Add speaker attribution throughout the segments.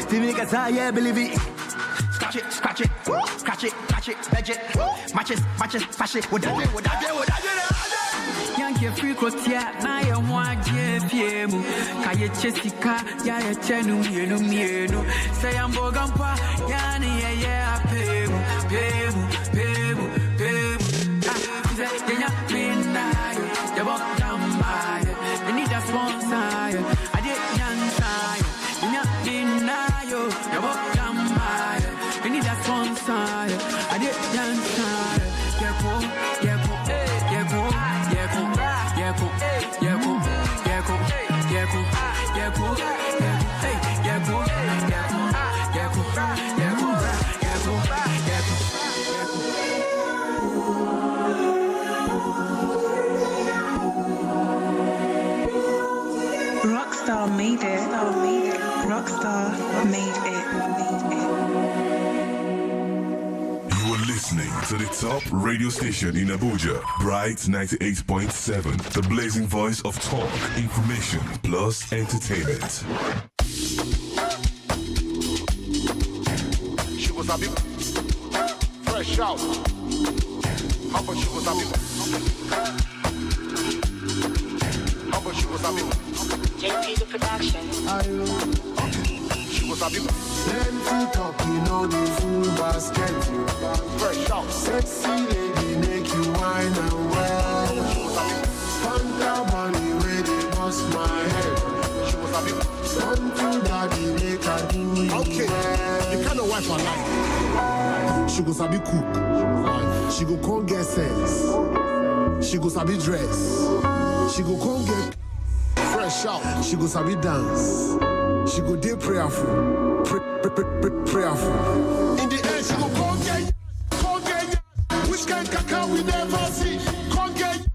Speaker 1: Steven Kazaya, believe it. Scratch it, scratch it, scratch it, catch it, veg it. Matches, fash it. Would I do?
Speaker 2: Yankee free crotia, na ya mwaje piemu. Kaya chesika, ya chenu mienu. Say I'm bogampa, yani ya pemu. Kenya midnight, you walk down by. You need a sponsor, I did yansai. You deny you walk down by. You need a sponsor, I did yansai.
Speaker 3: Rockstar made it. Rockstar made it.
Speaker 4: You are listening to the top radio station in Abuja, Bright 98.7, the blazing voice of talk, information, plus entertainment.
Speaker 5: She was a bit fresh out. How about she was a bit? How about she was a bit?
Speaker 6: JP the production.
Speaker 5: She was a bit.
Speaker 7: Plenty talking on the full basket.
Speaker 5: Fresh out.
Speaker 7: Sexy lady make you wine and well.
Speaker 5: She was a bit.
Speaker 7: Fanta money where they bust my head.
Speaker 5: She was a bit.
Speaker 7: Come to daddy make her do you
Speaker 5: Okay,
Speaker 7: well.
Speaker 5: the kind of wife I like.
Speaker 7: She go sabi cook. She go come get sense. She go sabi dress. She go come get
Speaker 5: Fresh out.
Speaker 7: She go sabi dance. She go dey prayerful. Prayerful.
Speaker 5: In the end, she go come get. Which kind cacao we never see? Come get.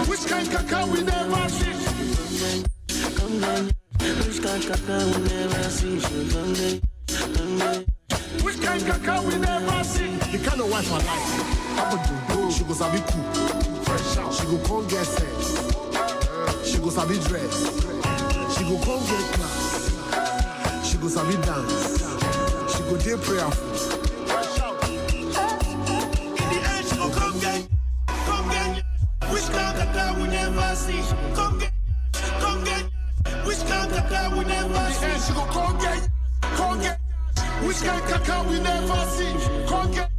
Speaker 5: Which kind cacao we never see?
Speaker 8: Which kind cacao we never see?
Speaker 5: Which kind cacao we never see? The kind of wife I like.
Speaker 7: She go sabi cook.
Speaker 5: Fresh out.
Speaker 7: She go come get sense. She go sabi dress. She go come get class. She go sabi dance. She go dey prayerful.
Speaker 5: Fresh out. In the end, she go come get. Which kind cacao we never see? Come get. Which kind cacao we never see? In the end, she go come get. Which kind cacao we never see? Come get.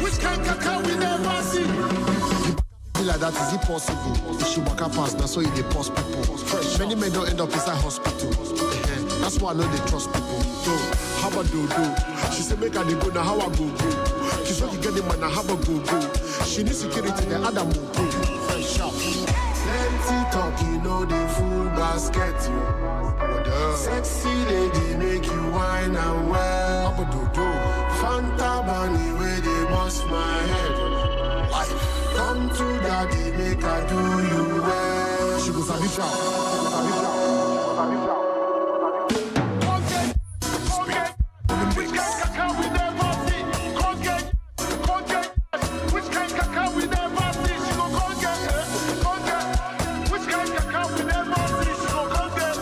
Speaker 5: Which kind cacao we never see?
Speaker 7: Like that, is it possible? If she walk up past, that's why they post people. Many men don't end up inside hospital. That's why I know they trust people. So, how about do? She said, make her they go, now how I go. She said, you get the man, now how I go. She needs security, the other move.
Speaker 5: Fresh out.
Speaker 7: Plenty talking on the full basket. Sexy lady make you wine and well.
Speaker 5: How about do?
Speaker 7: Fanta bunny where they bust my head.
Speaker 5: Life.
Speaker 7: Come to daddy, make her do you well. She goes sabi shout.
Speaker 5: Which kind cacao we never see? Come get. Which kind cacao we never see? She go come get. Which kind cacao we never see? She go come get.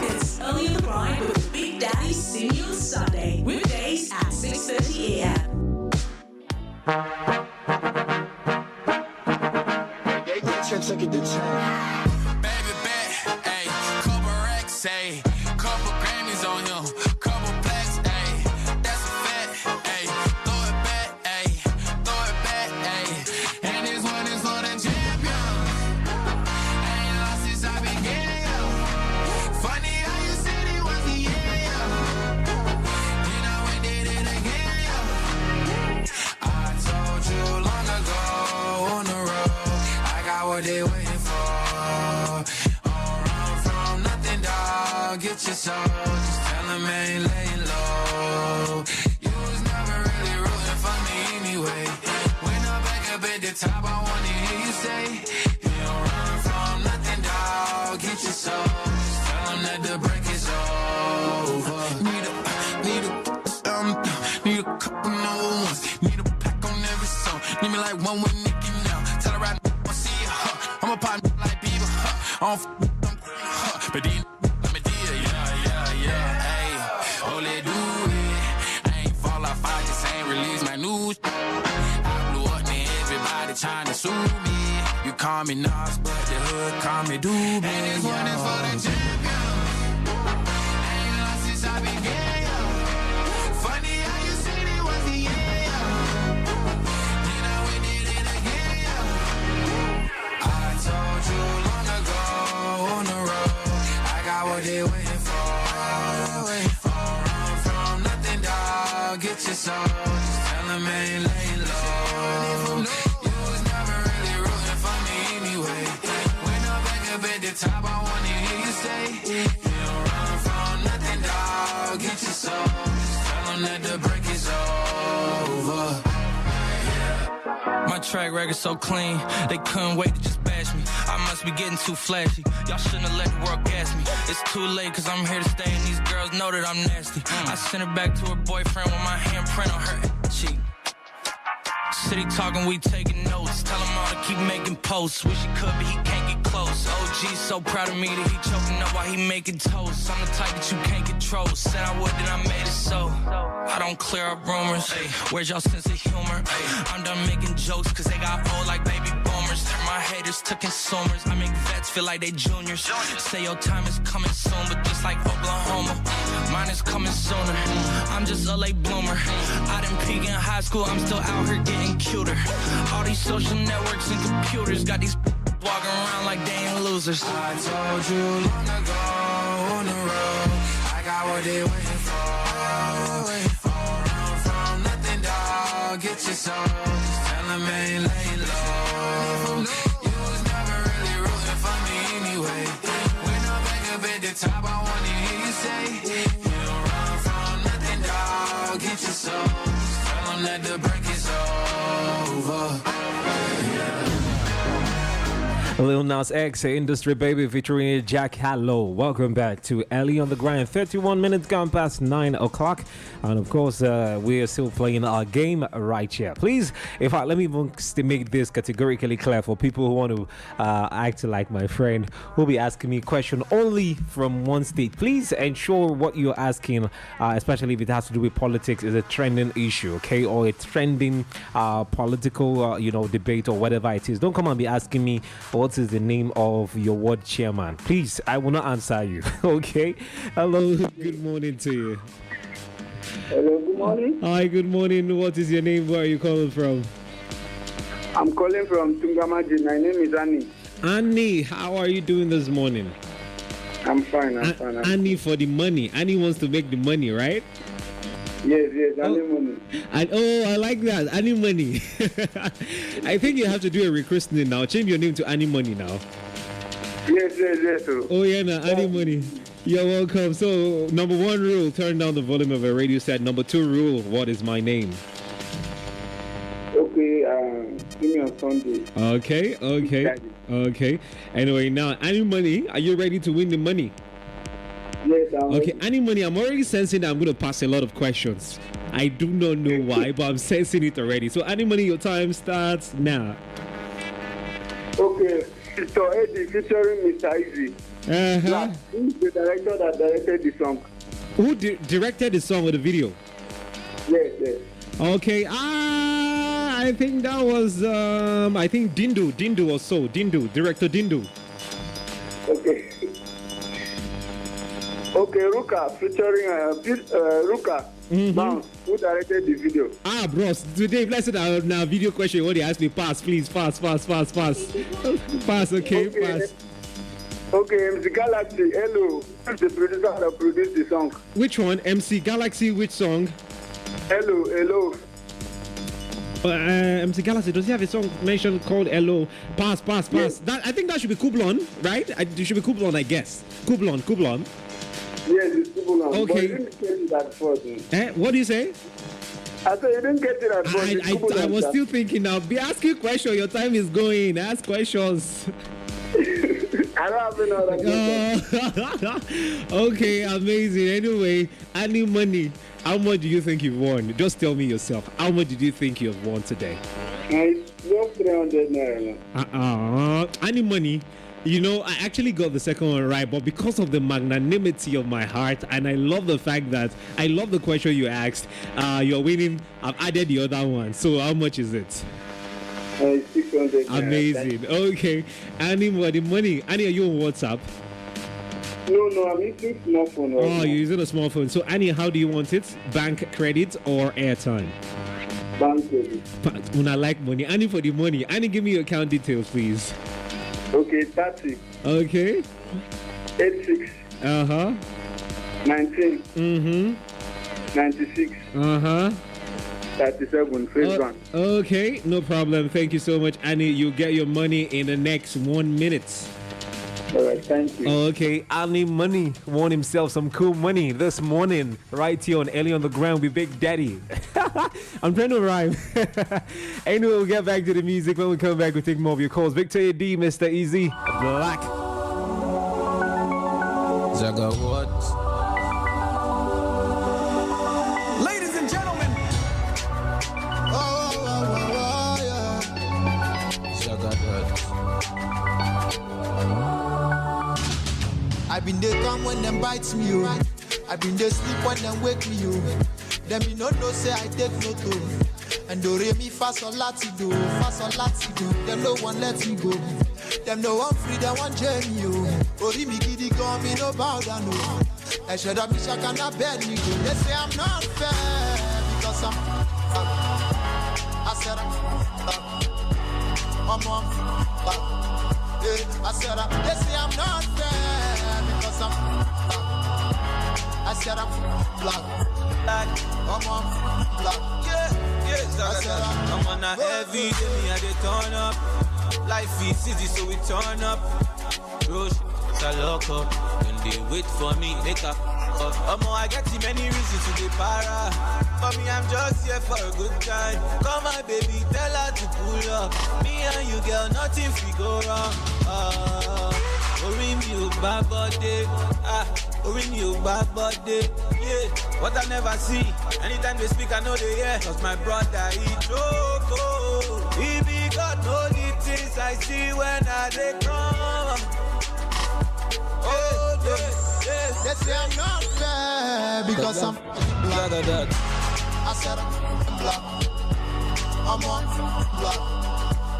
Speaker 6: It's Early in the Grind with Big Daddy Simi on Sunday. Weekdays at 6:30 a.m.
Speaker 9: Baby bet, ayy, couple racks, ayy, couple Grammys on him, couple plaques, ayy, that's a fact, ayy, throw it back, ayy, and this one is for the champion. Ain't lost since I began, yo. Funny how you said it was the year, then I went did it again, yo. I told you long ago on the road, I got what they waiting for. Get your soul, just tell him I ain't laying low. You was never really rooting for me anyway. When I'm back up at the top, I wanna hear you say, you don't run from nothing, dog. Get your soul, just tell him that the break is over. Need a couple more ones. Need a pack on every song. Need me like one with Nicki now. Tell her right now, I see her. I'm a partner like Bieber. I don't But then, I'm a deal, yeah. Hey, oh, let do it. I ain't fall off, I just ain't release my news. I blew up, man, everybody trying to sue me. You call me Nas, but the hood call me Doobie. And this one is for the champion. I ain't lost since I began, yo. Funny how you said it was the end, yo. Then I went did it again, yo. I told you long ago on the road, I got what they waiting for. Don't run from nothing, dog. Get your soul. Just tell them ain't laying low. You was never really rooting for me anyway. When I'm back up at the top, I wanna hear you say, you don't run from nothing, dog. Get your soul. Just tell them that the break is over. My track record so clean, they couldn't wait to just bash me. I must be getting too flashy. Y'all shouldn't have let the world gas me. It's too late, cause I'm here to stay, and these girls know that I'm nasty. I sent her back to her boyfriend with my handprint on her cheek. City talking, we taking notes. Tell him all to keep making posts. Wish he could, but he can't get close. OG so proud of me that he choking up while he making toast. I'm the type that you can't control. Said I would, then I made it so. I don't clear up rumors. Where's y'all sense of humor? I'm done making jokes, cause they got old like baby boomers. Turn my haters to consumers. I make vets feel like they juniors. Say your time is coming soon, but just like Oklahoma, mine is coming sooner. I'm just a late bloomer. I didn't peak in high school, I'm still out here getting cuter. All these social networks and computers got these walking around like they ain't losers. I told you long ago on the road, I got what they waiting for. Don't run from nothing, dog. Get your soul. Just tell them ain't laying low. You was never really rooting for me anyway. When I'm back up at the top, I wanna hear you say, you don't run from nothing, dog. Get your soul. Just tell them that the break is over.
Speaker 10: Lil Nas X, Industry Baby featuring Jack Harlow. Welcome back to Ellie on the Grind. 31 minutes gone past 9 o'clock. And of course, we are still playing our game right here. Please, in fact, let me make this categorically clear for people who want to act like my friend who'll be asking me a question only from one state. Please ensure what you're asking, especially if it has to do with politics, is a trending issue, okay? Or a trending political, debate or whatever it is. Don't come and be asking me, what is the name of your ward chairman? Please, I will not answer you. Okay. Hello. Good morning to you.
Speaker 11: Hello. Good morning.
Speaker 10: Hi. Good morning. What is your name? Where are you calling from?
Speaker 11: I'm calling from Tungamaji. My name is Annie.
Speaker 10: Annie, how are you doing this morning?
Speaker 11: I'm fine. I'm fine.
Speaker 10: Annie for the money. Annie wants to make the money, right?
Speaker 11: Yes, Annie money.
Speaker 10: And I like that. Annie money. I think you have to do a rechristening now. Change your name to Annie Money now.
Speaker 11: Yes. Sir.
Speaker 10: Oh yeah, no, Annie Money. You're welcome. So, number 1 rule, turn down the volume of a radio set. Number 2 rule, what is my name?
Speaker 11: Okay, give me on Sunday.
Speaker 10: Okay. Anyway, now, Annie Money, are you ready to win the money?
Speaker 11: Yes,
Speaker 10: okay, Annie Money, I'm already sensing that I'm going to pass a lot of questions. I do not know why, but I'm sensing it already. So, Annie Money, your time starts now.
Speaker 11: Okay, Mr. Eddie featuring Mr. Easy. Who's the director that directed the song?
Speaker 10: Who directed the song or the video?
Speaker 11: Yes.
Speaker 10: Okay, I think that was, Dindu or so. Director Dindu.
Speaker 11: Okay. Okay, Ruka featuring Ruka. Bounce, who directed the video?
Speaker 10: Bros, today, let's say now video question. What they ask me, pass, please, pass. Pass, okay, pass.
Speaker 11: Okay, MC Galaxy, hello. Who's the producer that produced the song?
Speaker 10: Which one? MC Galaxy, which song?
Speaker 11: Hello.
Speaker 10: MC Galaxy, does he have a song mentioned called Hello? Pass. Yes. I think that should be Kublon, right? It should be Kublon, I guess. Kublon.
Speaker 11: Yes, it's Kublon.
Speaker 10: Okay.
Speaker 11: But you didn't get it at first.
Speaker 10: What do you say?
Speaker 11: I said you didn't get it at first.
Speaker 10: I was still thinking now. Be asking questions. Your time is going. Ask questions.
Speaker 11: I don't have another.
Speaker 10: Okay, amazing. Anyway, Annie Money, how much do you think you've won? Just tell me yourself. How much did you think you have won today?
Speaker 11: It's 300 naira.
Speaker 10: Annie Money, You know, I actually got the second one right, but because of the magnanimity of my heart, and I love the fact that I love the question you asked, you're winning. I've added the other one. So how much is it?
Speaker 11: 600.
Speaker 10: Amazing. Okay. Annie, what the money? Annie, are you on WhatsApp?
Speaker 11: No, I'm using small phone. Right
Speaker 10: Oh,
Speaker 11: now.
Speaker 10: you're using a small phone. So Annie, how do you want it? Bank credit or airtime?
Speaker 11: Bank credit.
Speaker 10: When I like money. Annie, for the money. Annie, give me your account details, please.
Speaker 11: Okay, 30.
Speaker 10: Okay.
Speaker 11: 86. 19. 96. 37. Phase one.
Speaker 10: Okay, no problem. Thank you so much, Annie. You get your money in the next 1 minute.
Speaker 11: All right, thank you.
Speaker 10: Okay, Annie Money won himself some cool money this morning, right here on Ellie on the Ground with Big Daddy. I'm trying to rhyme. Anyway, we'll get back to the music. When we come back, we'll take more of your calls. Victoria D, Mr. Easy, Black.
Speaker 9: Zaga what?
Speaker 1: Ladies and gentlemen,
Speaker 9: Zaga what?
Speaker 5: I been there come when them bites me, you. I been there sleep when them wake me, you. Them me no say I take no to. And do re mi fa sol lati do, Them no one let me go. Them no one free, them one journey, you. Ori mi gidi go, me no bow down, no. I should have me shaka na bed me go. They say I'm not fair because I'm. I said I'm on. I said they say I'm not fair because I said I'm black. I'm on black.
Speaker 9: I'm on a heavy day, me I dey turn up. Life is easy, so we turn up. Rush, I lock up, and they wait for me, make up. I get too many reasons to be para. For me, I'm just here for a good time. Come on, baby, tell her to pull up. Me and you, girl, nothing fi go wrong. Orí mi ò gbá bọ́dé, orí mi ò gbá bọ́dé, yeah. What I never see, anytime they speak I know they hear. Cause my brother he joke, he be God know the things I see when I dey come. Oh, yeah.
Speaker 5: They say I'm not fair because I'm black. I said I'm black. I'm on black.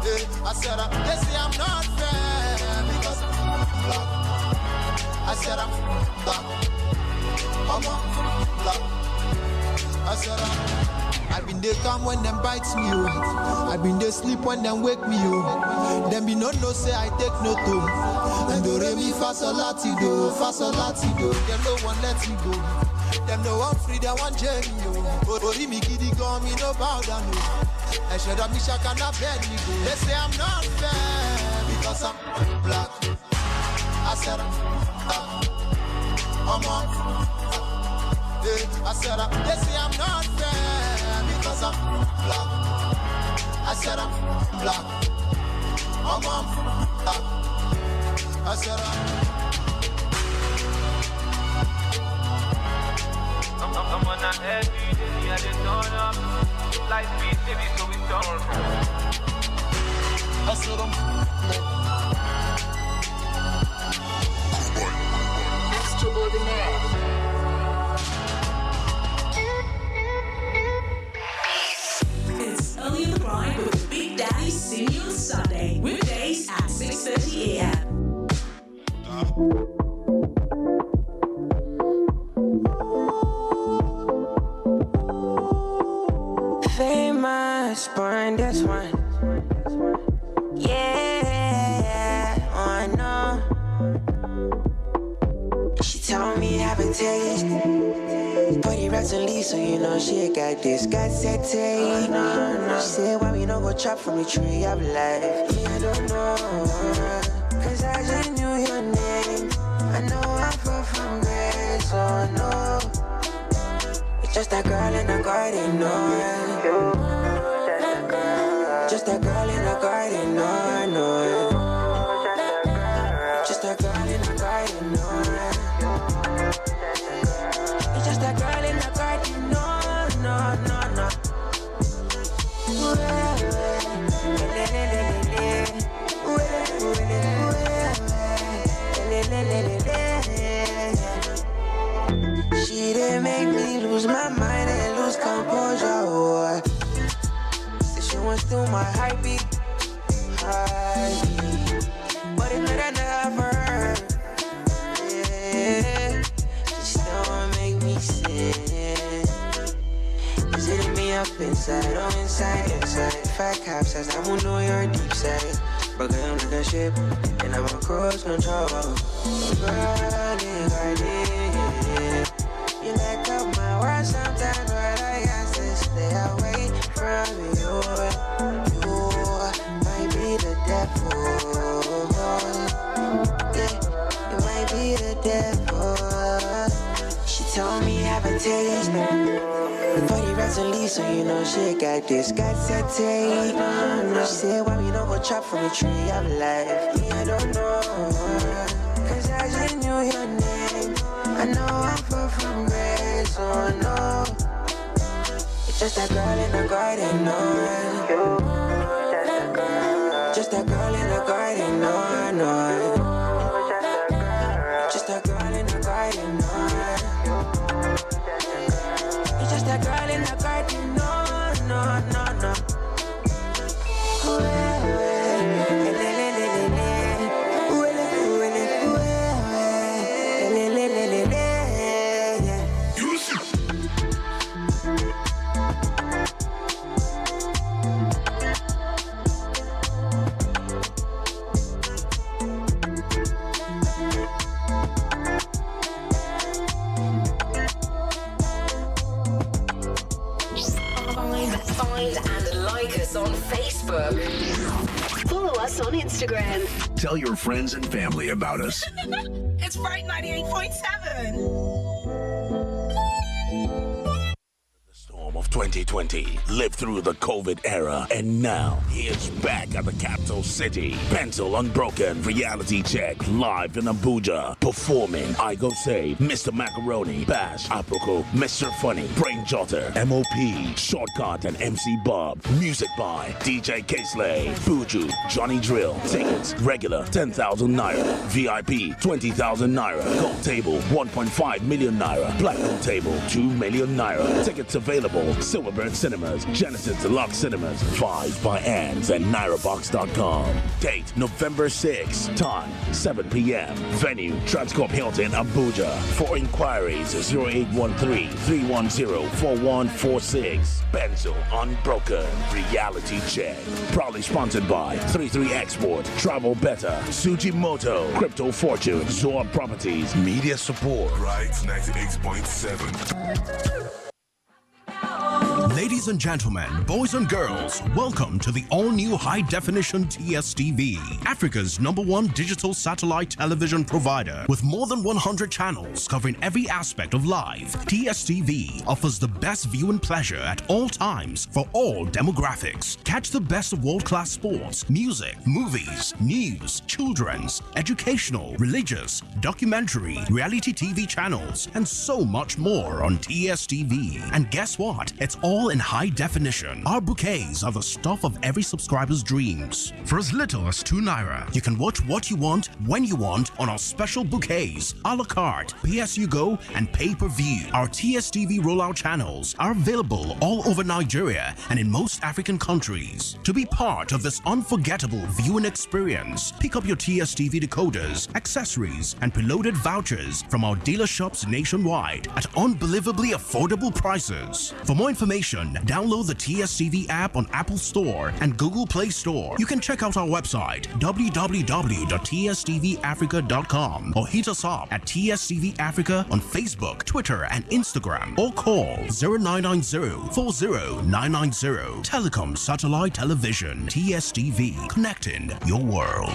Speaker 5: I said they say I'm not fair because I'm black. I said I'm black. I'm on black. I said I been there come when them bites me, you. I been there sleep when them wake me, you. Them be no say I take no to. And do re mi fa sol lati do. Them no one let me go. Them no one free, them one journey, you. Ori mi gidi go, me no bow down, no. I should have me shaka na bed me go. They say I'm not fair because I'm black. I said I'm on. I said they say I'm not fair because I'm black. I said I'm black. I'm on black. I said
Speaker 9: I'm on a heavy day, I dey turn up. Life is heavy, so we turn up.
Speaker 5: I said I'm
Speaker 6: It's Early in the Grind with Big Daddy. See you on Sunday. Weekdays at 6:30 a.m.
Speaker 8: Famous, born this one. Yeah, I know. She told me have a taste. Party rats and leaves, so you know she got this. Got that taste. She said, why we don't go chop from the tree of life? Me, I don't know. Cause I just knew your name. I know I fell from grace, so I know. It's just that girl in the garden, no. Just a girl in the garden, no, I know it. Just a girl in the garden, no. It's just a girl in the garden, no. She didn't make me lose my mind and lose composure. Oh. Said she wants through my heartbeat. But it's not enough for her. Yeah. She still wanna make me sin. She's hitting me up inside, oh inside. 5 cops says I won't know your deep side. But I'm like a ship, and I'm on cruise control. Running, guarding. You let go my words sometimes, but I got to stay away from you. You might be the devil. Yeah, you might be the devil. She told me have a taste. The 40 rats and leaves, so you know she got this. Got set tape. She said, why we don't go chop from a tree of life? Me, I don't know. Cause I just knew your name. I know I'm far from grace, so I know. It's just that girl in the garden, no. Just that girl in the garden, no. Just that girl in the garden, no. Just a girl in the garden, no.
Speaker 12: Find and like us on Facebook. Follow us on Instagram.
Speaker 13: Tell your friends and family about us.
Speaker 6: It's Bright 98.7.
Speaker 13: Storm of 2020 lived through the COVID era, and now he is back at the capital city. Pencil Unbroken reality check live in Abuja. Performing I Go Say, Mr. Macaroni, Bash, Aproko, Mr. Funny, Brain Jotter, MOP, Shortcut, and MC Bob. Music by DJ K-Slay, Buju, Johnny Drill. Tickets regular 10,000 naira, VIP 20,000 naira, gold table 1.5 million naira, platinum table 2 million naira. Tickets available Silverbird Cinemas, Genesis Deluxe Cinemas, 5 by Ands, and NairaBox.com. Date November 6. Time 7 p.m. Venue Transcorp Hilton, Abuja. For inquiries 0813-310-4146. Pencil Unbroken reality check. Proudly sponsored by 33 Export, Travel Better, Sujimoto, Crypto Fortune, Zoa Properties, Media Support.
Speaker 4: Bright 98.7.
Speaker 14: Ladies and gentlemen, boys and girls, welcome to the all-new high-definition TSTV, Africa's #1 digital satellite television provider with more than 100 channels covering every aspect of life. TSTV offers the best viewing pleasure at all times for all demographics. Catch the best of world-class sports, music, movies, news, children's, educational, religious, documentary, reality TV channels, and so much more on TSTV. And guess what? It's all in high definition. Our bouquets are the stuff of every subscriber's dreams. For as little as 2 naira, you can watch what you want, when you want on our special bouquets, a la carte, pay-as-you-go, and pay-per-view. Our TSTV rollout channels are available all over Nigeria and in most African countries. To be part of this unforgettable viewing experience, pick up your TSTV decoders, accessories, and preloaded vouchers from our dealer shops nationwide at unbelievably affordable prices. For more information, download the TSTV app on Apple Store and Google Play Store. You can check out our website www.tstvafrica.com or hit us up at TSTV Africa on Facebook, Twitter, and Instagram, or call 0990-40-990. Telecom Satellite Television, TSTV, connecting your world.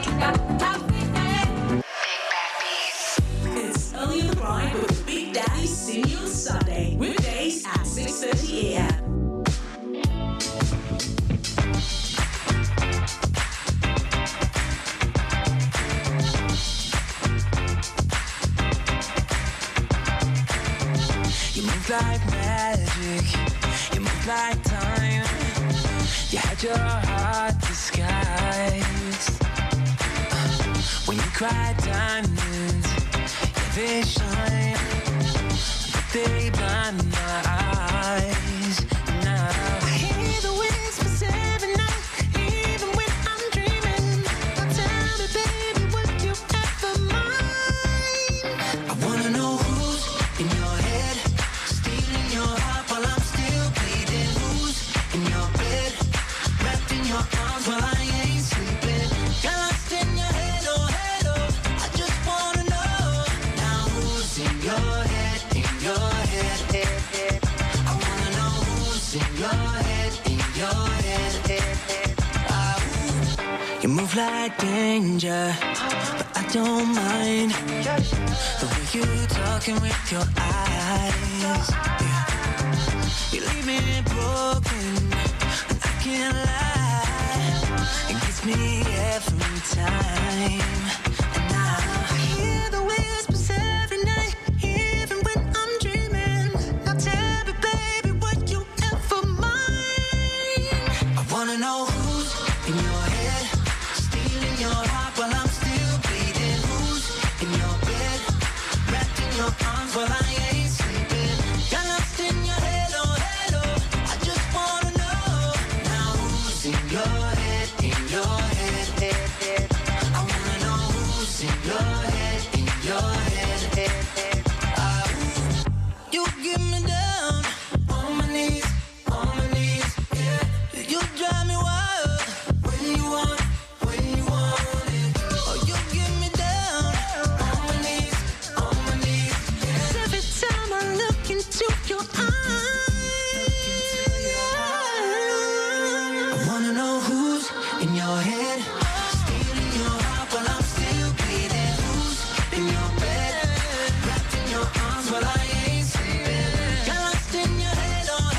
Speaker 6: It's Early in the Grind with Big Daddy Senior Sunday. Weekdays at 6:30 a.m.
Speaker 2: You move like magic, you move like time. You had your heart disguised. When you cried diamonds,
Speaker 15: vision, but they blind my eyes now. I hear the whispers every night, even when I'm dreaming. Now tell me, baby, would you ever mind? I wanna know who's in your head, stealing your heart while I'm still bleeding. Who's in your bed, wrapped in your arms while I ain't sleeping. Got lost in your head, oh, I just wanna know now who's in your head, in your head, head, head. I wanna know who's in your head, in your head, head, head. You move like danger, but I don't mind the way you talking with your eyes. Yeah. You leave me broken, and I can't lie. It gets me every time. And now I hear the whispers every night, even when I'm dreaming. Now tell me, baby, would you ever mind? I wanna know who's in your head, stealing your heart while I'm still bleeding. Who's in your bed, wrapped in your arms while I ain't sleeping. Got lost in your head, oh, I just wanna know now who's in your head, in your head, head, head. I wanna know who's in your head, in your head, head, head. You get me down on my knees, yeah. You drive me wild when you want it. Oh, you get me down on my knees, yeah. 'Cause every time I look into your eyes, I wanna know who's in your head, stealing your heart while I'm still bleeding. Who's in your bed, wrapped in your arms while I ain't sleeping. Got lost in your head, oh,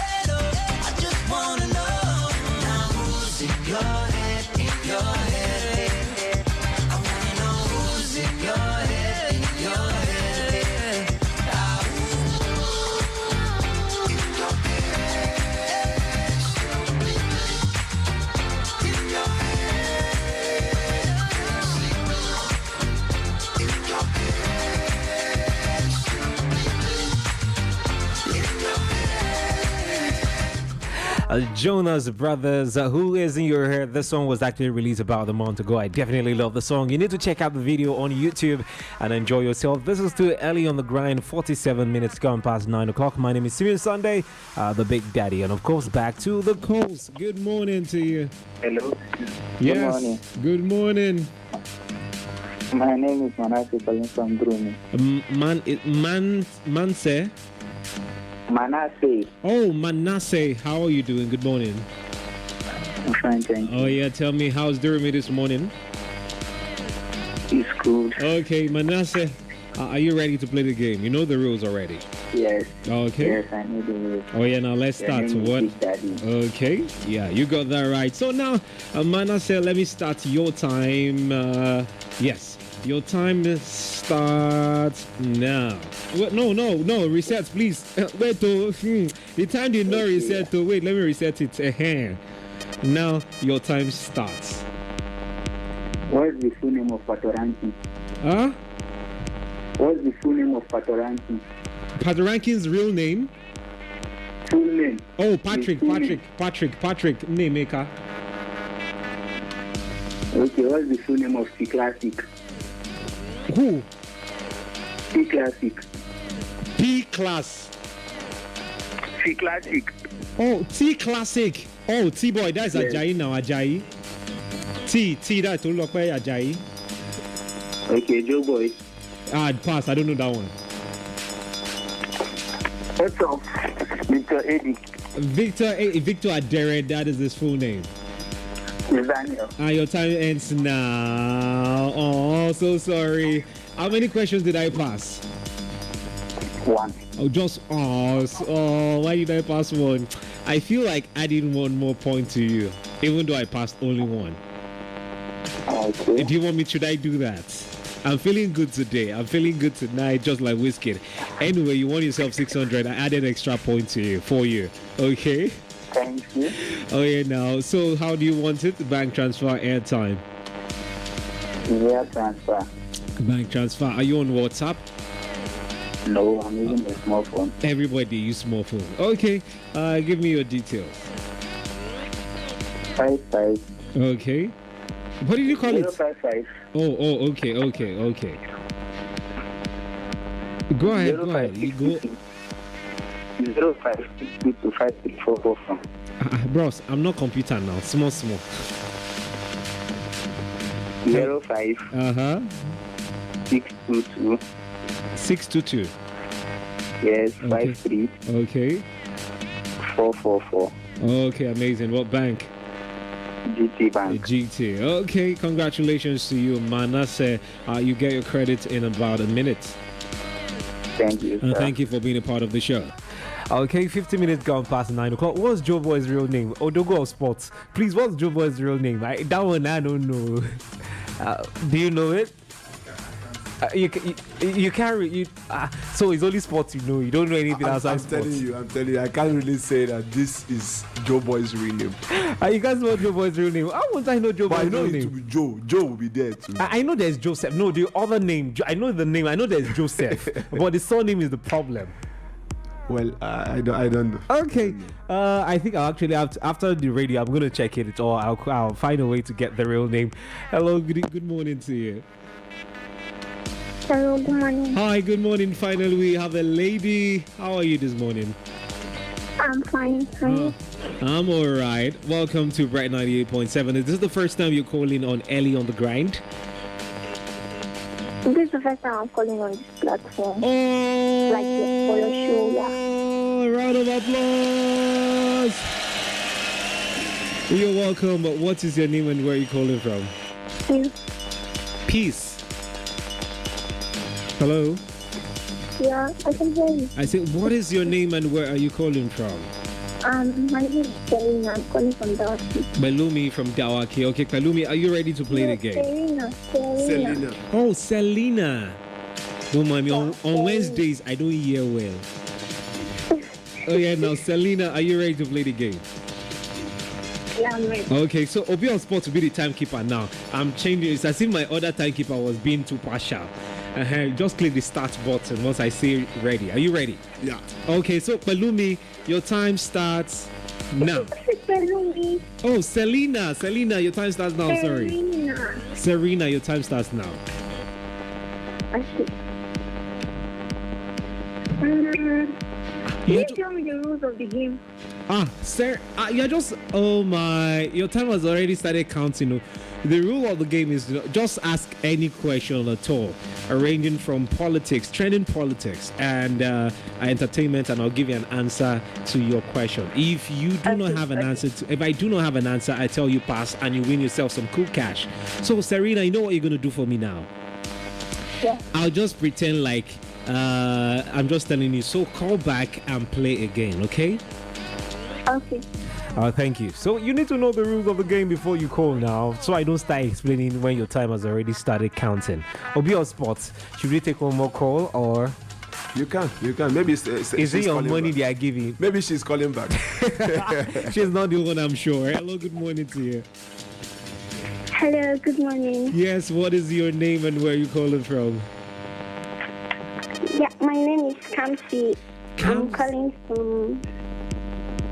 Speaker 15: I just wanna know now who's in your head, in your head, head. I wanna know who's in your head, in your head, head.
Speaker 10: Jonas Brothers, Who Is In Your Head? This song was actually released about a month ago. I definitely love the song. You need to check out the video on YouTube and enjoy yourself. This is too early on the grind, 47 minutes gone past 9 o'clock. My name is Simeon Sunday, the Big Daddy. And of course, back to the calls. Good morning to you.
Speaker 16: Hello.
Speaker 10: Yes.
Speaker 16: Good morning.
Speaker 10: Good morning.
Speaker 16: My name is Manasseh calling from Drumi.
Speaker 10: Manse?
Speaker 16: Manasseh.
Speaker 10: Oh, Manasseh. How are you doing? Good morning.
Speaker 16: I'm fine, thank you.
Speaker 10: Oh, yeah. Tell me, how's Durham this morning?
Speaker 16: It's good.
Speaker 10: Okay, Manasseh. Are you ready to play the game? You know the rules already.
Speaker 16: Yes.
Speaker 10: Okay.
Speaker 16: Yes, I know the rules.
Speaker 10: Oh, yeah. Now let's start.
Speaker 16: Your name
Speaker 10: What?
Speaker 16: is Big Daddy.
Speaker 10: Okay. Yeah, you got that right. So now, Manasseh, let me start your time. Yes. Your time starts now. Wait, no. Reset, please. Wait, the time did not reset. Wait, let me reset it. Now your time starts.
Speaker 16: What is the full name of Patoranking?
Speaker 10: Huh?
Speaker 16: What is the full name of Patoranking?
Speaker 10: Patoranking's real name?
Speaker 16: Full name.
Speaker 10: Oh, Patrick Namaker.
Speaker 16: Okay, what is the full name of C Classic?
Speaker 10: Who?
Speaker 16: C Classic.
Speaker 10: P class.
Speaker 16: C Classic.
Speaker 10: Oh, T Classic. Oh, T boy, that's yes. Ajayi now, Ajayi. T, that's Olokwe Ajayi.
Speaker 16: Okay, Joe Boy.
Speaker 10: Pass, I don't know that one.
Speaker 16: What's up? Victor Eddie.
Speaker 10: Victor Adere, that is his full name.
Speaker 16: Daniel.
Speaker 10: Your time ends now. Oh, so sorry. How many questions did I pass?
Speaker 16: One.
Speaker 10: Oh, just why did I pass one? I feel like adding one more point to you, even though I passed only one.
Speaker 16: Okay.
Speaker 10: Do you want me? Should I do that? I'm feeling good today. I'm feeling good tonight, just like Whiskey. Anyway, you won yourself 600. I added an extra point to you for you. Okay.
Speaker 16: Thank you.
Speaker 10: Oh yeah, now. So how do you want it? Bank transfer, airtime?
Speaker 16: Wire transfer.
Speaker 10: Bank transfer. Are you on WhatsApp?
Speaker 16: No, I'm using a small phone.
Speaker 10: Everybody use small phone. Okay, give me your details.
Speaker 16: 55.
Speaker 10: Okay. What did you call it?
Speaker 16: 055.
Speaker 10: Oh, okay. Go ahead. You go.
Speaker 16: 0562256444.
Speaker 10: Bros, I'm not computer now. Small.
Speaker 16: 05. 622.
Speaker 10: 622.
Speaker 16: Yes,
Speaker 10: Okay.
Speaker 16: 53.
Speaker 10: Okay.
Speaker 16: 444.
Speaker 10: Okay, amazing. What bank?
Speaker 16: GT Bank.
Speaker 10: GT. Okay, congratulations to you, Manasseh. You get your credit in about a minute.
Speaker 16: Thank you, sir.
Speaker 10: Thank you for being a part of the show. Okay, 50 minutes gone past 9 o'clock. What's Joe Boy's real name? Odogo of Sports. Please, what's Joe Boy's real name? That one I don't know. Do you know it? You carry so it's only sports you know. You don't know anything outside sports.
Speaker 17: I'm telling you, I can't really say that this is Joe Boy's real name.
Speaker 10: You guys know Joe Boy's real name. How would I know Joe Boy's real name? I know it will
Speaker 17: be Joe. Joe will be there too.
Speaker 10: I know there's Joseph. No, the other name. I know the name. I know there's Joseph, but the surname is the problem.
Speaker 17: Well, I don't know.
Speaker 10: Okay. I think I'll actually after the radio, I'm going to check it, or I'll find a way to get the real name. Hello, good morning to you.
Speaker 18: Hello, good morning.
Speaker 10: Hi, good morning. Finally, we have a lady. How are you this morning?
Speaker 18: I'm fine. How are you?
Speaker 10: I'm all right. Welcome to Bright 98.7. Is this the first time you're calling on Ellie on the Grind?
Speaker 18: This is the first time I'm calling on this platform.
Speaker 10: Oh,
Speaker 18: like for your show, yeah.
Speaker 10: Round of applause. You're welcome. But what is your name and where are you calling from? Peace. Hello?
Speaker 18: Yeah, I can hear you.
Speaker 10: I said, what is your name and where are you calling from?
Speaker 18: My name is Selena. I'm calling from Dawaki.
Speaker 10: Balumi from Dawaki. Okay, Kalumi, are you ready to play the game?
Speaker 18: Selena.
Speaker 10: Oh, Selena. Don't mind me. On Wednesdays, I don't hear well. Oh, yeah, now, Selena, are you ready to play the game?
Speaker 18: Yeah, I'm ready.
Speaker 10: Okay, so Obi on Sport to be the timekeeper now. I'm changing. It's as if my other timekeeper was being too partial. Just click the start button once I say ready. Are you ready?
Speaker 17: Yeah.
Speaker 10: Okay, so Palumi, your time starts now.
Speaker 18: Palumi.
Speaker 10: Oh, Selena, your time starts now. Sorry. Serena, your time starts now.
Speaker 18: Can you tell me the rules of the game?
Speaker 10: Sir, you're just, oh my, your time has already started counting. The rule of the game is just ask any question at all, ranging from politics, trending politics, and entertainment, and I'll give you an answer to your question. If you do not have an answer, if I do not have an answer, I tell you pass, and you win yourself some cool cash. So, Serena, you know what you're going to do for me now?
Speaker 18: Yeah.
Speaker 10: I'll just pretend like I'm just telling you. So call back and play again, okay?
Speaker 18: Okay.
Speaker 10: Thank you. So you need to know the rules of the game before you call now, so I don't start explaining when your time has already started counting. Obi on Sports, should we take one more call or?
Speaker 17: You can. Maybe it's
Speaker 10: is it your money they are giving?
Speaker 17: Maybe she's calling back.
Speaker 10: She's not the one, I'm sure. Hello, good morning to you.
Speaker 18: Hello, good morning.
Speaker 10: Yes, what is your name and where are you calling from?
Speaker 18: Yeah, my name is Kamsi. I'm calling from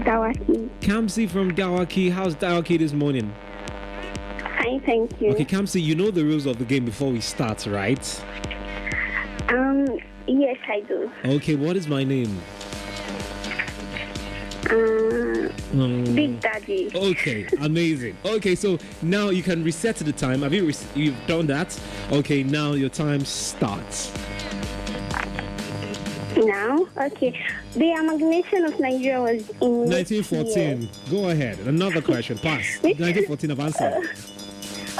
Speaker 18: Dawaki.
Speaker 10: Kamsi from Dawaki. How's Dawaki this morning?
Speaker 18: Fine, thank you.
Speaker 10: Okay, Kamsi, you know the rules of the game before we start, right?
Speaker 18: Yes, I do.
Speaker 10: Okay, what is my name?
Speaker 18: Big Daddy.
Speaker 10: Okay, amazing. Okay, so now you can reset the time. Have you you've done that? Okay, now your time starts.
Speaker 18: Now, okay. The amalgamation of Nigeria was in
Speaker 10: 1914. Go ahead. Another question. Pass. 1914 of answer.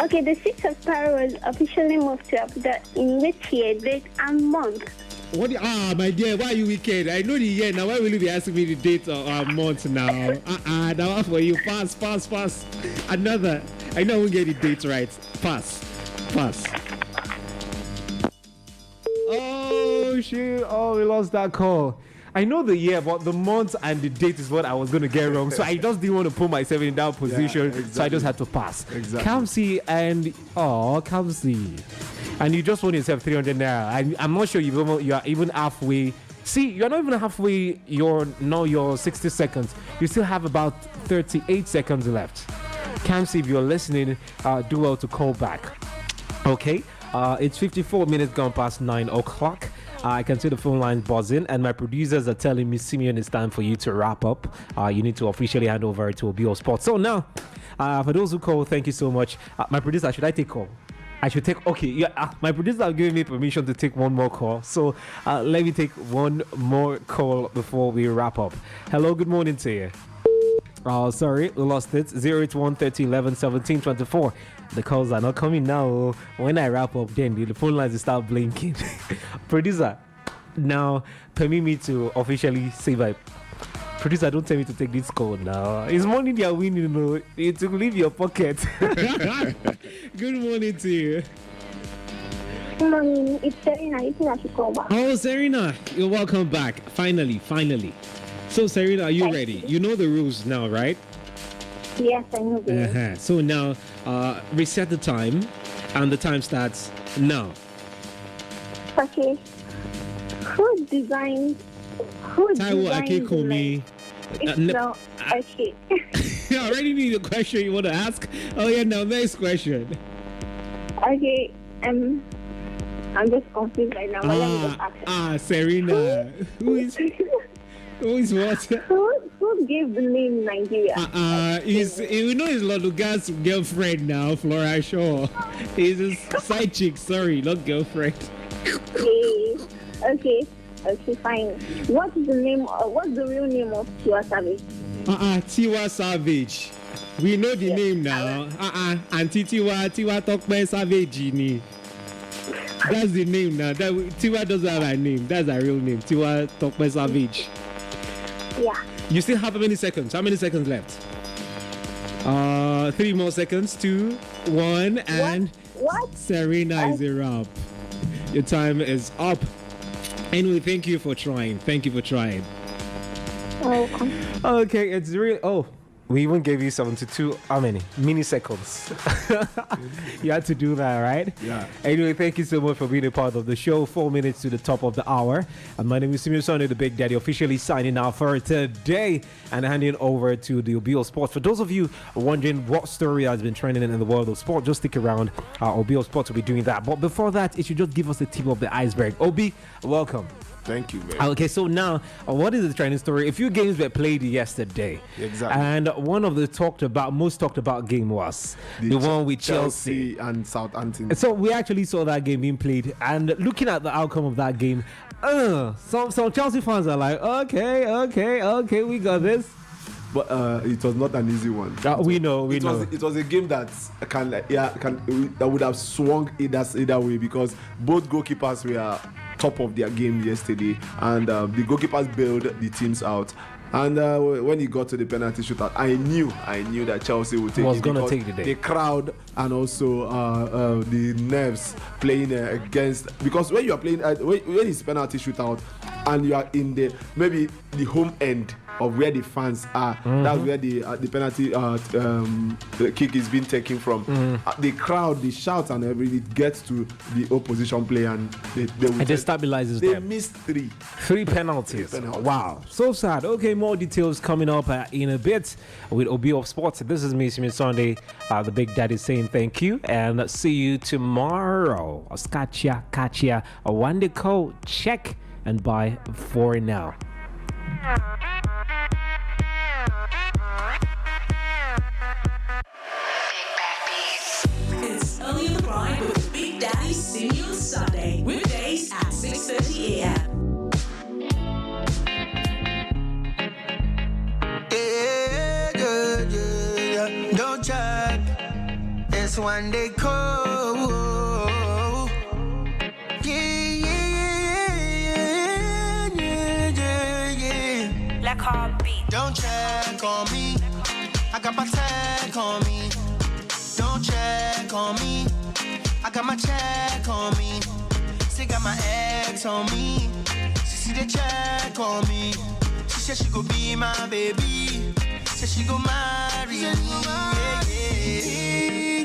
Speaker 18: Okay, the 6th of Paris was officially moved to Abuja in which year, date, and month?
Speaker 10: What? My dear, why are you wicked? I know the year. Now, why will you be asking me the date or month now? Now for you. Pass. Another. I know I won't get the date right. Pass. Oh, shit. Oh, we lost that call. I know the year, but the month and the date is what I was going to get wrong. So I just didn't want to put myself in that position. Yeah, exactly. So I just had to pass.
Speaker 17: Exactly.
Speaker 10: Kamsi and... Oh, Kamsi. and you just won yourself 300 naira. I'm not sure you are even halfway. See, you're not even halfway your 60 seconds. You still have about 38 seconds left. Kamsi, if you're listening, do well to call back. Okay, it's 54 minutes gone past 9 o'clock. I can see the phone line buzzing, and my producers are telling me, Simeon, it's time for you to wrap up. You need to officially hand over to OBO Sports. So now, for those who call, thank you so much. My producer, should I take call? I should take. Okay, yeah. My producers have given me permission to take one more call. So let me take one more call before we wrap up. Hello, good morning to you. Oh, sorry, we lost it. 081 30 11 17 24. The calls are not coming now. When I wrap up, then the phone lines will start blinking. Producer, now permit me to officially say bye. Producer, don't tell me to take this call now. It's money they are winning, you know. It will leave your pocket. Good morning to you.
Speaker 18: Good morning. It's Serena. You think I should call back?
Speaker 10: Oh, Serena, you're welcome back. Finally. So, Serena, are you ready? You know the rules now, right?
Speaker 18: Yes, I know this.
Speaker 10: So now, reset the time, and the time starts now.
Speaker 18: Okay. Who designed
Speaker 10: Taiwo Akekomi.
Speaker 18: No, okay.
Speaker 10: I already need a question you want to ask. Oh yeah, now next question.
Speaker 18: Okay, I'm just confused right now. Let me just ask.
Speaker 10: Serena. Who is what?
Speaker 18: Who gave the name Nigeria?
Speaker 10: We know it's Loduga's girlfriend now, Flora Shaw. He's his side chick, sorry, not girlfriend.
Speaker 18: Okay, fine. What's the real name of Tiwa Savage?
Speaker 10: Tiwa Savage. We know the name now. Auntie Tiwa Tokpe Savage ni. That's the name now. Tiwa doesn't have a name. That's her real name. Tiwa Tokpe Savage.
Speaker 18: Yeah.
Speaker 10: You still have how many seconds? How many seconds left? 3 more seconds. 2, 1, and
Speaker 18: what?
Speaker 10: Serena is a wrap. Your time is up. Anyway, thank you for trying. Okay, it's really. Oh, we even gave you 72. How many? Milliseconds. You had to do that, right?
Speaker 17: Yeah.
Speaker 10: Anyway, thank you so much for being a part of the show. 4 minutes to the top of the hour. And my name is Simeon Sunday, the Big Daddy, officially signing out for today and handing over to the OBO Sports. For those of you wondering what story has been trending in the world of sport, just stick around. OBO Sports will be doing that. But before that, it should just give us the tip of the iceberg. Obi, welcome.
Speaker 17: Thank you, man.
Speaker 10: Okay, so now, what is the trending story? A few games were played yesterday.
Speaker 17: Exactly.
Speaker 10: And one of the most talked about game was the one with Chelsea
Speaker 17: and Southampton.
Speaker 10: So we actually saw that game being played. And looking at the outcome of that game, some Chelsea fans are like, okay, we got this.
Speaker 17: But it was not an easy one.
Speaker 10: We know.
Speaker 17: It was a game that that would have swung either way, because both goalkeepers were top of their game yesterday, and the goalkeepers bailed the teams out. And when he got to the penalty shootout, I knew that Chelsea would take it. The crowd and also the nerves playing against, because when you are playing when it's penalty shootout and you are in maybe the home end of where the fans are, that's where the penalty the kick is being taken from. The crowd, the shouts and everything, it gets to the opposition player, and they
Speaker 10: stabilizes them.
Speaker 17: They missed three
Speaker 10: penalties. Wow, so sad. Okay, more details coming up in a bit with OBO Sports. This is me, Simeon Sunday, the Big Daddy, saying thank you and see you tomorrow. Catch ya. One day code, check and bye for now.
Speaker 6: It's Early in the Grind with Big Daddy Simeon Sunday. Weekdays at 6:30 a.m.
Speaker 1: Yeah. Don't chat. It's one day cold. Don't check on me. I got my tag on me. Don't check on me. I got my check on me. She got my ex on me. She see the check on me. She said she go be my baby. Said she go marry me.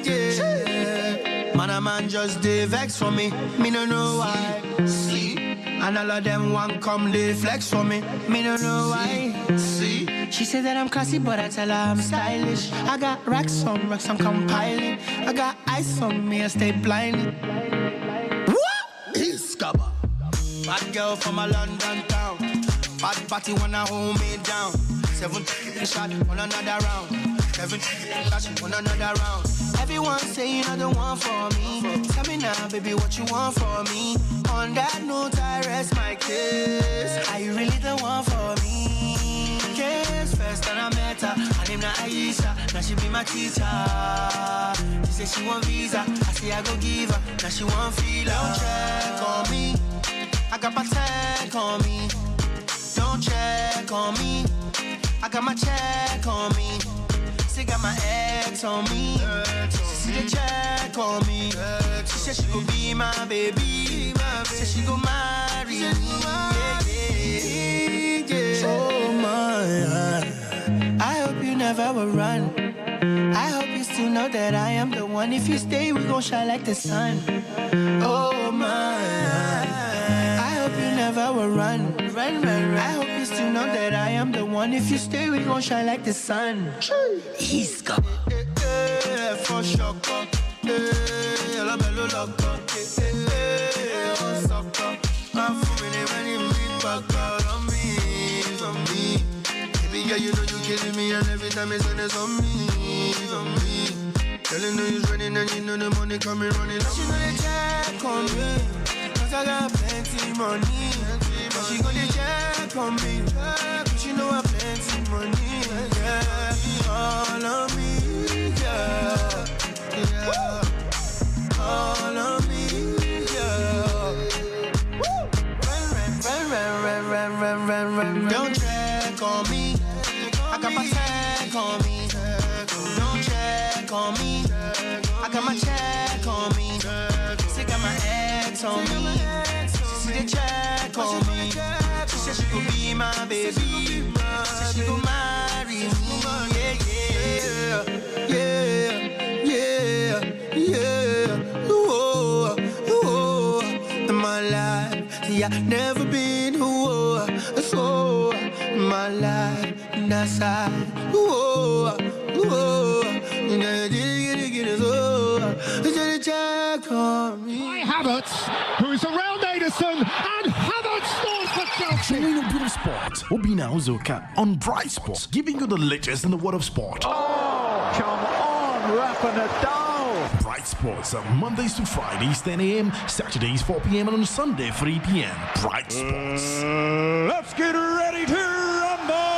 Speaker 1: Yeah. Man, man just they vex for me. Me no know why. See, and all of them want come they flex for me. Me no know why. See, she said that I'm classy, but I tell her I'm stylish. I got racks on racks, I'm compiling. I got ice on me, I stay blinded. What? Iskaba. Bad girl from a London town. Bad party when I hold me down. 17 shot on another round. 17 shot on another round. Everyone say you know the one for me. Tell me now, baby, what you want for me. On that note, I rest my case. Are you really the one for me? Case first and I met her. Her name na Aisha. Now she be my teacher. She say she want visa. I say I go give her. Now she want feel. Don't check on me. I got my tag on me. Don't check on me. I got my check on me. She got my ex on me. She see the check on me. She said she gon' be my baby. Said she gon' marry me. Yeah. Oh my, I hope you never will run. I hope you still know that I am the one. If you stay, we gon' shine like the sun. Oh my, I hope you never will run. I hope you still know that I am the one. If you stay, we gon' shine like the sun. He's got for sure. La bello loco. I'm feeling when you meet back out on me, on me. Baby girl, you know you killing me, and every time it's on it's on me, on me. Telling you you're running and you know the money coming running. She know they check on me, 'cause I got plenty money. But she gonna check on me, 'cause she know I plenty money. Yeah, all on me, yeah, yeah, all on me, yeah. Don't check on me. I got my tag on me. Don't check on me. I got my check on me. She got my ex on me. She see the check on me. She said she could be my baby. Said she could marry me. Yeah, yeah, yeah, yeah. Ooh, ooh, in my life, yeah, never been so in my life, that's how. Ooh, ooh, get it so. Check on me.
Speaker 19: Havertz, who is around Ederson, and Havertz scores for Chelsea.
Speaker 14: Join a bit of sport. Obina Ozoka on Bright Sports, giving you the latest in the world of sport.
Speaker 19: Oh, come on, Rafa Nadal.
Speaker 14: Bright Sports are Mondays to Fridays 10 a.m., Saturdays 4 p.m. and on Sunday 3 p.m. Bright Sports.
Speaker 19: Let's get ready to rumble.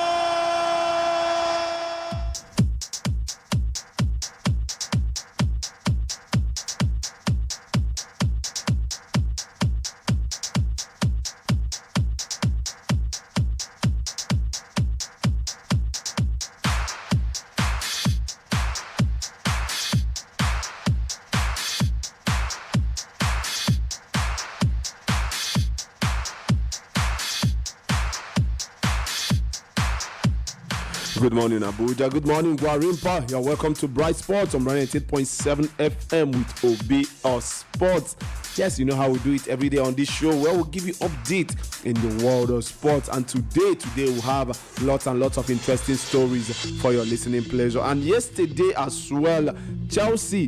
Speaker 17: Good morning, Abuja. Good morning, Guarimpa. You're welcome to Bright Sports on 98.7 FM with OB Sports. Yes, you know how we do it every day on this show, where we'll give you update in the world of sports. And today we'll have lots and lots of interesting stories for your listening pleasure. And yesterday as well, Chelsea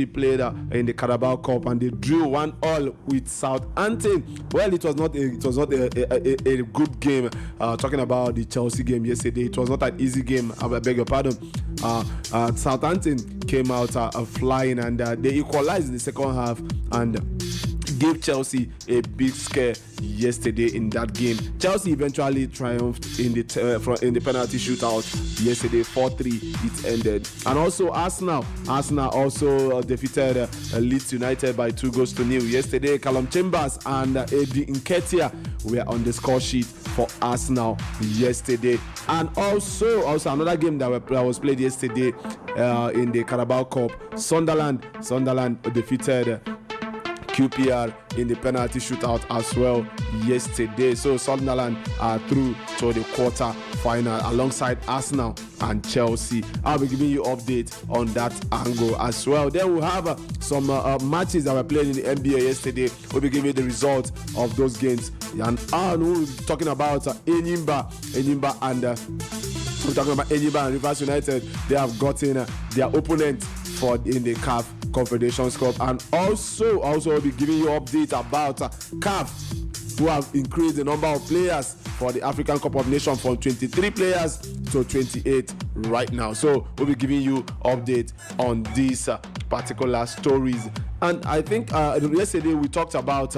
Speaker 17: played in the Carabao Cup and they drew 1-1 with Southampton. Well, it was not a good game. Talking about the Chelsea game yesterday, it was not an easy game. I beg your pardon. Southampton came out flying and they equalized in the second half and gave Chelsea a big scare yesterday in that game. Chelsea eventually triumphed in the penalty shootout yesterday, 4-3 it ended. And also Arsenal also defeated Leeds United by 2-0 yesterday. Callum Chambers and Eddie Nketiah were on the score sheet for Arsenal yesterday. And also another game that was played yesterday in the Carabao Cup, Sunderland defeated QPR in the penalty shootout as well yesterday. So Sunderland are through to the quarter final alongside Arsenal and Chelsea. I'll be giving you update on that angle as well. Then we'll have some matches that were played in the NBA yesterday. We'll be giving you the results of those games. And we'll be talking about Enyimba and we're talking about Enyimba and Rivers United. They have gotten their opponent in the CAF Confederations Cup. And also we'll be giving you update about CAF, who have increased the number of players for the African Cup of Nations from 23 players to 28 right now. So we'll be giving you update on these particular stories. And I think yesterday we talked about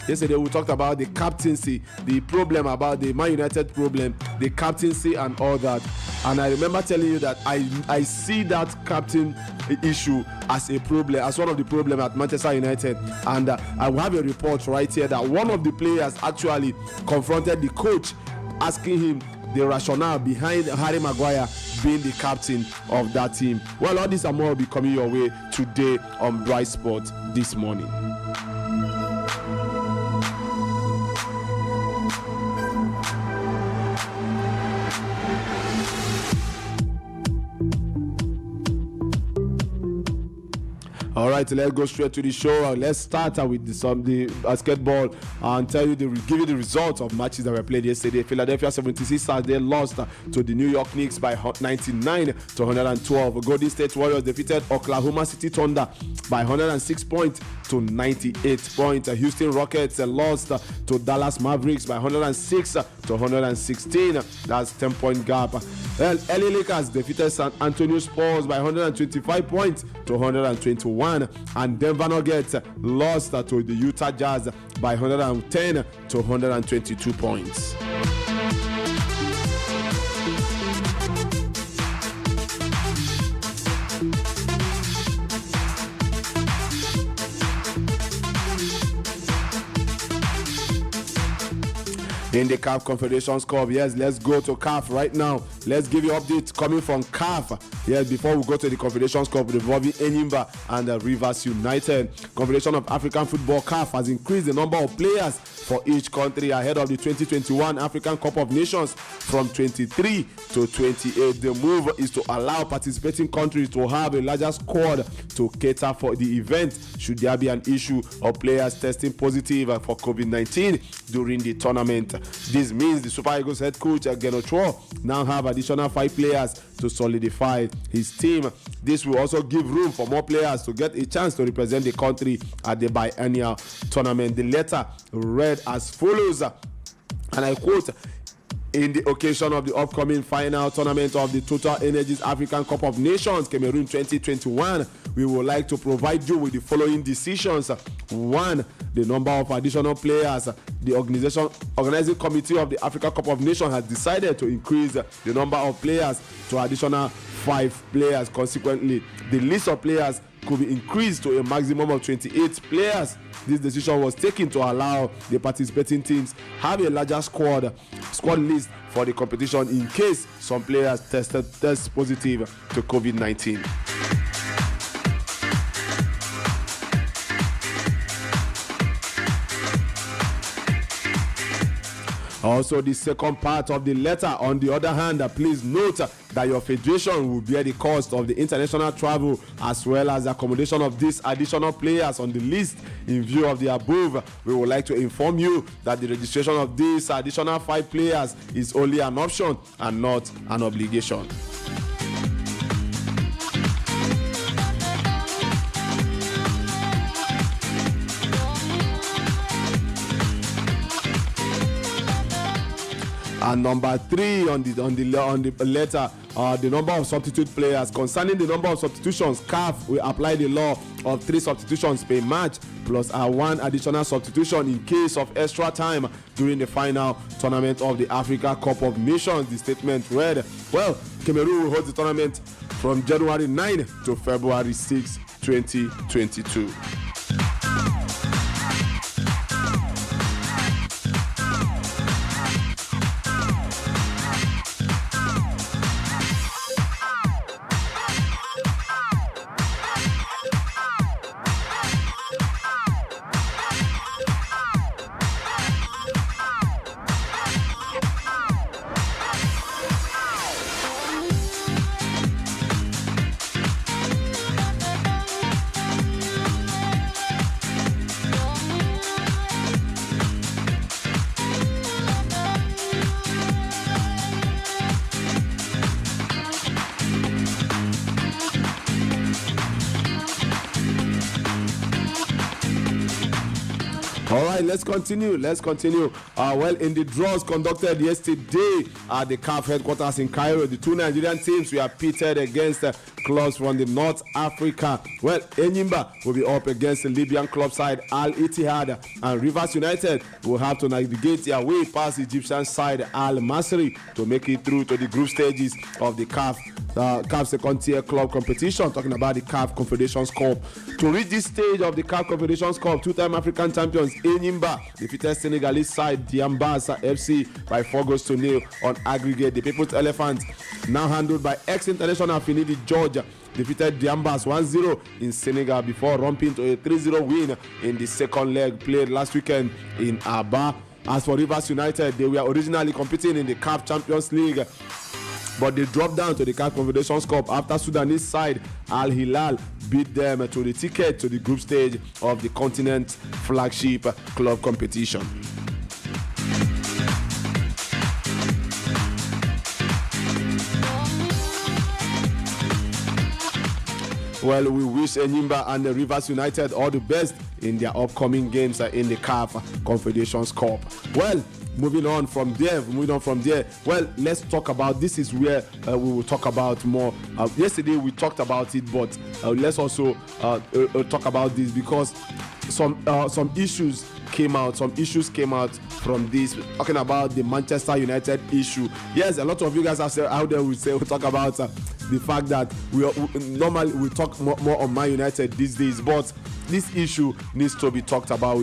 Speaker 17: the captaincy, the problem about the Man United problem, the captaincy and all that. And I remember telling you that I see that captain issue as a problem, as one of the problems at Manchester United. And I will have a report right here that one of the players actually confronted the coach, asking him the rationale behind Harry Maguire being the captain of that team. Well, all this and more will be coming your way today on Bright Sport this morning. All right, let's go straight to the show. Let's start with the basketball and give you the results of matches that were played yesterday. Philadelphia 76ers, they lost to the New York Knicks by 99 to 112. Golden State Warriors defeated Oklahoma City Thunder by 106 points to 98 points. Houston Rockets lost to Dallas Mavericks by 106 to 116. That's 10-point gap. LA Lakers defeated San Antonio Spurs by 125 points to 121. And Denver Nuggets lost to the Utah Jazz by 110 to 122 points. In the CAF Confederations Cup, yes, let's go to CAF right now. Let's give you updates coming from CAF. Yes, before we go to the Confederations Cup involving Enyimba and Rivers United. Confederation of African Football, CAF, has increased the number of players for each country ahead of the 2021 African Cup of Nations from 23 to 28. The move is to allow participating countries to have a larger squad to cater for the event should there be an issue of players testing positive for COVID-19 during the tournament. This means the Super Eagles head coach Genocho now have additional 5 players to solidify his team. This will also give room for more players to get a chance to represent the country at the biennial tournament. The letter read as follows, and I quote: "In the occasion of the upcoming final tournament of the Total Energies African Cup of Nations Cameroon 2021, we would like to provide you with the following decisions. 1. The number of additional players. The organizing committee of the Africa Cup of Nations has decided to increase the number of players to additional 5 players. Consequently, the list of players could be increased to a maximum of 28 players. This decision was taken to allow the participating teams have a larger squad list for the competition in case some players test positive to COVID-19. Also, the second part of the letter, on the other hand, please note that your federation will bear the cost of the international travel as well as the accommodation of these additional players on the list. In view of the above, we would like to inform you that the registration of these additional 5 players is only an option and not an obligation. And number 3 on the letter, the number of substitute players. Concerning the number of substitutions, CAF will apply the law of 3 substitutions per match plus 1 additional substitution in case of extra time during the final tournament of the Africa Cup of Nations. The statement read, well, Cameroon will host the tournament from January 9 to February 6, 2022. All right, let's continue. Well, in the draws conducted yesterday at the CAF headquarters in Cairo, the two Nigerian teams were pitted against clubs from the North Africa. Well, Enyimba will be up against the Libyan club side Al Ittihad, and Rivers United will have to navigate their way past the Egyptian side Al Masry to make it through to the group stages of the CAF second tier club competition, talking about the CAF Confederations Cup. To reach this stage of the CAF Confederations Cup, two-time African champions Enyimba defeated Senegalese side Diambasa FC by 4-0 on aggregate. The People's Elephants, now handled by ex-international Finidi George, defeated Diambas 1-0 in Senegal before romping to a 3-0 win in the second leg played last weekend in Aba. As for Rivers United, they were originally competing in the CAF Champions League, but they dropped down to the CAF Confederations Cup after Sudanese side Al Hilal beat them to the ticket to the group stage of the continent's flagship club competition. Well, we wish Enyimba and the Rivers United all the best in their upcoming games in the CAF Confederations Cup. Well, moving on from there, well, let's talk about, this is where we will talk about more. Yesterday we talked about it, but let's also talk about this because some issues came out from this, talking about the Manchester United issue. Yes, a lot of you guys out there will talk about the fact that we normally we talk more on Man United these days, but this issue needs to be talked about.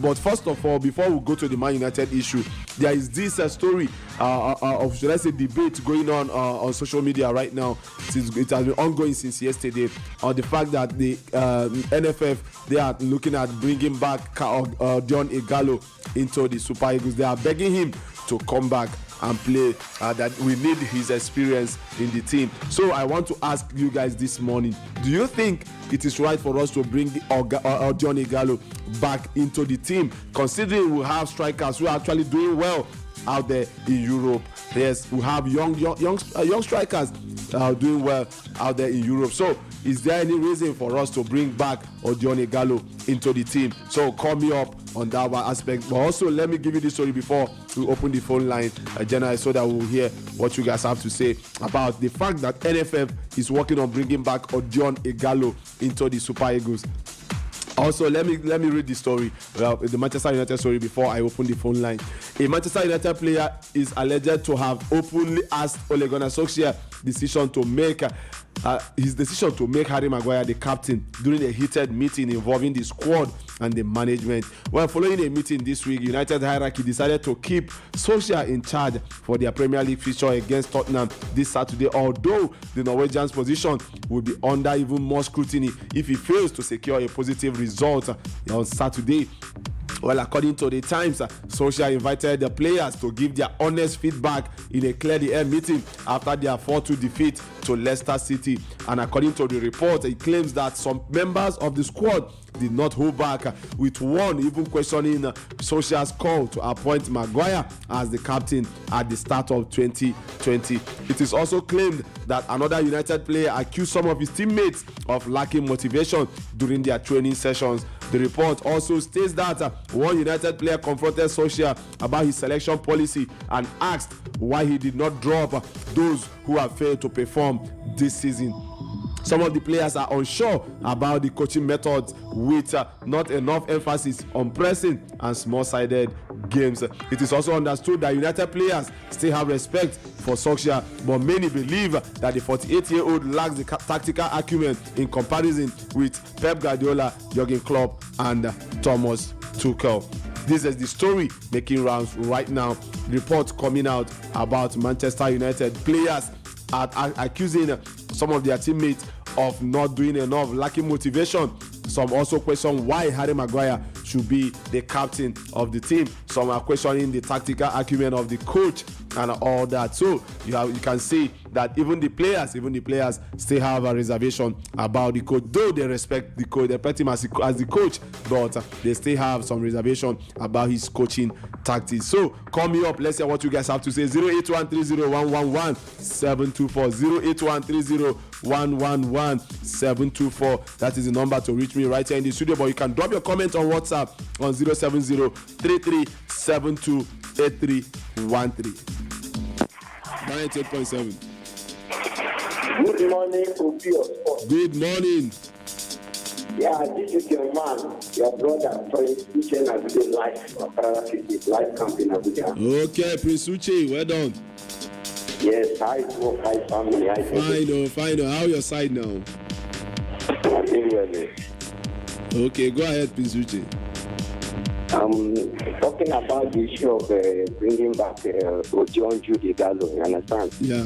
Speaker 17: But first of all, before we go to the Man United issue, there is this story of, should I say, debate going on social media right now. It has been ongoing since yesterday on the fact that the NFF, they are looking at bringing back Dion Igalo into the Super Eagles. They are begging him to come back and play, that we need his experience in the team. So I want to ask you guys this morning, do you think it is right for us to bring Dion Igalo back into the team, considering we have strikers who are actually doing well out there in Europe? Yes, we have young strikers doing well out there in Europe. So is there any reason for us to bring back Dion Igalo into the team? So call me up on that one aspect. But also, let me give you this story before we open the phone line, Jenna, so that we'll hear what you guys have to say about the fact that NFF is working on bringing back Dion Igalo into the Super Eagles. Also, let me read the story, the Manchester United story, before I open the phone line. A Manchester United player is alleged to have openly asked Ole Gunnar Solskjaer his decision to make Harry Maguire the captain during a heated meeting involving the squad and the management. Well, following a meeting this week, United hierarchy decided to keep Solskjaer in charge for their Premier League fixture against Tottenham this Saturday, although the Norwegian's position will be under even more scrutiny if he fails to secure a positive result on Saturday. Well, according to the Times, Solskjaer invited the players to give their honest feedback in a clear the air meeting after their 4-2 defeat to Leicester City. And according to the report, it claims that some members of the squad did not hold back, with one even questioning Solskjaer's call to appoint Maguire as the captain at the start of 2020. It is also claimed that another United player accused some of his teammates of lacking motivation during their training sessions. The report also states that one United player confronted Solskjaer about his selection policy and asked why he did not drop those who have failed to perform this season. Some of the players are unsure about the coaching methods, with not enough emphasis on pressing and small-sided games. It is also understood that United players still have respect for Solskjaer, but many believe that the 48-year-old lacks the tactical acumen in comparison with Pep Guardiola, Jurgen Klopp, and Thomas Tuchel. This is the story making rounds right now. Reports coming out about Manchester United players are accusing some of their teammates of not doing enough, lacking motivation. Some also question why Harry Maguire should be the captain of the team. Some are questioning the tactical acumen of the coach and all that. So you can see that even the players still have a reservation about the coach, though they respect the coach, they respect him as the coach, but they still have some reservation about his coaching tactics. So call me up, let's hear what you guys have to say. 08130111724, 111-724. That is the number to reach me right here in the studio. But you can drop your comment on WhatsApp on 070-3372-8313. 98.7.
Speaker 11: Good morning, Opio Sport.
Speaker 17: Good morning.
Speaker 11: Yeah, this is your man, your brother, Prince Uche Nagude Life from Parana City, Life Camp in Abuja.
Speaker 17: Okay, Prince Uche, well done.
Speaker 11: Yes, hi, hi, family. Hi,
Speaker 17: Fine. How your side now?
Speaker 11: Really.
Speaker 17: Okay, go ahead, Prince Uche.
Speaker 11: Talking about the issue of bringing back John Judy Gallo, you understand?
Speaker 17: Yeah.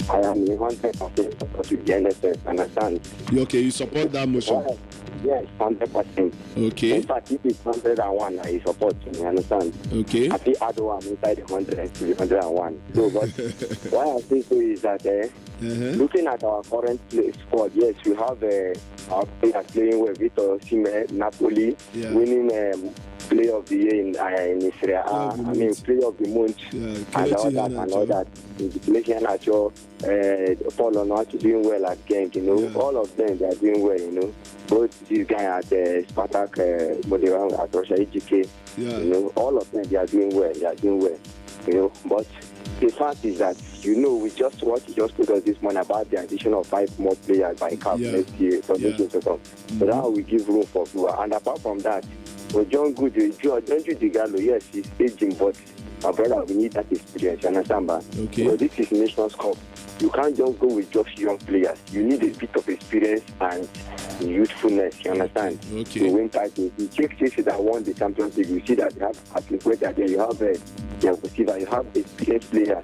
Speaker 11: I am 100% support to the NSS, understand?
Speaker 17: You support that motion?
Speaker 11: Yes, 100%.
Speaker 17: Okay.
Speaker 11: In fact, if it's 101, I support you understand?
Speaker 17: Okay.
Speaker 11: I think I am inside the 100 to the 101. So, but why I think so is that looking at our current squad, yes, we have our players playing with Victor Osimhen, Napoli, winning Player of the Year in Israel. Player of the Month, and all that. Malaysian Nacho, Paul Onuachu doing well at Genk, all of them, they are doing well, Both these guys at Spartak, Modern, at Russia, EGK, all of them, they are doing well, But the fact is that, we just told us this morning about the addition of 5 more players by CAF next year for the to come. So now we give room for Blue. And apart from that, John Digalo, yes, he's aging, but my brother, we need that experience, you understand, man?
Speaker 17: Okay.
Speaker 11: So this is Nations Cup. You can't just go with just young players. You need a bit of experience and youthfulness, you understand?
Speaker 17: Okay.
Speaker 11: To win titles. You check cases that won the Champions League, you see that you have Atletico there, you have you have experienced players,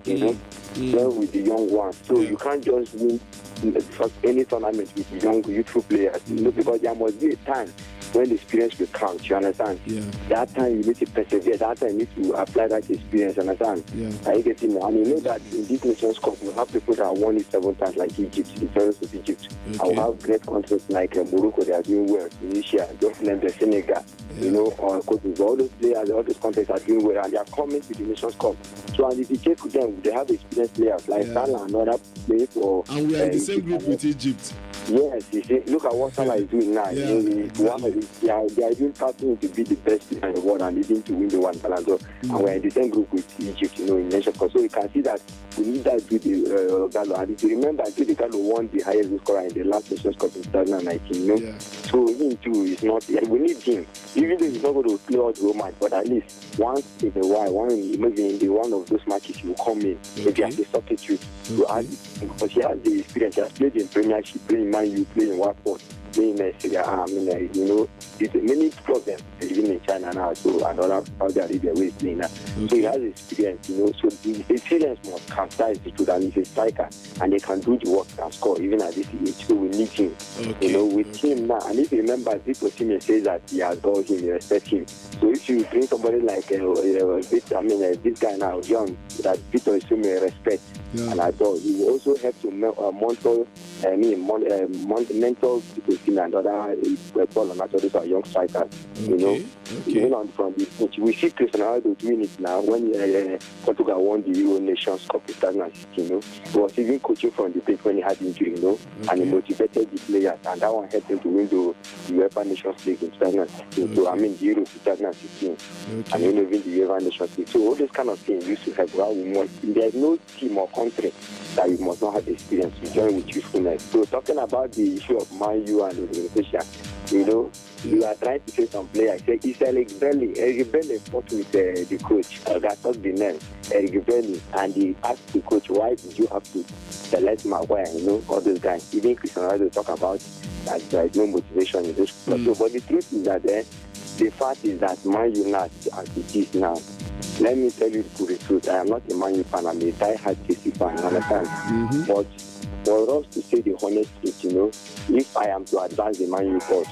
Speaker 11: well with the young ones. So you can't just win any tournament with young, youthful players, because there must be a time when the experience will count, you understand?
Speaker 17: Yeah.
Speaker 11: That time you need to persevere, that time you need to apply that experience, you understand?
Speaker 17: Yeah.
Speaker 11: Are you getting me? And you know that in this Nations Cup, you have people that won it 7 times, like Egypt, the Pharaohs of Egypt.
Speaker 17: Okay.
Speaker 11: I will have great countries like Morocco, they are doing well, Tunisia, just name the Senegal, or Cote d'Ivoire. All those players, all those countries are doing well, and they are coming to the Nations Cup. So, and if you check with them, they have experienced players like Salah and other players.
Speaker 17: And we are in the same group with Egypt.
Speaker 11: Yes, you see, look at what Salah is doing now. They are doing captain to be the best in the world and leading to win the one Ballon d'Or. And we're in the same group with Egypt, in Nations Cup. So we can see that we need that Judy Gallo. And if you remember, Judy Gallo won the highest scorer in the last Nations Cup in 2019. So him too is not. We need him, even though he's not going to play all the whole match, but at least once in a while, maybe in one of those matches, he will come in. Maybe as a substitute to add, because he has the experience. He has played in Premiership, playing Man U, playing Watford, playing Syria. There's many problems living in China now, so another Saudi Arabia where he's playing now. So he has experience, so the experience must capitalize the truth, and he's a striker, and they can do the work and score even at this age. So we need him, with him now. And if you remember, Victor Osimhen says that he adores him, he respects him. So if you bring somebody like this guy now, young, that Victor Osimhen respect and adore, he will also help to mentor Victor Osimhen and other Paul Onuachu, those are young strikers, even on from the pitch. We see Cristiano Ronaldo doing it now when Portugal won the Euro Nations Cup in 2016, He was even coaching from the pitch when he had injury, and he motivated the players, and that one helped him to win the UEFA Nations League in 2016. So, the Euro 2016, and even the UEFA Nations League. So, all those kind of things used to help. There's no team or country that you must not have experience to join with youthfulness. So, talking about the issue of Man U and the organization, you are trying to say some players. It's Eric Bailly. Eric Bailly fought with the coach. That's not the name. Eric Bailly. And he asked the coach, why did you have to select Maguire? All those guys. Even Cristiano Ronaldo talk about that there is no motivation in this club. So, but the truth is that the fact is that Man U now, as it is now, let me tell you the truth. I am not a Man U fan. I'm a die-hard Chelsea fan. Understand? But for us to say the honest truth, if I am to advance the Man U coach,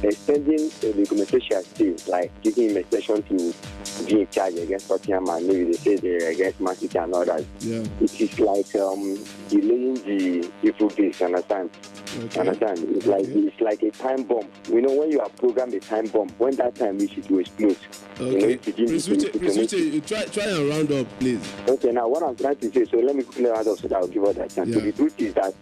Speaker 11: extending the communication still, like giving him a session to be in charge against Tottenham, and maybe they say they're against Man City and others. It is like delaying the evil days, understand? Understand? It's like a time bomb. When you are programmed a time bomb, when that time reaches, it will explode.
Speaker 17: Prince Uche, try and round up, please.
Speaker 11: Okay, now what I'm trying to say, so let me quickly round up so that I'll give her that chance. So the truth is that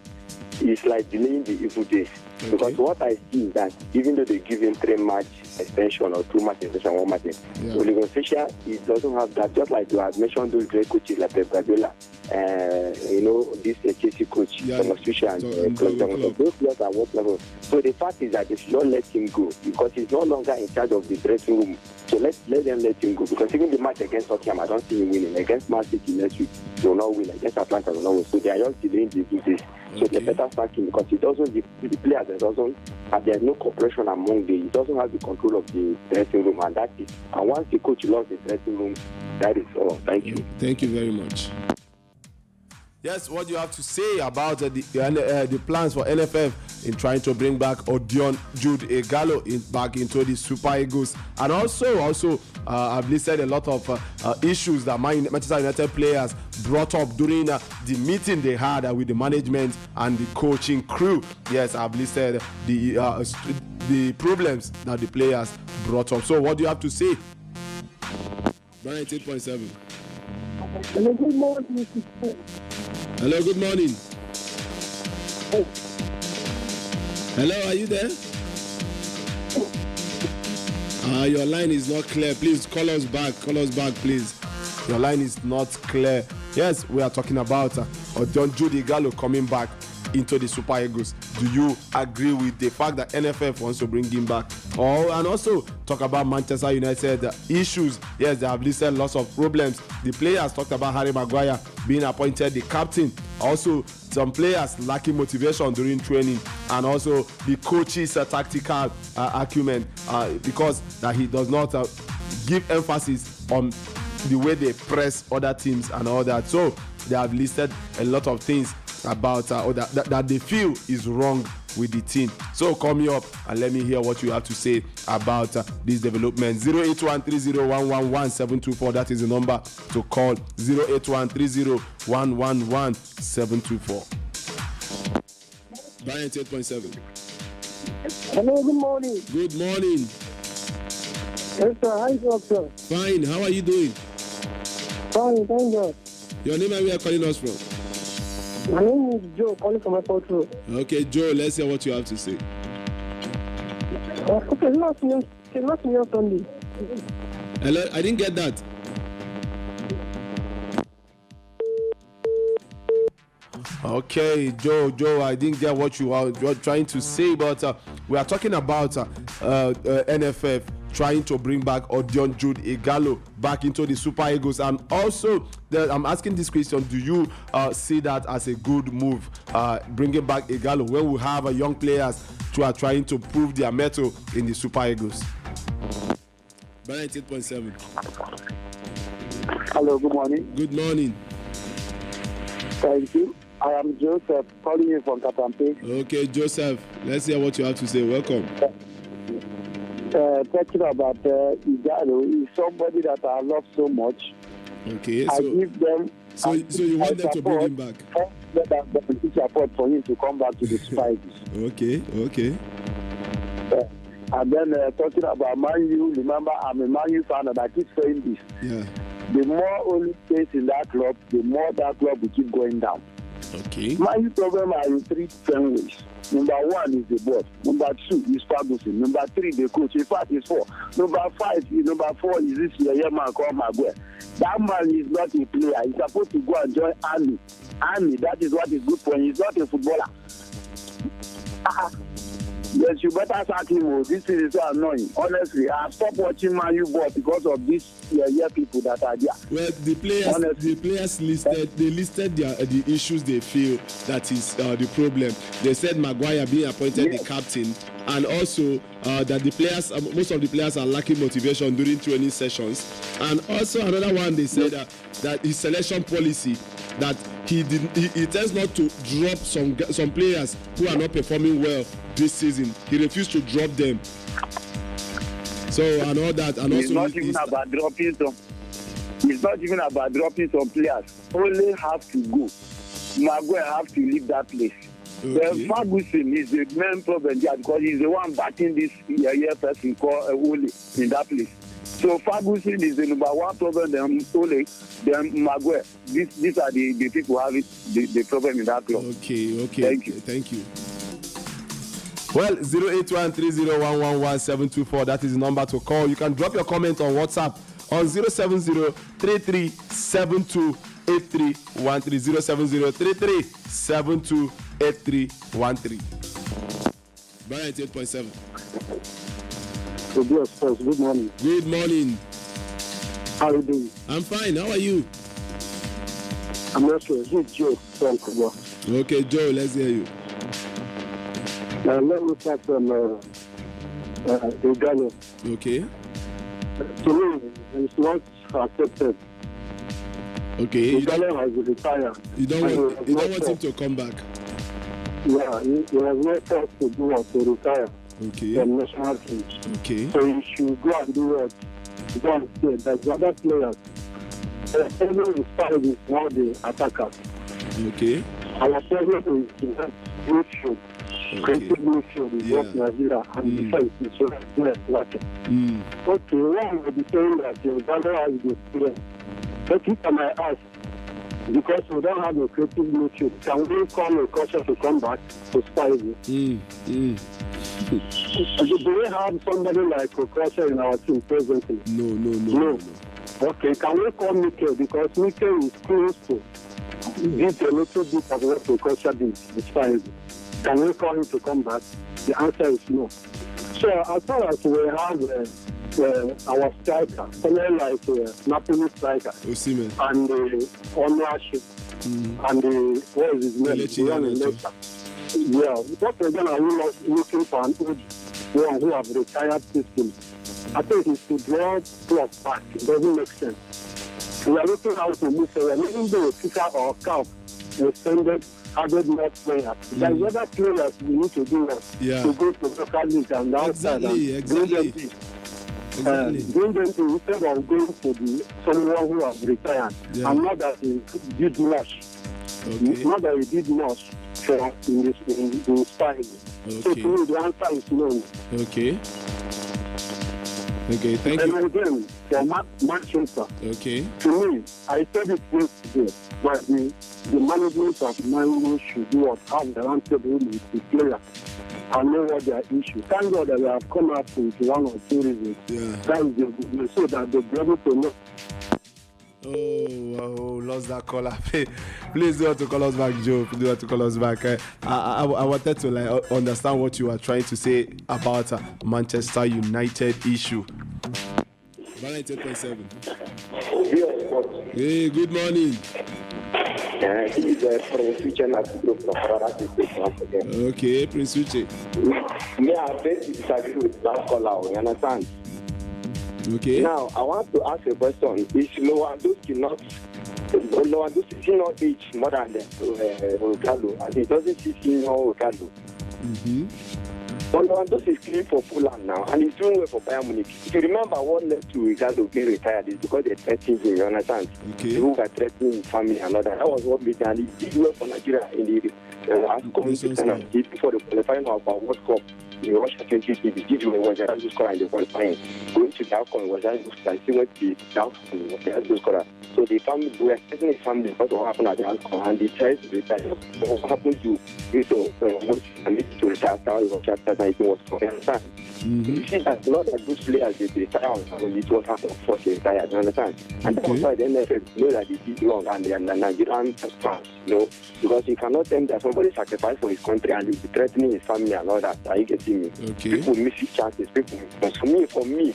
Speaker 11: it's like delaying the evil days. Because what I see is that even though they give him 3-match extension or 2-match extension, 1 match, Ole Gunnar Solskjaer, he doesn't have that. Just like you have mentioned those great coaches like Pep Guardiola, this Chelsea coach, Thomas Tuchel, and those players are what level. So the fact is that they should not let him go because he's no longer in charge of the dressing room. So let them let him go because even the match against Tottenham, I don't see him winning. Against Man City next week, they will not win. Against Atlanta, they will not win. So they are just delaying the this. So they better sack him because he doesn't. The players there's no cooperation among them. He doesn't have the control of the dressing room, and that's it. And once the coach lost the dressing room, that is all. Thank you.
Speaker 17: Thank you very much. Yes, what do you have to say about the plans for NFF in trying to bring back Odion Jude Igalo back into the Super Eagles? And also, I've listed a lot of issues that Manchester United players brought up during the meeting they had with the management and the coaching crew. Yes, I've listed the problems that the players brought up. So, what do you have to say? 98.7.
Speaker 20: Hello, good morning.
Speaker 17: Hello, good morning. Hello, are you there? Your line is not clear. Please call us back. Call us back, please. Your line is not clear. Yes, we are talking about Odion Jude Igalo coming back into the Super Eagles. Do you agree with the fact that NFF wants to bring him back? And also talk about Manchester United issues. Yes, they have listed lots of problems. The players talked about Harry Maguire being appointed the captain. Also, some players lacking motivation during training, and also the coach's tactical acumen because that he does not give emphasis on the way they press other teams and all that. So they have listed a lot of things about that they feel is wrong with the team. So call me up and let me hear what you have to say about this development. 08130111724. That is the number to call. 08130111724. 98.7.
Speaker 20: Hello, good morning.
Speaker 17: Good morning.
Speaker 20: Yes, sir. How is it, sir?
Speaker 17: Fine. How are you doing?
Speaker 20: Fine, thank God.
Speaker 17: Your name and where you are calling us from?
Speaker 20: My name is Joe, calling from Airport Road.
Speaker 17: Okay, Joe, let's hear what you have to say.
Speaker 20: Okay, last year Sunday.
Speaker 17: Hello, I didn't get that. Okay, Joe, I didn't get what you are trying to say, but we are talking about NFF trying to bring back Odion Jude Igalo back into the Super Eagles. And also, I'm asking this question, do you see that as a good move, bringing back Igalo when we have young players who are trying to prove their mettle in the Super Eagles? 98.7.
Speaker 16: Hello, good morning.
Speaker 17: Good morning.
Speaker 16: Thank you. I am Joseph, calling you from Katampe.
Speaker 17: Okay, Joseph, let's hear what you have to say. Welcome.
Speaker 16: Talking about Igalo, is somebody that I love so much.
Speaker 17: Okay,
Speaker 16: I give them.
Speaker 17: So you want them to bring him back?
Speaker 16: I support for him to come back to the Super Eagles.
Speaker 17: Okay.
Speaker 16: And then talking about Man U, remember I'm a Man U fan and I keep saying this.
Speaker 17: Yeah.
Speaker 16: The more Ole stays in that club, the more that club will keep going down.
Speaker 17: Okay.
Speaker 16: Man U problem are in 3 different ways. Number 1 is the board. Number 2 is Ferguson. Number 3 the coach. In fact, it's 4. Number 4 is this man called Maguire. That man is not a player. He's supposed to go and join Army. That is what is good for him. He's not a footballer. Yes, you better sack him. This is so annoying. Honestly, I've stopped watching Man U ball because of these people that are there.
Speaker 17: Well, the players listed the issues they feel that is the problem. They said Maguire being appointed the captain, and also that the players, most of the players are lacking motivation during training sessions, and also another one they said that his selection policy, that he tends not to drop some players who are not performing well this season. He refused to drop them. So and all that, and
Speaker 16: it's
Speaker 17: also
Speaker 16: not even about dropping some. It's not even about dropping some players. Only have to go. Maguire have to leave that place. Okay. Ferguson is the main problem there because he's the one backing this person called Ole in that place. So Ferguson is the number one problem. Then Ole, then Maguire. These are the people having the problem in that club.
Speaker 17: Okay.
Speaker 16: Thank you.
Speaker 17: Well, 08130111724. That is the number to call. You can drop your comment on WhatsApp on 070-3372-8313. 070-3372-8313. Brian 8.7.
Speaker 20: Good morning.
Speaker 17: Good morning.
Speaker 20: How are you doing?
Speaker 17: I'm fine. How are you?
Speaker 20: I'm not sure. This is Joe from Kuba.
Speaker 17: Okay, Joe, let's hear you.
Speaker 20: Let me start from Uganda.
Speaker 17: Okay.
Speaker 20: To me, it's not accepted.
Speaker 17: Okay.
Speaker 20: Uganda has retired.
Speaker 17: You don't want him to come back?
Speaker 20: Yeah, he has no thought to do what to retire.
Speaker 17: Okay.
Speaker 20: From national teams.
Speaker 17: Okay.
Speaker 20: So he should go and do what? Go and play. Like the other players. Everyone is part of is now the attackers.
Speaker 17: Okay.
Speaker 20: Our problem is that midfield. Creative midfield is what Nigeria and defense is so lacking. Okay, one will be saying that Uganda has the experience. But if I might ask, because we don't have a creative midfield, can we call a culture to come back to Spidey? Do we have somebody like Okocha in our team presently?
Speaker 17: No.
Speaker 20: Okay, can we call Mikel? Because Mikel is close to did a little bit of what Okocha did with Spidey. Can we call him to come back? The answer is no. So as far as we have our striker, someone like Napoli striker,
Speaker 17: Osimhen,
Speaker 20: and the ownership, and the what is his name? Yeah, what we're gonna looking for an old one who have retired systems. I think it's to draw plus back. It doesn't make sense. We are looking how to move forward. Even though FIFA or CAF extended added more players. There's other players we need to do what? To go to local league and outside and bring them in. Bring them to instead of going to someone who has retired. And not that he did much. Not that he did much for in Spain. So to me, the answer is no.
Speaker 17: Okay, thank you.
Speaker 20: And again, for Manchester, to me, I said it yesterday, but the management of Man should do what have the round table with the players and know what their issue. Thank God that we have come up with one or two reasons. That is the good news, so that they'll be able to know.
Speaker 17: Oh, lost that caller. Please do want to call us back, Joe. Please do want to call us back. I wanted to understand what you are trying to say about Manchester United issue. 98.7. Hey, good morning. Okay, Prince Uche.
Speaker 11: Me, I basically disagree with that caller. You understand?
Speaker 17: Okay.
Speaker 11: Now, I want to ask a question. Is Lewandowski not age more than Ricardo? And he doesn't see senior Ricardo. Lewandowski is playing for Poland now, and he's doing well for Bayern Munich. If you remember what led to Ricardo being retired, is because they threatened him, you understand? People were threatening his family and all that. That was what made him, and he did well for Nigeria in the before the qualifying of our World Cup. In Russia 2020, the video was a just scorer in the qualifying. Going to the outcome was just like he went to the outcome was a scorer. So the family, we were expecting his family what will happen at the outcome, and they tried to retire. What happened to retire after all chapter 19 was for him. You see that not that those players they retire when it was happened for they retired, you understand? And that's why the NFL know that they did wrong and the Nigerian fans, because you cannot tell that somebody sacrificed for his country and he'll be threatening his family and all that. Are you getting me? People miss his chances. For me,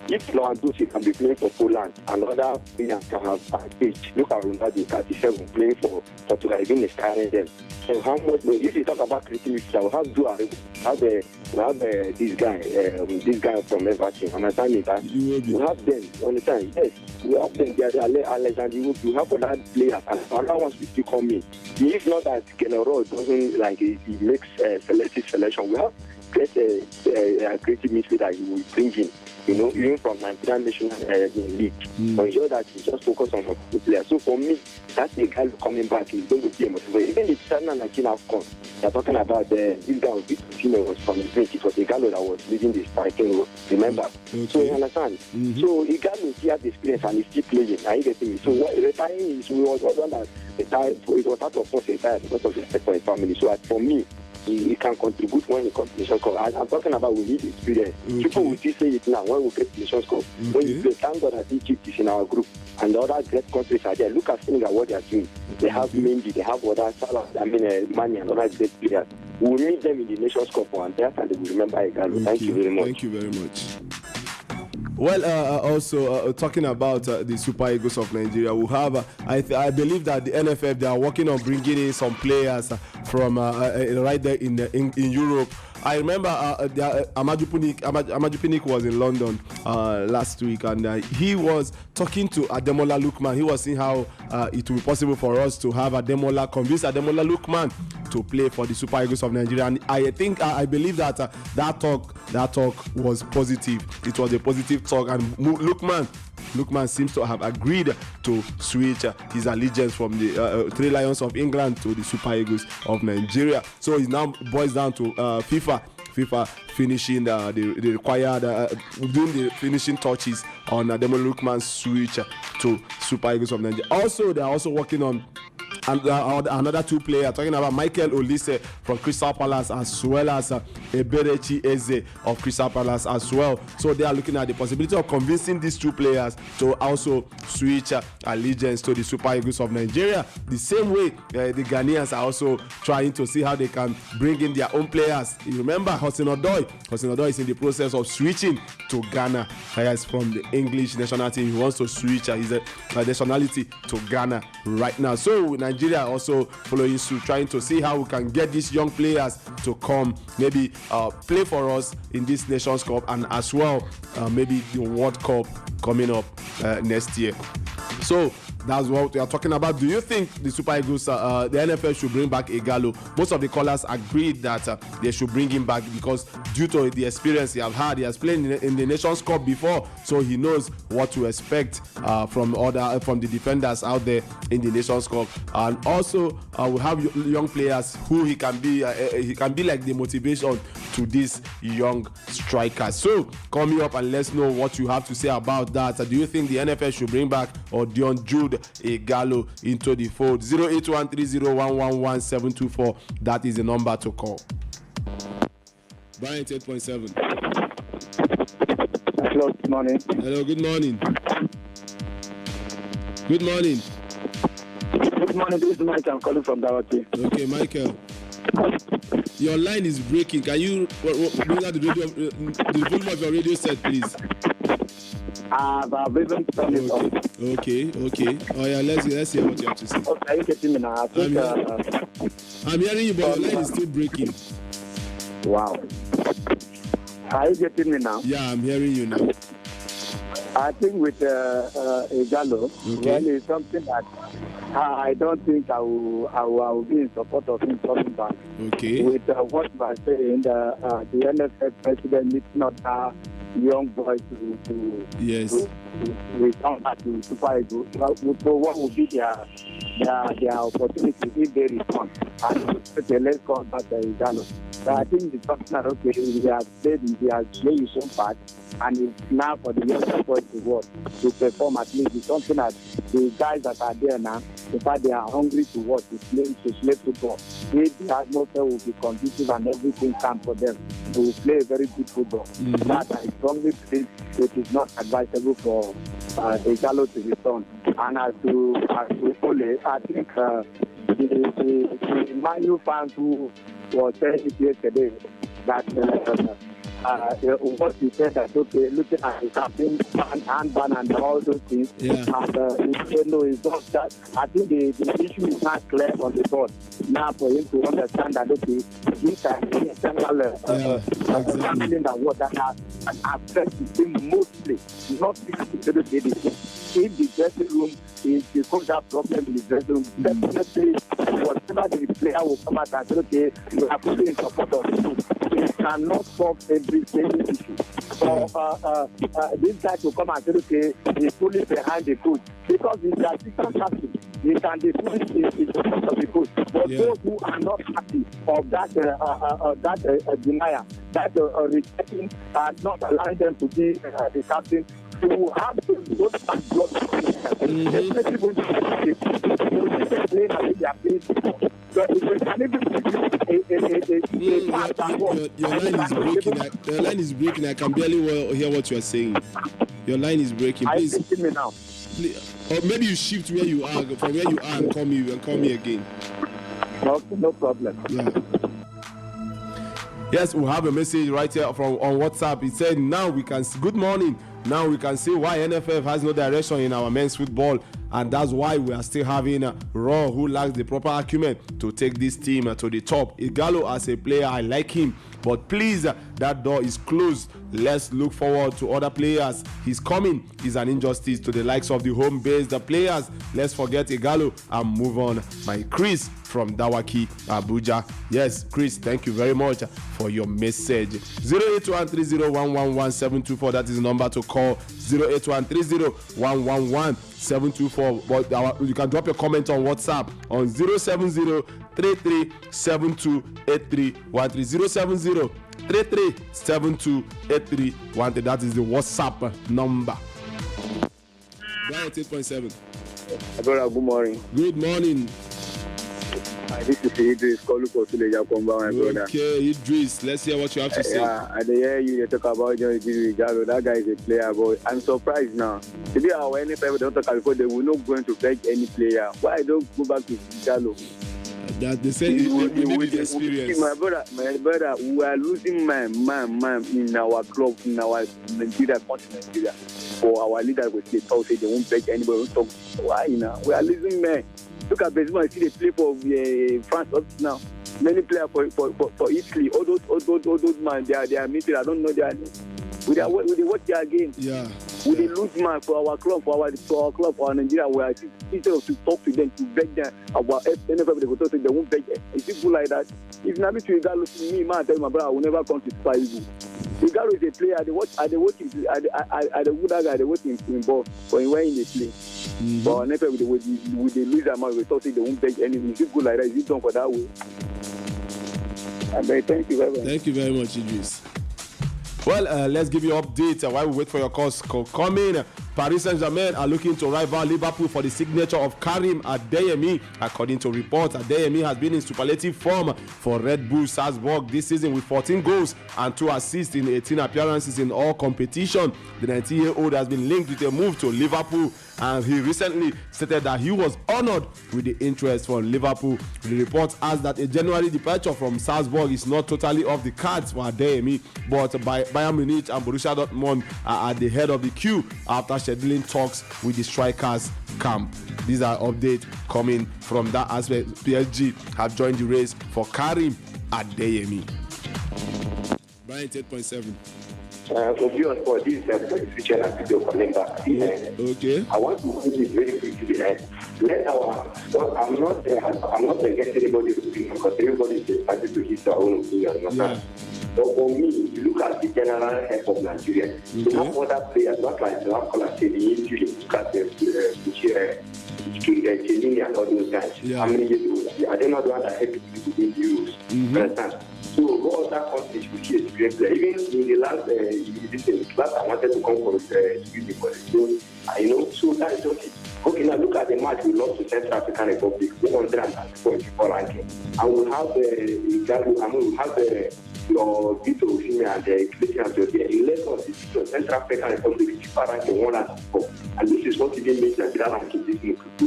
Speaker 11: if Lewandowski can be playing for Poland and other players can have age, look at Ronaldo 37 playing for Portugal, even inspiring them. So how much? If you talk about creativity, we have this guy from Everton. Understand me? That we have them. Understand? Yes, we have them. They are Alexander. We have other players, and other ones will still come in. If not that Kenoro doesn't he makes selective selection, we have creative midfielder he will bring in. even from Nigerian National League. To ensure that he just focus on the players. So for me, that's the guy coming back is going to be a motivator. Even the 2019 AFCON, they're talking about this guy was from the bench. It was Igalo that was leading the striking role. Remember? So you understand? So Igalo, he has the experience and he's still playing. Are you getting me? So retiring is was one that retired. It was out of force retired because of respect for his family. So for me, he can contribute when he comes to Nations Cup. I'm talking about we need experience. People will still say it now when we get to Nations Cup. When you play, thank God that Egypt is in our group and the other great countries are there. Look at Senegal, what they are doing. They have Mendy, they have other Salah, Mane and other great players. We will meet them in the Nations Cup and there and they will remember Igalo. Thank you very much.
Speaker 17: Thank you very much. Well, also talking about the Super Eagles of Nigeria, we have. I believe that the NFF, they are working on bringing in some players from right there in Europe. I remember Amaju Pinnick was in London last week, and he was talking to Ademola Lookman. He was seeing how it will be possible for us to have convince Ademola Lookman to play for the Super Eagles of Nigeria. And I believe that that talk was positive. It was a positive talk, and Lookman seems to have agreed to switch his allegiance from the Three Lions of England to the Super Eagles of Nigeria. So it now boils down to FIFA finishing the required doing the finishing touches on Ademola Lookman's switch to Super Eagles of Nigeria. Also, they are also working on another two players, talking about Michael Olise from Crystal Palace as well as Eberechi Eze of Crystal Palace as well. So they are looking at the possibility of convincing these two players to also switch allegiance to the Super Eagles of Nigeria. The same way the Ghanaians are also trying to see how they can bring in their own players. You remember Hudson Odoi is in the process of switching to Ghana. He is from the English national team. He wants to switch his nationality to Ghana right now. So Nigeria also following suit, trying to see how we can get these young players to come, maybe play for us in this Nations Cup, and as well maybe the World Cup coming up next year. So that's what we are talking about. Do you think the Super Eagles, the NFL should bring back Igalo? Most of the callers agreed that they should bring him back because due to the experience he has played in the Nations Cup before, so he knows what to expect from the defenders out there in the Nations Cup. And also we have young players who he can be like the motivation to these young strikers. So call me up and let's know what you have to say about that. Do you think the NFL should bring back or Dion Jude Igalo into the fold? 08130111724. That is the number to call. Bryant 8.7.
Speaker 16: Hello, good morning.
Speaker 17: Hello, good morning. Good morning.
Speaker 16: Good morning, this is Mike. I'm calling from Dawati.
Speaker 17: Okay, Michael. Your line is breaking. Can you bring out the volume of your radio set, please?
Speaker 16: I've even turned it off.
Speaker 17: Okay. Oh yeah, let's hear what you have to say.
Speaker 16: Okay, are you getting me now?
Speaker 17: I'm hearing you, but your line is still breaking.
Speaker 16: Wow. Are you getting me now?
Speaker 17: Yeah, I'm hearing you now.
Speaker 16: I think with Igalo, well, it's something that I don't think I will be in support of him coming back.
Speaker 17: Okay.
Speaker 16: With what you are saying, the NFF president needs not young boys to return back to Super Eagles. So what will be their opportunity if they return? And let's come back to Igalo. So I think it's something that he has played his own part, and it's now for the young boys to perform at least. It's something that the guys that are there now, in fact, they are hungry to play football. If the atmosphere will be conducive and everything comes for them, they will play a very good football. But I strongly think it is not advisable for Igalo to return. And as to Ole, I think the Man U fans who was saying it yesterday that what he said that looking at the captain handband and all those things, and no, it's not that. I think the issue is not clear on the board now for him to understand that this is an internal something that affects the team mostly, not because of the if the dressing room is the coach have problem in the dressing room, definitely whatever the player will come out and say, okay, you have to be in support of the team. It cannot solve every single issue. So this guy will come and say, okay, he's fully behind the coach. Because if the assistant captain, he can be fully in support of the coach. But those who are not happy of that denial, that rejecting, not allowing them to be the captain, you have to go to that block. Especially when you play as they are playing. So if you can even
Speaker 2: your line is breaking. Your line is breaking. I can barely hear what you are saying. Your line is breaking. Please.
Speaker 16: Are you me now?
Speaker 2: Or maybe you shift where you are, from where you are, and call me again.
Speaker 16: Okay, no problem.
Speaker 2: Yeah.
Speaker 17: Yes, we have a message right here on WhatsApp. It said, now we can see, good morning. Now we can see why NFF has no direction in our men's football, and that's why we are still having Raw, who lacks the proper acumen to take this team to the top. Igalo, as a player, I like him, but please, that door is closed. Let's look forward to other players. His coming is an injustice to the likes of the home-based players. Let's forget Igalo and move on. My Chris from Dawaki, Abuja. Yes, Chris, thank you very much for your message. 08130111724, that is the number to call. 08130111724. But you can drop your comment on WhatsApp on 07033728313. 07033728313. That is the WhatsApp number.
Speaker 2: Right, 8.7.
Speaker 16: Brother, good morning.
Speaker 2: Good morning.
Speaker 16: This is Idris Koluko Suleja Komba, my brother.
Speaker 2: Okay, Idris, let's hear what you have to say.
Speaker 16: Yeah, I hear you talk about John Igalo. That guy is a player, but I'm surprised now. Today, our NFL don't talk about they will not going to beg any player. Why don't go back to Igalo?
Speaker 2: That they say we need the experience.
Speaker 16: My brother, we are losing man in our club, in our Nigeria, Nigeria. For our leaders, we say they won't beg anybody. Won't talk. Why now? We are losing men. Look at Benzema. See they play for France up now. Many players for Italy. All those man, they are meeting. I don't know their name. We watch their game.
Speaker 2: Yeah.
Speaker 16: We lose man for our club, for our club, for our Nigeria. We are instead of to talk to them, to beg them about NFL, they go talk to them. They won't beg them. It's people like that. If not to Igalo, me, man, I tell my brother, I will never come to Super Eagles. Igalo is a player. I the good guy. They watch him involved when they play. But our NFL, with the loser man, we talk to they won't beg anything. Is it good like that? Is it done for that way? Thank you very much.
Speaker 2: Thank you very much, Idris.
Speaker 17: Well, let's give you an update while we wait for your calls coming. Paris Saint-Germain are looking to rival Liverpool for the signature of Karim Adeyemi. According to reports, Adeyemi has been in superlative form for Red Bull Salzburg this season with 14 goals and 2 assists in 18 appearances in all competition. The 19-year-old has been linked with a move to Liverpool, and he recently stated that he was honored with the interest from Liverpool. The report adds that a January departure from Salzburg is not totally off the cards for Adeyemi, but Bayern Munich and Borussia Dortmund are at the head of the queue after scheduling talks with the strikers camp. These are updates coming from that aspect. PSG have joined the race for Karim Adeyemi.
Speaker 2: Brian 8.7.
Speaker 11: For this future and video coming back.
Speaker 2: Okay.
Speaker 11: I want to put this very quickly. I'm not against anybody opinion because everybody is entitled to his own opinion.
Speaker 2: Yeah.
Speaker 11: But for me, if you look at the general health of Nigeria, you have other players, not like the one say the injury, look at the Chelini and all those guys.
Speaker 2: Yeah.
Speaker 11: How many years old? I don't know the one that helped people in the Euros. Understand? So what other countries we see experience there? Even in the last class, I wanted to come for security for the zone. So that is okay. Okay, now look at the match we lost to Central African Republic, 194 ranking. And we'll have we'll have your Vito Osimhen and the Christian Jose in less than the Central African Republic, FIFA ranking 104. And this is what even makes Nigeria ranking this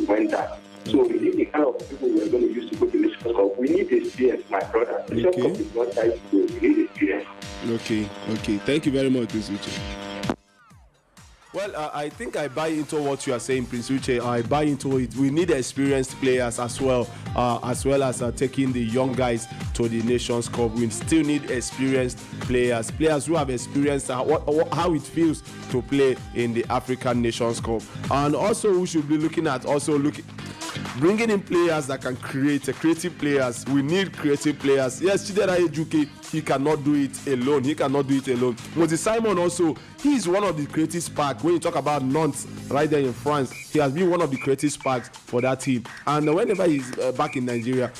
Speaker 11: went down. So we need the kind of people we're going to use to go to this Cup. We need experience, my brother. The Cup is not time to go. We need experience.
Speaker 2: Okay. Thank you very much, Chris Richard.
Speaker 17: Well, I think I buy into what you are saying, Prince Uche. I buy into it. We need experienced players as well as taking the young guys to the Nations Cup. We still need experienced players who have experienced how it feels to play in the African Nations Cup. And also, we should be looking at bringing in players that can create creative players. We need creative players. Yes, Chidera Ejuke, he cannot do it alone. Moses Simon also, he is one of the creative sparks. When you talk about Nantes right there in France, he has been one of the creative sparks for that team. And whenever he's back in Nigeria,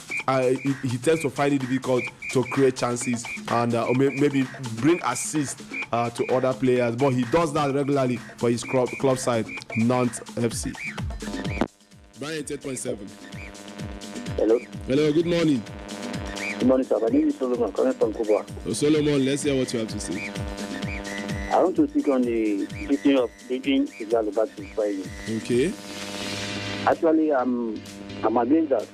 Speaker 17: he tends to find it difficult to create chances and maybe bring assists to other players. But he does that regularly for his club side, Nantes FC. Brian 8.7.
Speaker 21: Hello,
Speaker 17: good morning.
Speaker 21: Good morning, sir. My name is Solomon, coming from Cuba.
Speaker 17: Solomon, let's hear what you have to say.
Speaker 21: I want to speak on the issue of bringing Igalo back to Friday.
Speaker 17: Okay.
Speaker 21: Actually, I'm against that.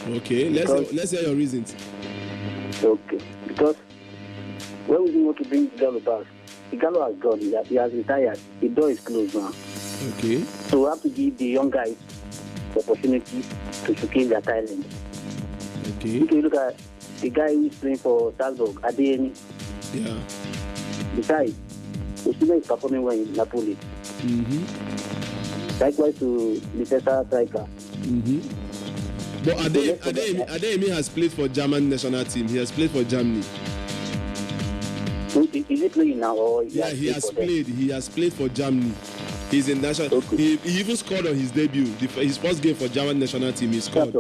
Speaker 17: Okay, let's hear your reasons.
Speaker 21: Okay, because when we want to bring Igalo back, Igalo has gone. He has retired. The door is closed now.
Speaker 17: Okay.
Speaker 21: So we have to give the young guys the opportunity to showcase their talent.
Speaker 17: Okay.
Speaker 21: If you look at the guy who is playing for Salzburg, Adeyemi.
Speaker 17: Yeah.
Speaker 21: Besides, Osimhen is performing well in Napoli.
Speaker 17: Mm-hmm.
Speaker 21: Likewise to the Tessa striker.
Speaker 17: Mm-hmm. But Adeyemi has played for German national team. He has played for Germany.
Speaker 21: Is he playing now or
Speaker 17: he has played. He has played for Germany. He's in national. Okay. He even scored on his debut. His first game for German national team, he scored.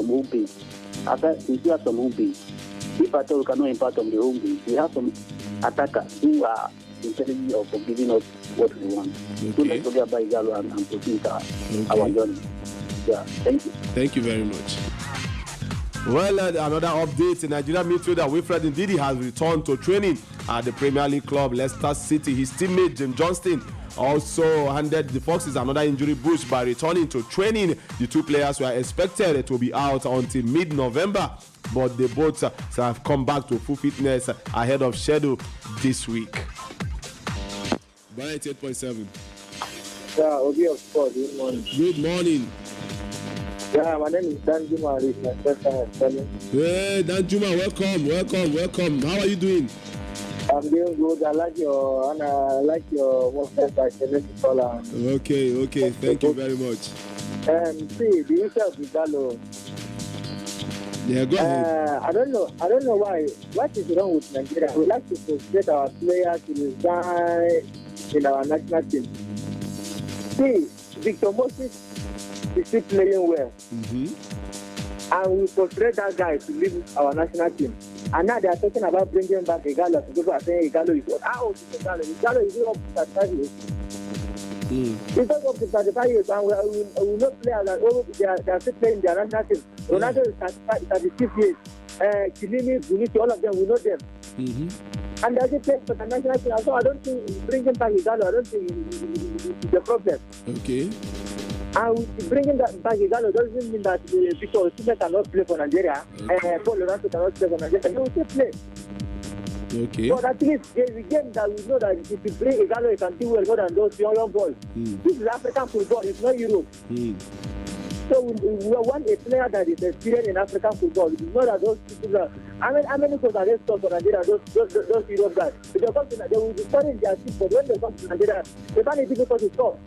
Speaker 21: After he still has some home base. If at all we cannot impart on the home base, we have some attackers who are intelligent of giving us what we want.
Speaker 17: Okay.
Speaker 21: So let's forget about Igalo and proceed our journey. Yeah, thank you.
Speaker 17: Thank you very much. Well, another update. The Nigerian midfielder Wilfred Ndidi has returned to training at the Premier League club Leicester City. His teammate James Johnston also handed the Foxes another injury boost by returning to training. The two players were expected to be out until mid-November, but they both have come back to full fitness ahead of schedule this week. 8.7.
Speaker 22: Yeah, Obi of Sport, good morning.
Speaker 17: Good morning.
Speaker 22: Yeah, my name is Dan Juma. It's my first time calling.
Speaker 17: Hey, Dan Juma, welcome. How are you doing?
Speaker 22: I'm doing good. I like your movement by Selected Caller.
Speaker 17: Okay. Thank you very much.
Speaker 22: See, the issue of Igalo.
Speaker 17: Yeah, go ahead.
Speaker 22: I don't know why. What is wrong with Nigeria? We like to frustrate our players to resign in our national team. See, Victor Moses is still playing well.
Speaker 17: Mm-hmm.
Speaker 22: And we frustrate that guy to leave our national team. And now they are talking about bringing back Igalo. People are saying Igalo is what? How old is Igalo? Igalo is up to 35 years. He's not up to 35 years. And we know players that they are still playing their national team. Ronaldo is 36 years. Chiellini, Bonucci, all of them, we know them.
Speaker 17: Mm-hmm.
Speaker 22: And they're still playing for the national team. So I don't think bringing back Igalo, I don't think it's the problem.
Speaker 17: Okay.
Speaker 22: And bringing that back Igalo doesn't mean that Victor Osimhen cannot play for Nigeria. Paul Lorenzo cannot play for Nigeria. They will still play.
Speaker 17: Okay.
Speaker 22: But at least there's a game that we know that if you bring Igalo, you can do well more than those young boys. This is African football, it's not Europe. So we want a player that is experienced in African football. It's not that those people are. How many goals are they scored for Nigeria? Those Europe guys. If they come to Nigeria, they will be scoring their team, but when they come to Nigeria, they find it difficult to score.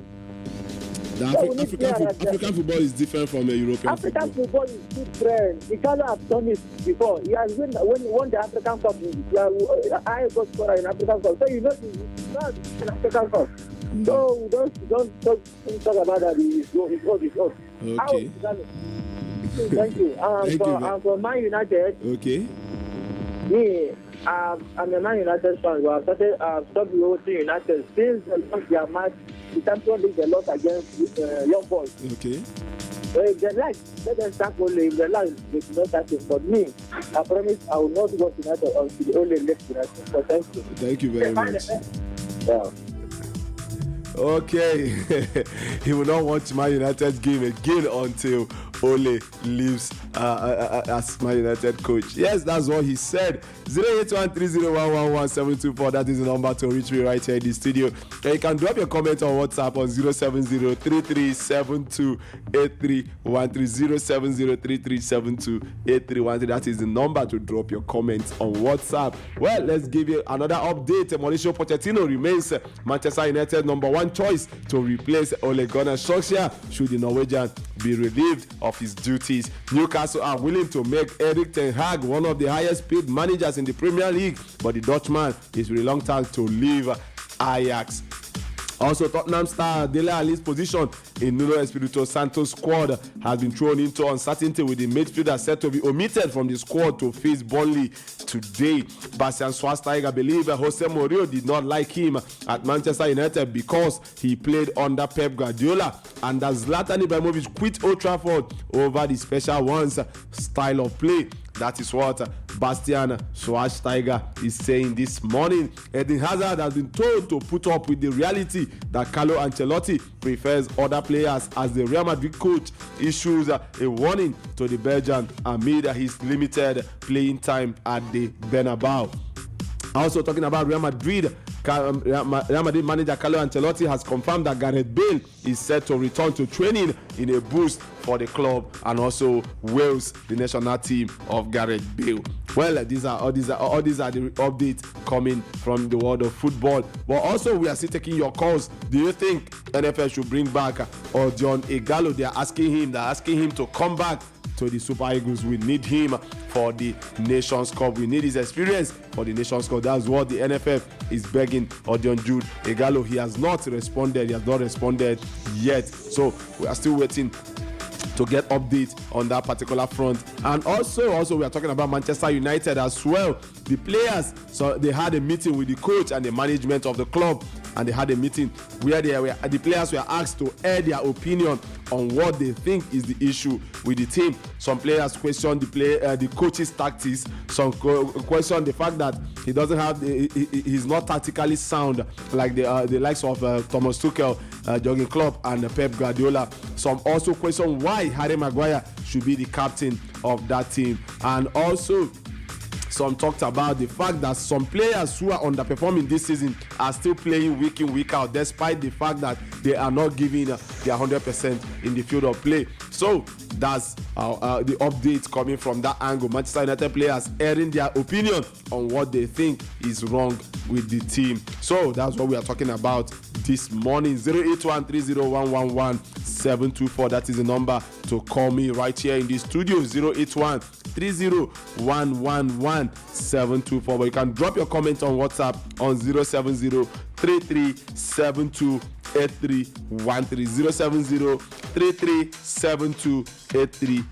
Speaker 17: African football is different from European
Speaker 22: African football is different. Igalo has done it before. He has won the African Cup. I got scorer in African Cup. So you know he's not in African Cup. So don't talk about that. It's old.
Speaker 17: Okay.
Speaker 22: Thank you. I'm from Man United.
Speaker 17: Okay.
Speaker 22: I'm a Man United fan. We have stopped watching United since they lost their match. The Champions League, they lost against young boys.
Speaker 17: Okay.
Speaker 22: So if they like, let them start only. If they like, they should not start it. But me, I promise I will not watch United until the only left United. So thank you.
Speaker 17: Thank you very much.
Speaker 22: Yeah.
Speaker 17: Okay. He will not watch Man United's game again until Ole leaves as Man United coach. Yes, that's what he said. 08130111724. That is the number to reach me right here in the studio. And you can drop your comment on WhatsApp on 07033728313. 07033728313. That is the number to drop your comments on WhatsApp. Well, let's give you another update. Mauricio Pochettino remains Manchester United number one choice to replace Ole Gunnar Solskjaer should the Norwegian be relieved of his duties. Newcastle are willing to make Erik ten Hag one of the highest paid managers in the Premier League, but the Dutchman is reluctant to leave Ajax. Also, Tottenham star Dele Alli's position in Nuno Espirito Santo's squad has been thrown into uncertainty, with the midfielder set to be omitted from the squad to face Burnley today. Bastian Schweinsteiger believes Jose Mourinho did not like him at Manchester United because he played under Pep Guardiola, and that Zlatan Ibrahimovic quit Old Trafford over the special one's style of play. That is what Bastian Schweinsteiger is saying this morning. Eden Hazard has been told to put up with the reality that Carlo Ancelotti prefers other players, as the Real Madrid coach issues a warning to the Belgian amid his limited playing time at the Bernabeu. Also talking about Real Madrid manager Carlo Ancelotti has confirmed that Gareth Bale is set to return to training in a boost for the club, and also Wales, the national team of Gareth Bale. Well, these are the updates coming from the world of football. But also, we are still taking your calls. Do you think NFL should bring back Odion Ighalo? They're asking him to come back to the Super Eagles. We need him for the Nations Cup. We need his experience for the Nations Cup. That's what the NFF is begging Odion Jude Ighalo. He has not responded. He has not responded yet. So we are still waiting to get updates on that particular front. And also we are talking about Manchester United as well. The players, so they had a meeting with the coach and the management of the club, and they had a meeting where the players were asked to air their opinion on what they think is the issue with the team. Some players question the coach's tactics. Some question the fact that he doesn't have he's not tactically sound like the likes of Thomas Tuchel, Jurgen Klopp, and Pep Guardiola. Some also question why Harry Maguire should be the captain of that team, and also some talked about the fact that some players who are underperforming this season are still playing week in, week out, despite the fact that they are not giving their 100% in the field of play. So that's the update coming from that angle. Manchester United players airing their opinion on what they think is wrong with the team. So that's what we are talking about this morning. 08130111724. That is the number to call me right here in the studio. 08130111724. But you can drop your comment on WhatsApp on 07033728313. 07033728313.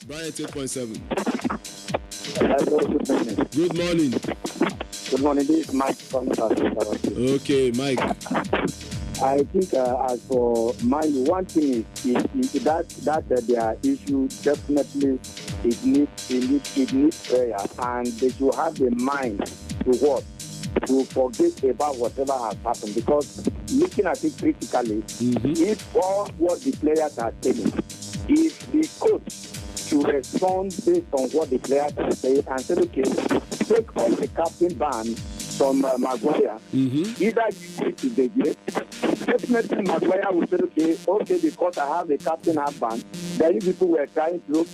Speaker 17: Brian 8.7. Good morning.
Speaker 21: Good morning. This is Mike from
Speaker 17: Okay, Mike.
Speaker 21: I think as for mine, one thing is that their issue definitely it needs prayer, and they should have the mind to forget about whatever has happened. Because looking at it critically, if all what the players are saying, if the coach to respond based on what the players are saying and say, okay, take off the captain ban from Maguire. Either you need to deviate. Definitely Maguire will say, okay, because I have the captain armband, then you people were trying to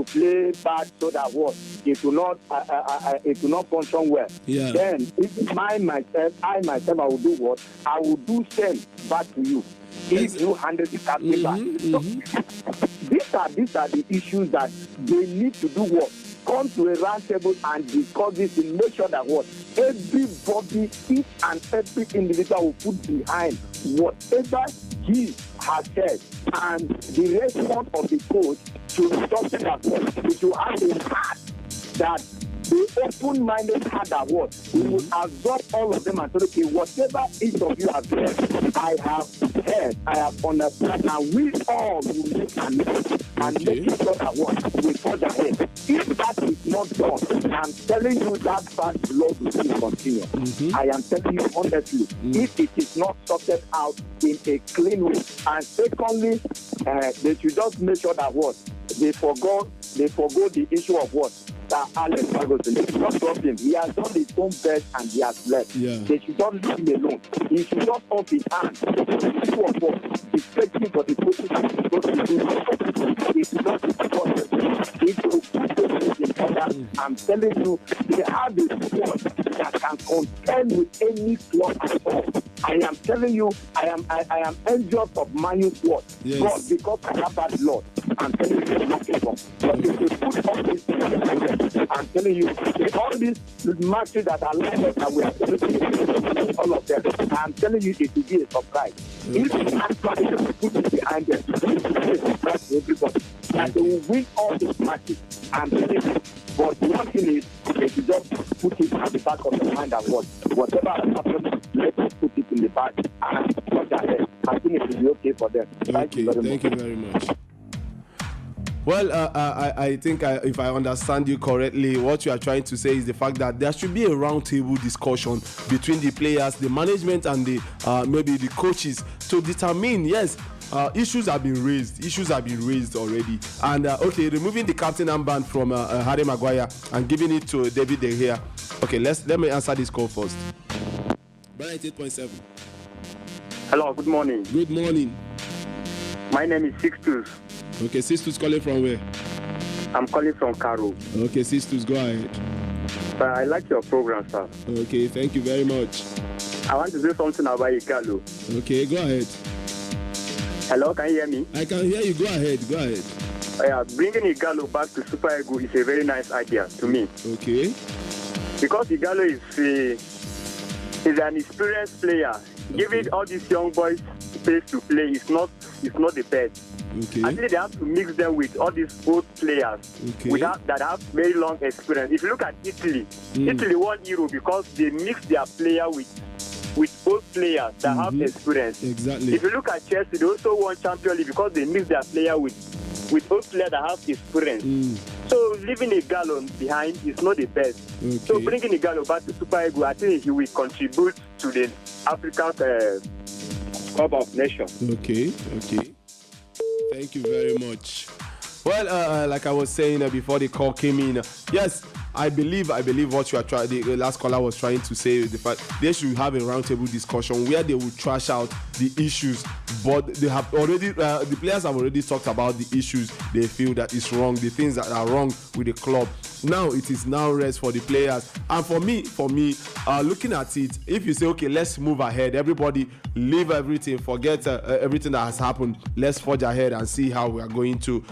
Speaker 21: play bad so that what it will not function well. Yeah. Then if I myself I will do what? I will do same back to you. If you handle the captain back. So, these are the issues that they need to do what? Come to a round table and discuss this and make sure that what everybody, each and every individual will put behind whatever he has said, and the response of the coach should be something that what it will have a heart that the open-minded heart that what we will absorb all of them and say, okay, whatever each of you have said, I have heard, I have understood, and we all will make an effort and making sure that what we forge ahead. If that is not done, I'm telling you that bad blood will still continue. I am telling you honestly, if it is not sorted out in a clean way, and secondly, they should just make sure that what they forgo the issue of what that Alex Ferguson. They should not drop him. He has done his own best and he has left.
Speaker 17: Yeah.
Speaker 21: They should not leave him alone. He should not off his hand. The issue of what he's taking for the coaches to go to do. He should not support them. He should put those in order. I'm telling you, they have a squad that can contend with any club at all. I am telling you, I am envious of Manu squad.
Speaker 17: Yes.
Speaker 21: God, because I have that blood. I'm telling you, they're not able. But if they put all these things together, I'm telling you, all these matches that are lined up that we are telling all of them, I'm telling you, it will be a surprise. If they actually put it behind them, it will be a surprise to everybody. And they will win all these matches. I'm telling you. But the one thing is, they should just put it at the back of the mind and whatever happens, let's put it in the back and put that ahead. I think it will be okay for them. Thank you
Speaker 17: very much. Well, I think if I understand you correctly, what you are trying to say is the fact that there should be a roundtable discussion between the players, the management, and the maybe the coaches to determine, yes, issues have been raised already. And okay, removing the captain armband from Harry Maguire and giving it to David De Gea. Okay, let me answer this call first. Bright 8.7.
Speaker 21: Hello, good morning.
Speaker 17: Good morning.
Speaker 21: My name is Sixtus.
Speaker 17: Okay, Sixtus calling from where?
Speaker 21: I'm calling from Caro.
Speaker 17: Okay, Sixtus, go ahead.
Speaker 21: I like your program, sir.
Speaker 17: Okay, thank you very much.
Speaker 21: I want to say something about Igalo.
Speaker 17: Okay, go ahead.
Speaker 21: Hello, can you hear me?
Speaker 17: I can hear you. Go ahead.
Speaker 21: Bringing Igalo back to Super Eagles is a very nice idea to me.
Speaker 17: Okay.
Speaker 21: Because Igalo is an experienced player. Okay. Giving all these young boys space to play is not the best.
Speaker 17: Okay.
Speaker 21: I think they have to mix them with all these old players that have very long experience. If you look at Italy, Italy won Euro because they mixed their player with old players that have experience.
Speaker 17: Exactly.
Speaker 21: If you look at Chelsea, they also won Champions League because they mixed their player with old players that have experience. So leaving a Gallo behind is not the best.
Speaker 17: Okay.
Speaker 21: So bringing a Gallo back to Super Eagles, I think he will contribute to the African Cup of Nations.
Speaker 17: Okay. Thank you very much. Well, like I was saying before the call came in, yes, I believe what you are trying. The last caller was trying to say the fact they should have a roundtable discussion where they will trash out the issues. But they have already, the players have already talked about the issues they feel that is wrong, the things that are wrong with the club. Now it is now rest for the players. And for me, looking at it, if you say, okay, let's move ahead, everybody leave everything, forget everything that has happened. Let's forge ahead and see how we are going to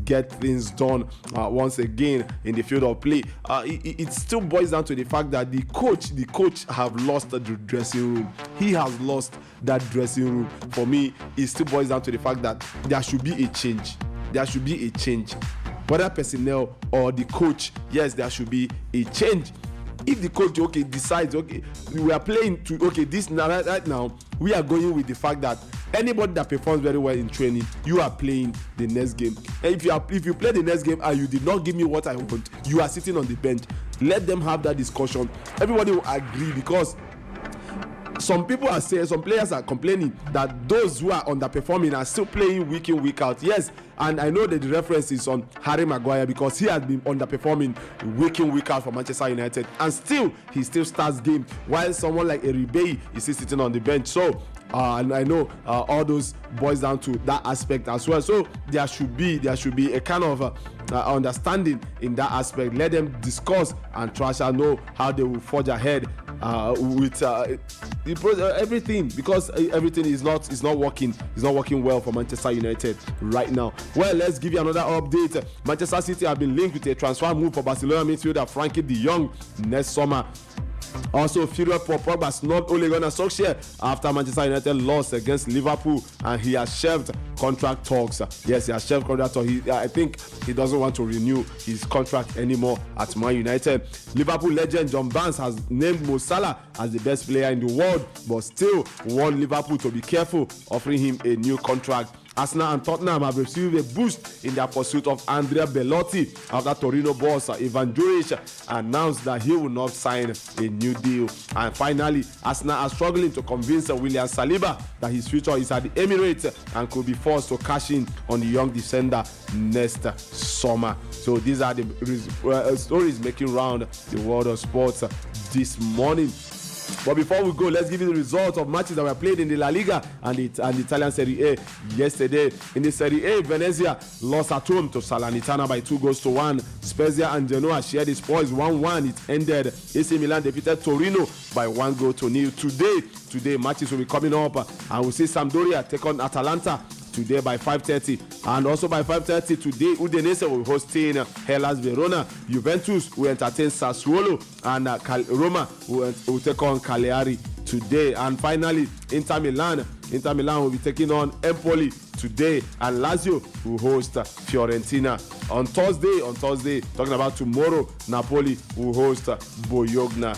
Speaker 17: get things done once again in the field of play. It still boils down to the fact that the coach have lost the dressing room. He has lost that dressing room. For me, it still boils down to the fact that there should be a change. Whether personnel or the coach, yes, there should be a change. If the coach decides we are playing to this right now, we are going with the fact that anybody that performs very well in training, you are playing the next game. And if you play the next game and you did not give me what I want, you are sitting on the bench. Let them have that discussion. Everybody will agree, because some people are saying, some players are complaining that those who are underperforming are still playing week in, week out. Yes, and I know that the reference is on Harry Maguire, because he has been underperforming week in, week out for Manchester United, and he still starts game, while someone like Eribe is still sitting on the bench. So and I know all those boils down to that aspect as well. So there should be a kind of understanding in that aspect. Let them discuss and try to know how they will forge ahead with everything, because everything is not working well for Manchester United right now. Well, let's give you another update. Manchester City have been linked with a transfer move for Barcelona midfielder Frankie de Jong next summer. Also, period for Pogba's not only gonna Solskjaer after Manchester United lost against Liverpool, and he has shelved contract talks. Yes, he has shelved contract talks. I think he doesn't want to renew his contract anymore at Man United. Liverpool legend John Barnes has named Mo Salah as the best player in the world, but still warned Liverpool to be careful offering him a new contract. Arsenal and Tottenham have received a boost in their pursuit of Andrea Bellotti after Torino boss Ivan Juric announced that he will not sign a new deal. And finally, Arsenal are struggling to convince William Saliba that his future is at the Emirates and could be forced to cash in on the young defender next summer. So these are the stories making round the world of sports this morning. But before we go, let's give you the results of matches that were played in the La Liga and the Italian Serie A yesterday. In the Serie A, Venezia lost at home to Salernitana by 2-1. Spezia and Genoa shared the spoils 1-1. It ended. AC Milan defeated Torino by 1-0. Today matches will be coming up, and we'll see Sampdoria take on Atalanta today by 5:30, and also by 5:30 today Udinese will hosting Hellas Verona. Juventus will entertain Sassuolo, and Roma will take on Cagliari today. And finally, Inter Milan will be taking on Empoli today, and Lazio will host Fiorentina on Thursday. Talking about tomorrow, Napoli will host Bologna.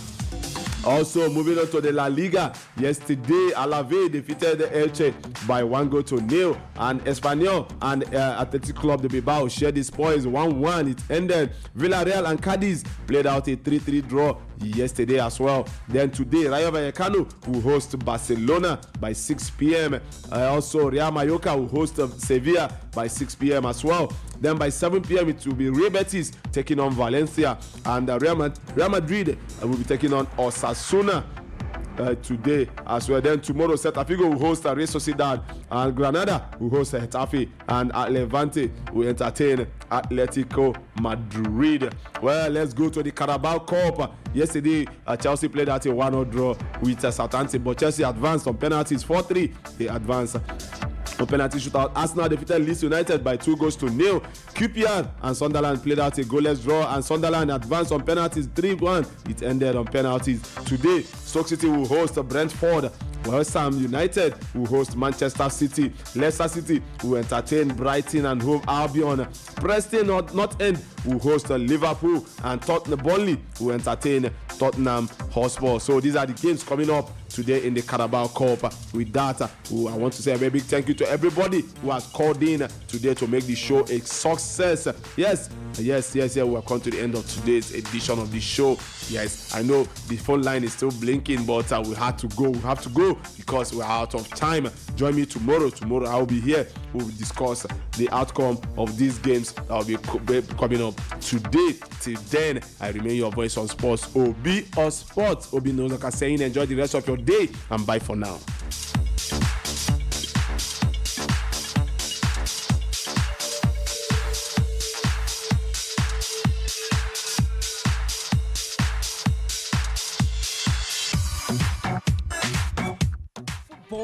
Speaker 17: Also, moving on to the La Liga, yesterday Alavés defeated Elche by 1-0, and Espanyol and Athletic Club de Bilbao shared the spoils 1-1. It ended. Villarreal and Cadiz played out a 3-3 draw yesterday as well. Then today, Rayo Vallecano will host Barcelona by 6 p.m. Also, Real Mallorca will host Sevilla by 6 p.m. as well. Then by 7 p.m. it will be Real Betis taking on Valencia, and Real Madrid will be taking on Osasuna today as well. Then tomorrow, Celta Vigo will host Real Sociedad, and Granada will host Getafe, and Levante will entertain Atletico Madrid. Well, let's go to the Carabao Cup. Yesterday, Chelsea played at a 1-0 draw with Southampton, but Chelsea advanced on penalties 4-3. They advanced on penalty shootout. Arsenal defeated Leeds United by 2-0. QPR and Sunderland played out a goalless draw, and Sunderland advanced on penalties 3-1. It ended on penalties. Today, Stoke City will host Brentford. West Ham United will host Manchester City. Leicester City will entertain Brighton and Hove Albion. Preston North End will host Liverpool, and Tottenham Burnley will entertain Tottenham Hotspur. So these are the games coming up today in the Carabao Cup. With that, I want to say a very big thank you to everybody who has called in today to make the show a success. Yes, we have come to the end of today's edition of the show. Yes, I know the phone line is still blinking, but we have to go because we're out of time. Join me tomorrow. Tomorrow I'll be here. We'll discuss the outcome of these games that will be coming up today. Till then, I remain your voice on sports, Obi on sports. Obi Nozaka saying enjoy the rest of your day and bye for now.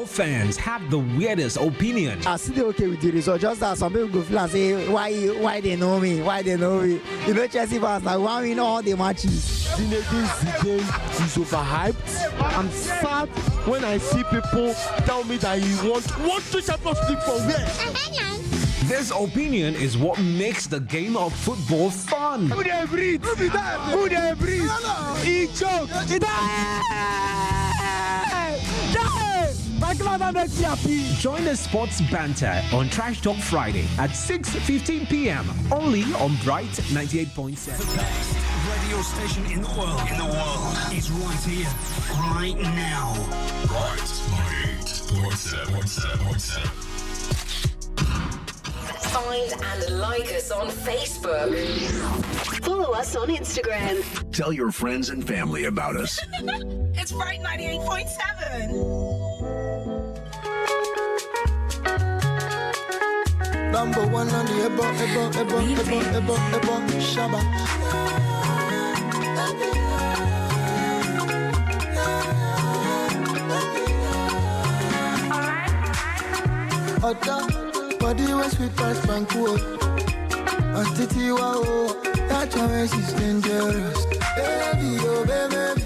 Speaker 3: Fans have the weirdest opinion.
Speaker 7: I still okay with the result. Just that some people go feel and say, why they know me? You know, Chelsea fans like why we know all the matches.
Speaker 23: Zinedine Zidane is overhyped. I'm sad when I see people tell me that he wants to Champions League for where.
Speaker 3: This opinion is what makes the game of football fun.
Speaker 7: Who they breathe? Who they breathe? He choke.
Speaker 3: Join the sports banter on Trash Talk Friday at 6:15 p.m. only on Bright 98.7.
Speaker 24: The best radio station in the world is right here, right now.
Speaker 4: Bright 98.7.
Speaker 12: Find and like us on Facebook. Follow us on Instagram.
Speaker 13: Tell your friends and family about us.
Speaker 6: It's Bright 98.7.
Speaker 1: Number one on the Ebo, Shabba. Otta, body was sweet as Banquo. And Titi, wow, that your race is dangerous. Baby, oh baby,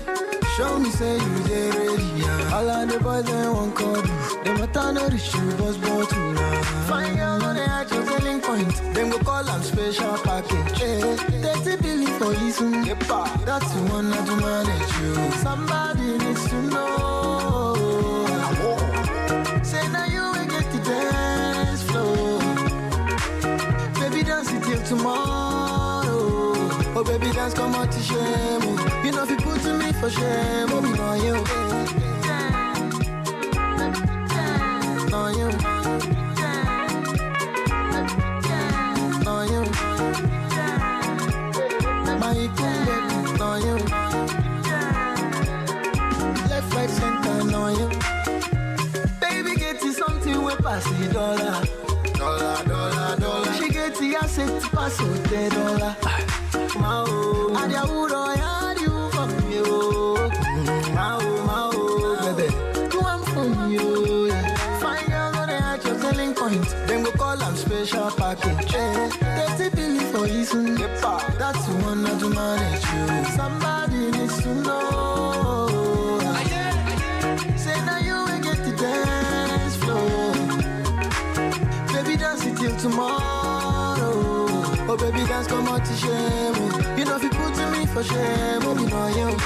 Speaker 1: show me say you dey ready. All of the boys they want call you. Them a turn the shoe boss bought you now. Fine girl on the edge of selling point. Them go call them special package. Hey, 30 billion for this one. That's the one that to manage you. Somebody needs to know. Say now you will get the dance floor. dance come out to shame. Oh. You know if you put to me for shame, oh, me know you. Know you. Know you. My queen, baby, know you. Left, right, center, know you. Baby, get you something we pass the dollar. Dollar. She get the asset to pass with the dollar. Mao, and ya uro ya you from you. Mao, baby, do I'm from you. Fine girl, go there at your selling point. Then go call them special package. 30 billion for you soon. That's the one not to manage you. Somebody needs to know. Say now you will get the dance floor. Baby, dance it till tomorrow. Oh, baby, dance come out to shame. Oh. You know if you put to me for shame, oh, me know you.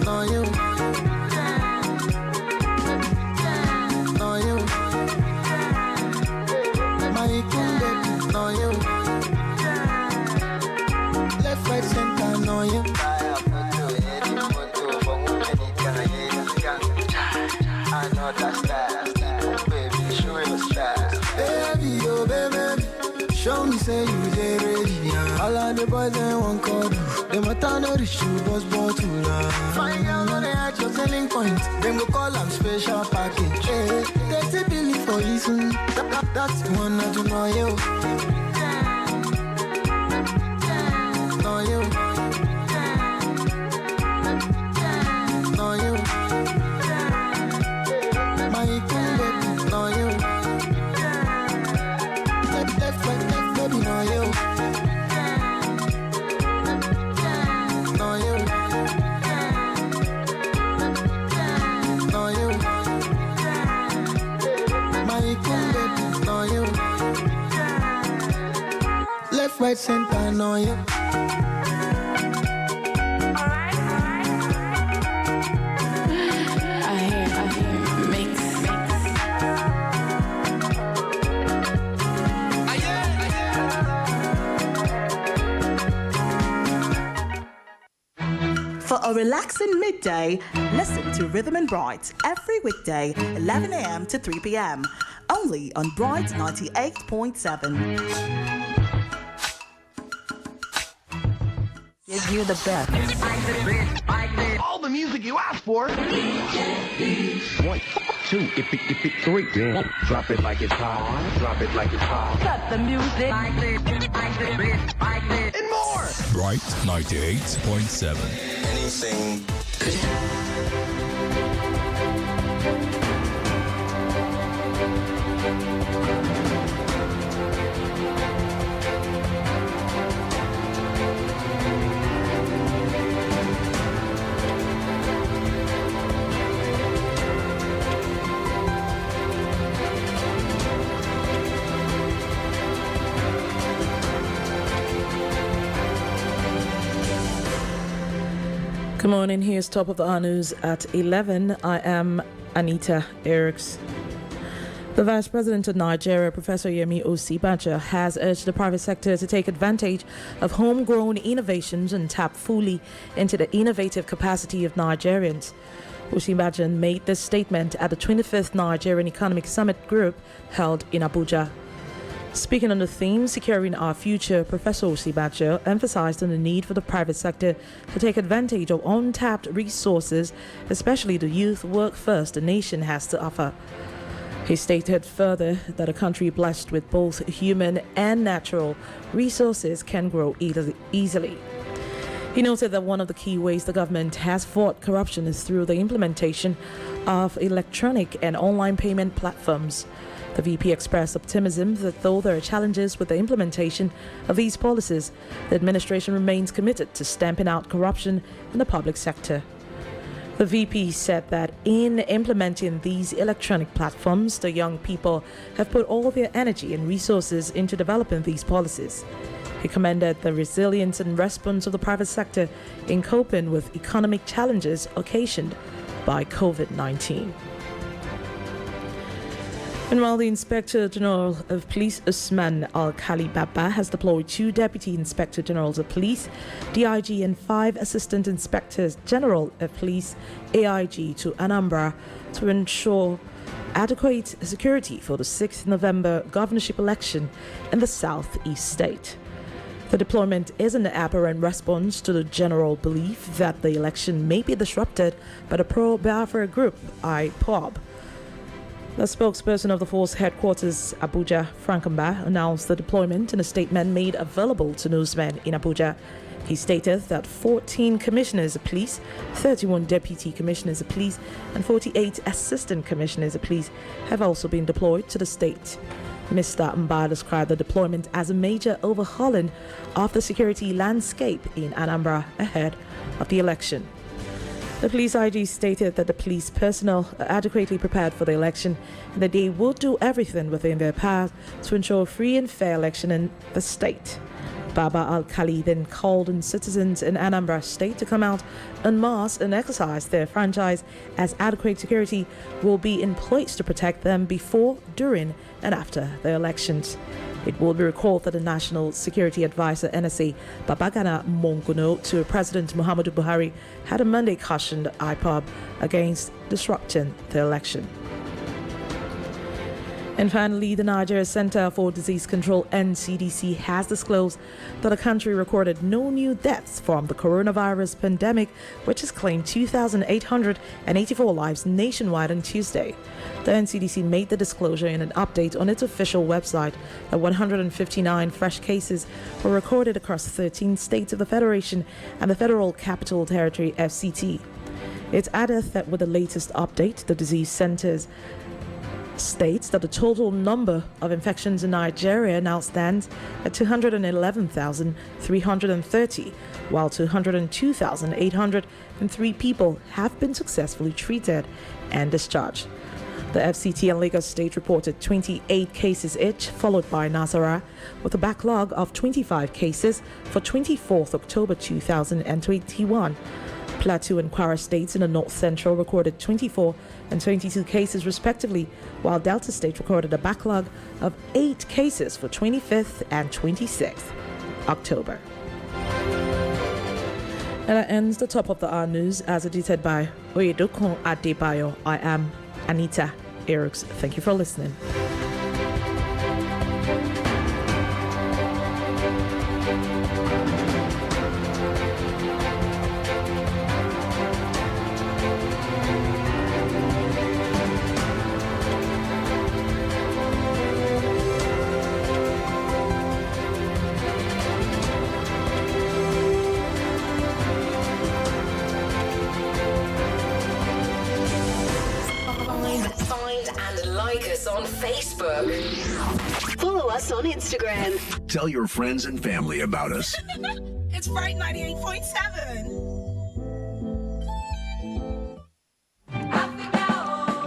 Speaker 1: Know you. Know you. My queen, baby, know you. Left, right, center, know you. I know that's that. Baby, show your style. Baby, oh baby, show me say you dey ready. Yeah. All of the boys they want call you. Them a turn no reach you, boss bottle. Fine girl, no they at your selling point. Them go call them special package. Hey, 30 billion for you soon. That's the one that you know you. Know you. Know you. My queen, baby, know you. Left, baby, know you. Know you. Know you. My queen, baby, know you. Left, right, center, know you.
Speaker 5: For a relaxing midday, listen to Rhythm and Bright every weekday, 11 a.m. to 3 p.m. Only on Bright 98.7. Give you the best.
Speaker 8: All the music you asked for. 1, 2, if it 3. Drop it like it's hot. Drop it like it's hot.
Speaker 5: Cut the music.
Speaker 8: And more.
Speaker 9: Bright 98.7.
Speaker 8: Anything.
Speaker 15: Good morning, here's top of the hour news at 11. I am Anita Eriks. The Vice President of Nigeria, Professor Yemi Osibaja, has urged the private sector to take advantage of homegrown innovations and tap fully into the innovative capacity of Nigerians. Osibaja made this statement at the 25th Nigerian Economic Summit Group held in Abuja. Speaking on the theme, Securing Our Future, Professor Osibaja emphasized on the need for the private sector to take advantage of untapped resources, especially the youth workforce the nation has to offer. He stated further that a country blessed with both human and natural resources can grow easily. He noted that one of the key ways the government has fought corruption is through the implementation of electronic and online payment platforms. The VP expressed optimism that though there are challenges with the implementation of these policies, the administration remains committed to stamping out corruption in the public sector. The VP said that in implementing these electronic platforms, the young people have put all their energy and resources into developing these policies. He commended the resilience and response of the private sector in coping with economic challenges occasioned by COVID-19. Meanwhile, the Inspector General of Police, Usman Al-Khali Baba, has deployed 2 Deputy Inspector Generals of Police, DIG, and 5 Assistant Inspectors General of Police, AIG, to Anambra to ensure adequate security for the 6th November governorship election in the southeast state. The deployment is an apparent response to the general belief that the election may be disrupted by the pro-Biafra group, IPOB. The spokesperson of the force headquarters, Abuja, Frank Mba, announced the deployment in a statement made available to newsmen in Abuja. He stated that 14 commissioners of police, 31 deputy commissioners of police, and 48 assistant commissioners of police have also been deployed to the state. Mr. Mba described the deployment as a major overhauling of the security landscape in Anambra ahead of the election. The police IG stated that the police personnel are adequately prepared for the election and that they will do everything within their power to ensure a free and fair election in the state. Baba Al-Khali then called on citizens in Anambra State to come out en masse and exercise their franchise, as adequate security will be in place to protect them before, during, and after the elections. It will be recalled that the National Security Advisor, NSA, Babagana Monguno, to President Muhammadu Buhari had on Monday cautioned IPOB against disrupting the election. And finally, the Nigeria Center for Disease Control, NCDC, has disclosed that the country recorded no new deaths from the coronavirus pandemic, which has claimed 2,884 lives nationwide on Tuesday. The NCDC made the disclosure in an update on its official website that 159 fresh cases were recorded across 13 states of the Federation and the Federal Capital Territory, FCT. It added that with the latest update, the disease centers states that the total number of infections in Nigeria now stands at 211,330, while 202,803 people have been successfully treated and discharged. The FCT and Lagos State reported 28 cases each, followed by Nasarawa, with a backlog of 25 cases for 24th October 2021. Plateau and Kwara states in the North Central recorded 24 and 22 cases respectively, while Delta State recorded a backlog of 8 cases for 25th and 26th October. And that ends the top of the hour news as edited by Oyedokun Adebayo. I am Anita Eriks. Thank you for listening.
Speaker 12: On Facebook. Follow us on Instagram.
Speaker 13: Tell your friends and family about us.
Speaker 6: It's Bright 98.7.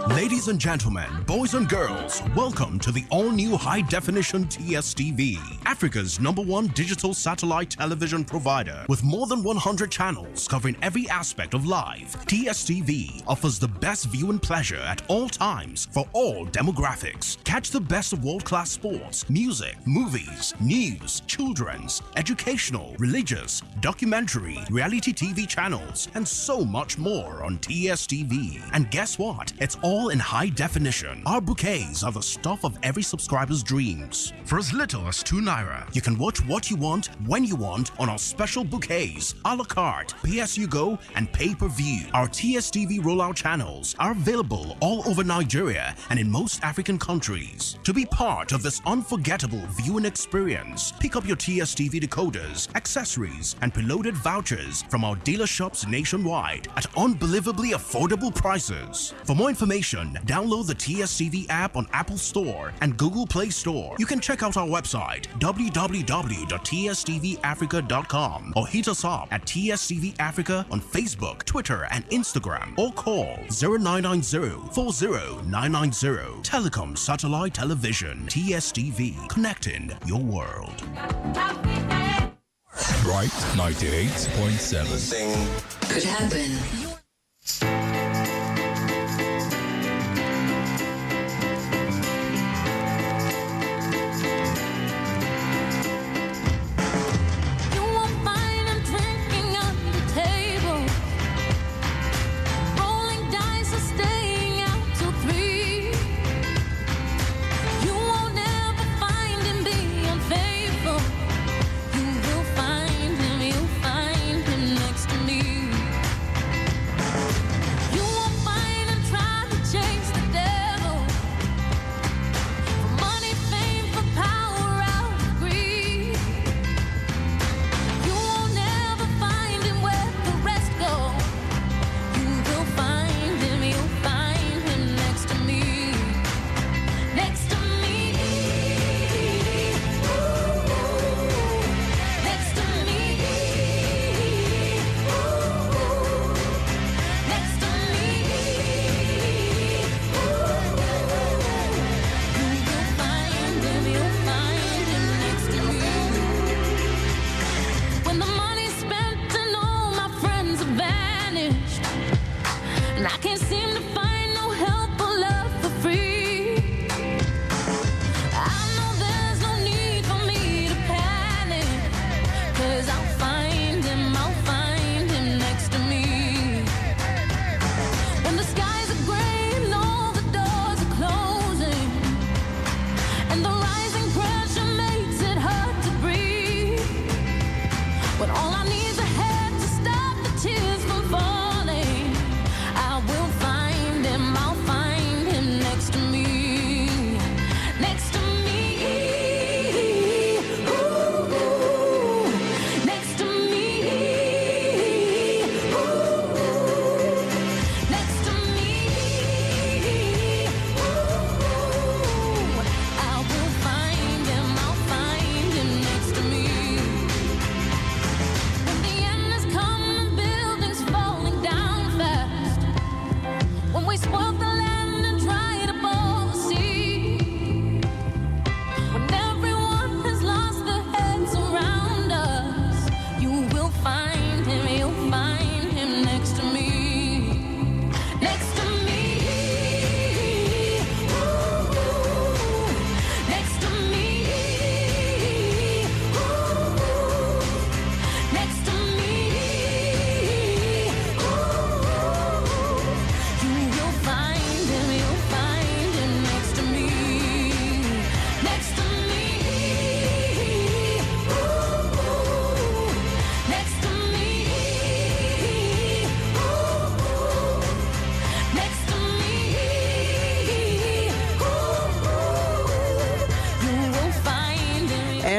Speaker 10: Ladies and gentlemen, boys and girls, welcome to the all-new high-definition TSTV, Africa's #1 digital satellite television provider with more than 100 channels covering every aspect of life. TSTV offers the best viewing pleasure at all times for all demographics. Catch the best of world-class sports, music, movies, news, children's, educational, religious, documentary, reality TV channels, and so much more on TSTV. And guess what? It's all in high definition. Our bouquets are the stuff of every subscriber's dreams. For as little as €2, you can watch what you want, when you want on our special bouquets, a la carte, pay-as-you-go, and pay-per-view. Our TSTV rollout channels are available all over Nigeria and in most African countries. To be part of this unforgettable viewing experience, pick up your TSTV decoders, accessories, and preloaded vouchers from our dealer shops nationwide at unbelievably affordable prices. For more information, download the TSTV app on Apple Store and Google Play Store. You can check out our website, www.tstvafrica.com, or hit us up at TSTV Africa on Facebook, Twitter, and Instagram, or call 0990-40990. Telecom Satellite Television, TSTV, connecting your world.
Speaker 9: Bright 98.7.
Speaker 12: Could happen.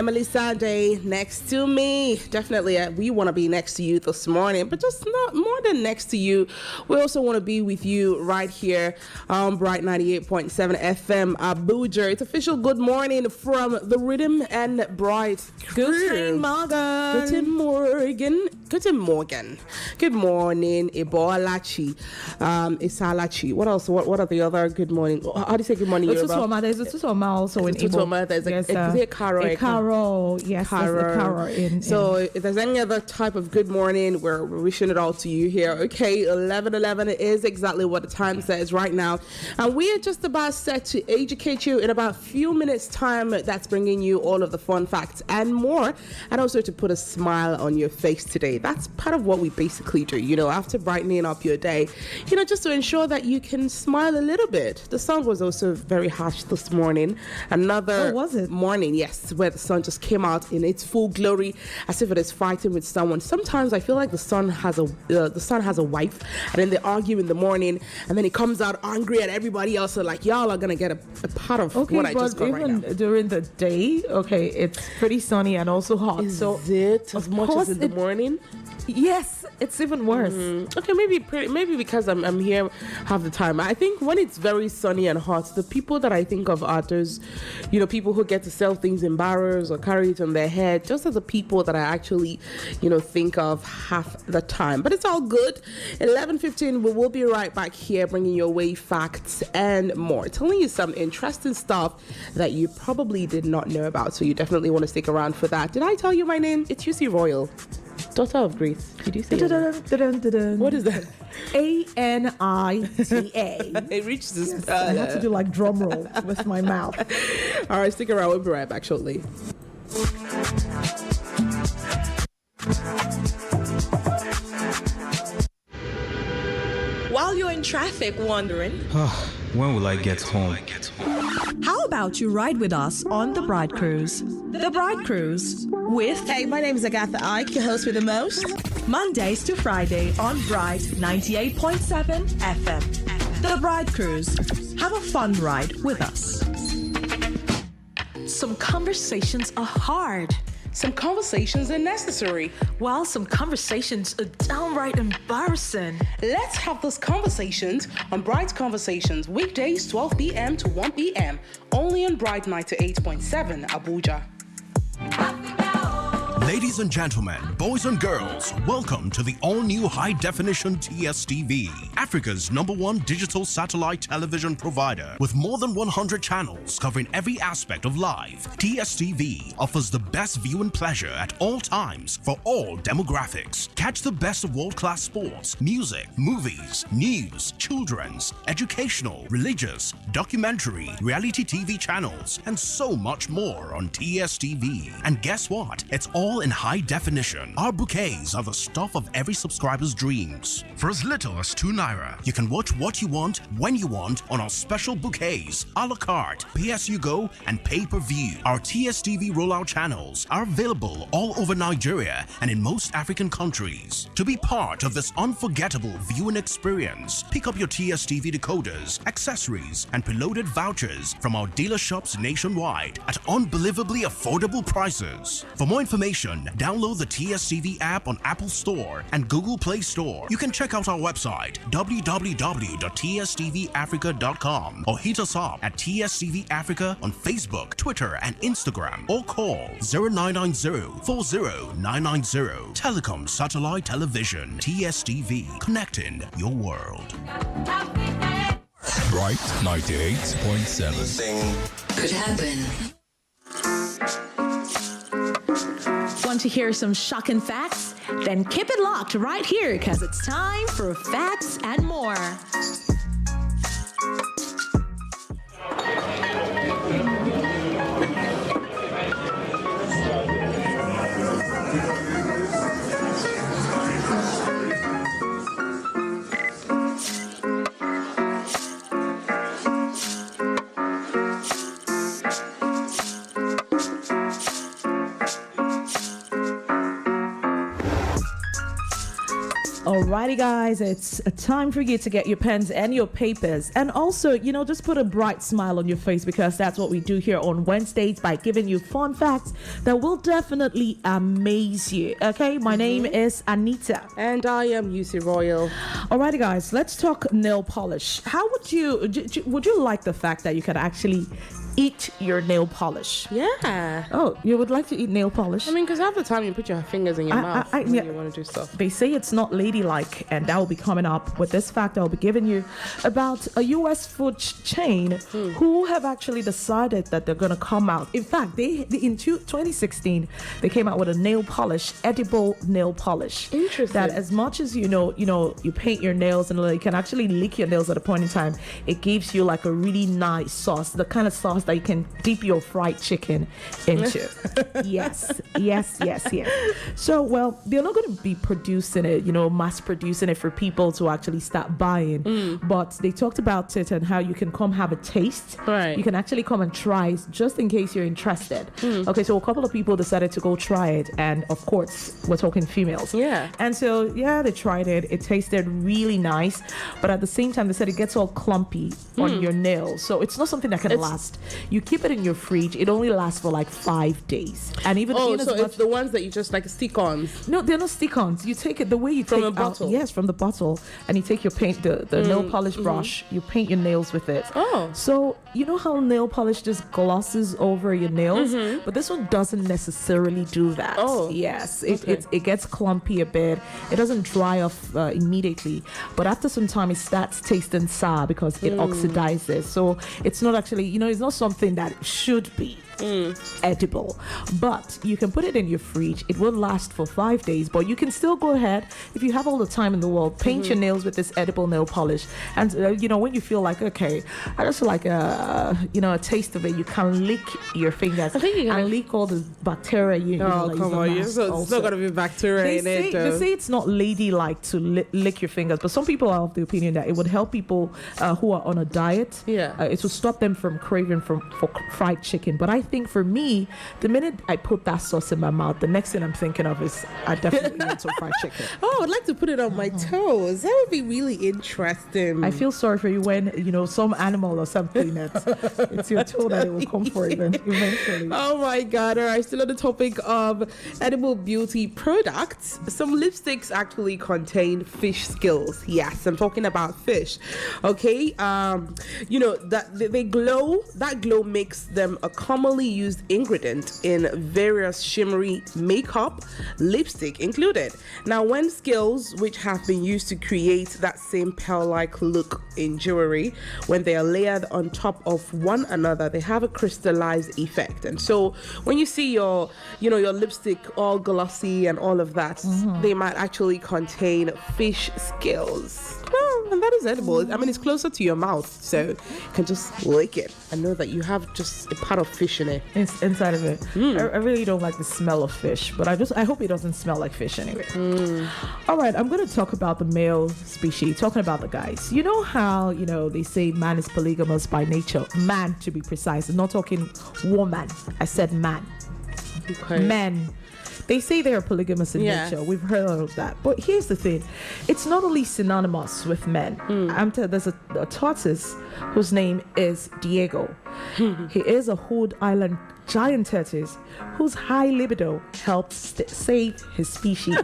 Speaker 14: Emily Sade next to me. Definitely, we want to be next to you this morning, but just not more than next to you. We also want to be with you right here on Bright 98.7 FM Abuja. It's official good morning from the Rhythm and Bright
Speaker 15: Good morning.
Speaker 14: Good morning. Good morning. Good morning, Ibolachi. Isalachi. What else? What are the other good morning? How do you say good morning?
Speaker 15: There's a Tutoma also in Igbo.
Speaker 14: There's
Speaker 15: yes,
Speaker 14: a Karo.
Speaker 15: A Karo. Yes,
Speaker 14: Karo.
Speaker 15: there's a Karo
Speaker 14: So if there's any other type of good morning, we're wishing it all to you here. Okay, 11:11 is exactly what the time says right now. And we are just about set to educate you in about a few minutes time. That's bringing you all of the fun facts and more, and also to put a smile on your face today. That's part of what we basically do, after brightening up your day, just to ensure that you can smile a little bit. The sun was also very harsh this morning. Another morning, yes, where the sun just came out in its full glory, as if it is fighting with someone. Sometimes I feel like the sun has a wife, and then they argue in the morning, and then he comes out angry at everybody else. So like, y'all are gonna get a part of what I just got right now.
Speaker 15: Even during the day, it's pretty sunny and also hot.
Speaker 14: Is it as much as in the morning?
Speaker 15: Yes, it's even worse.
Speaker 14: Okay, maybe because I'm here half the time. I think when it's very sunny and hot, the people that I think of are those, people who get to sell things in barrows or carry it on their head. Just as the people that I actually, think of half the time. But it's all good. 11:15, we will be right back here, bringing your way facts and more, telling you some interesting stuff that you probably did not know about. So you definitely want to stick around for that. Did I tell you my name? It's UC Royal, daughter of Grace. Did you say what is that?
Speaker 15: ANITA.
Speaker 14: It reaches this.
Speaker 15: Yes, I have to do like drum roll with my mouth.
Speaker 14: All right, stick around. We'll be right back shortly.
Speaker 6: While you're in traffic wondering,
Speaker 9: when will I get home?
Speaker 6: how about you ride with us on the Bride Cruise? The Bride Cruise with...
Speaker 5: Hey, my name is Agatha Ike, your host with the most.
Speaker 6: Mondays to Friday on Bright 98.7 FM. The Bride Cruise. Have a fun ride with us.
Speaker 12: Some conversations are hard.
Speaker 14: Some conversations are necessary.
Speaker 12: While some conversations are downright embarrassing.
Speaker 14: Let's have those conversations on Bright Conversations, weekdays 12 p.m. to 1 p.m. only on Bright 98.7 Abuja.
Speaker 10: Ladies and gentlemen, boys and girls, welcome to the all-new high-definition TSTV, Africa's #1 digital satellite television provider with more than 100 channels covering every aspect of life. TSTV offers the best viewing pleasure at all times for all demographics. Catch the best of world-class sports, music, movies, news, children's, educational, religious, documentary, reality TV channels, and so much more on TSTV. And guess what? It's all in high definition. Our bouquets are the stuff of every subscriber's dreams. For as little as ₦2, you can watch what you want, when you want on our special bouquets, a la carte, pay-as-you-go, and pay-per-view. Our TSTV rollout channels are available all over Nigeria and in most African countries. To be part of this unforgettable viewing experience, pick up your TSTV decoders, accessories, and preloaded vouchers from our dealer shops nationwide at unbelievably affordable prices. For more information, download the TSTV app on Apple Store and Google Play Store. You can check out our website, www.tstvafrica.com, or hit us up at TSTV Africa on Facebook, Twitter, and Instagram, or call 0990-40-990. Telecom Satellite Television, TSTV, connecting your world.
Speaker 9: Bright 98.7.
Speaker 12: Could happen.
Speaker 6: Want to hear some shocking facts? Then keep it locked right here because it's time for Facts and More.
Speaker 15: Alrighty, guys, it's a time for you to get your pens and your papers. And also, just put a bright smile on your face, because that's what we do here on Wednesdays by giving you fun facts that will definitely amaze you. Okay, my name is Anita.
Speaker 14: And I am UC Royal.
Speaker 15: Alrighty, guys, let's talk nail polish. How would you like the fact that you can actually eat your nail polish?
Speaker 14: Yeah.
Speaker 15: Oh, you would like to eat nail polish?
Speaker 14: I mean, because half the time you put your fingers in your mouth when you want to do stuff.
Speaker 15: They say it's not ladylike, and that will be coming up with this fact I'll be giving you about a U.S. food chain who have actually decided that they're going to come out. In fact, in 2016, they came out with a nail polish, edible nail polish.
Speaker 14: Interesting.
Speaker 15: That as much as you paint your nails and you can actually lick your nails at a point in time, it gives you like a really nice sauce, the kind of sauce that you can dip your fried chicken into. Yes. So, they're not going to be producing it, mass producing it for people to actually start buying. But they talked about it and how you can come have a taste.
Speaker 14: Right.
Speaker 15: You can actually come and try it just in case you're interested. Okay, so a couple of people decided to go try it. And of course, we're talking females.
Speaker 14: Yeah.
Speaker 15: And so, they tried it. It tasted really nice. But at the same time, they said it gets all clumpy on your nails. So it's not something that can last. You keep it in your fridge, it only lasts for like 5 days. And even
Speaker 14: it's the ones that you just like stick-ons.
Speaker 15: No, they're not stick-ons. You take it the way you
Speaker 14: from
Speaker 15: take
Speaker 14: a bottle.
Speaker 15: Yes, from the bottle, and you take your paint, the nail polish brush. You paint your nails with it.
Speaker 14: Oh,
Speaker 15: so you know how nail polish just glosses over your nails, but this one doesn't necessarily do that.
Speaker 14: Oh,
Speaker 15: yes, it gets clumpy a bit. It doesn't dry off immediately, but after some time it starts tasting sour because it oxidizes. So it's not actually, it's not something that should be edible, but you can put it in your fridge. It will last for 5 days, but you can still go ahead, if you have all the time in the world, paint your nails with this edible nail polish. And when you feel like, okay, I just like a taste of it, you can lick your fingers and lick all the bacteria.
Speaker 14: Come on, it's not gonna be bacteria in it.
Speaker 15: They say it's not ladylike to lick your fingers, but some people are of the opinion that it would help people who are on a diet. It will stop them from craving for fried chicken. But I think for me, the minute I put that sauce in my mouth, the next thing I'm thinking of is I definitely need some fried chicken.
Speaker 14: Oh, I'd like to put it on my toes. That would be really interesting.
Speaker 15: I feel sorry for you when some animal or something it's your toe that it will come for eventually.
Speaker 14: Oh my God! All right, still on the topic of edible beauty products. Some lipsticks actually contain fish scales. Yes, I'm talking about fish. Okay, that they glow. That glow makes them a commonly used ingredient in various shimmery makeup, lipstick included. Now, when scales, which have been used to create that same pearl-like look in jewelry, when they are layered on top of one another, they have a crystallized effect. And so when you see your lipstick all glossy and all of that, they might actually contain fish scales. And that is edible. I mean, it's closer to your mouth, so you can just lick it and know that you have just a part of fish in it.
Speaker 15: It's inside of it. I really don't like the smell of fish, but I hope it doesn't smell like fish anyway. All right, I'm going to talk about the male species, talking about the guys. You know how, they say man is polygamous by nature. Man, to be precise. I'm not talking woman. I said man.
Speaker 14: Okay.
Speaker 15: Men. They say they are polygamous in nature. We've heard of that. But here's the thing. It's not only synonymous with men. There's a tortoise whose name is Diego. He is a Hood Island giant tortoise whose high libido helped save his species.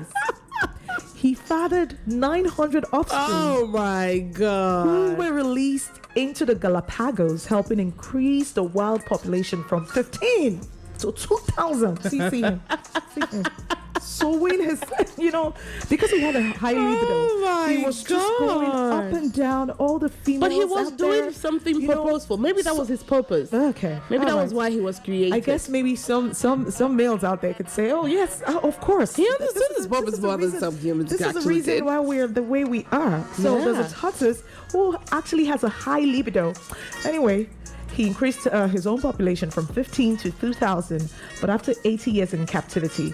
Speaker 15: He fathered 900 offspring.
Speaker 14: Oh my God.
Speaker 15: Who were released into the Galapagos, helping increase the wild population from 15 to 2,000. See him. So when his, because he had a high libido, he was just going up and down all the females.
Speaker 14: But he was doing something purposeful. Maybe that was his purpose.
Speaker 15: Okay,
Speaker 14: maybe that was why he was created.
Speaker 15: I guess maybe some males out there could say, "Oh yes, of course."
Speaker 14: He understood his purpose more than some humans.
Speaker 15: This is the reason why we're the way we are. So there's a tortoise who actually has a high libido. Anyway. He increased his own population from 15 to 2,000, but after 80 years in captivity,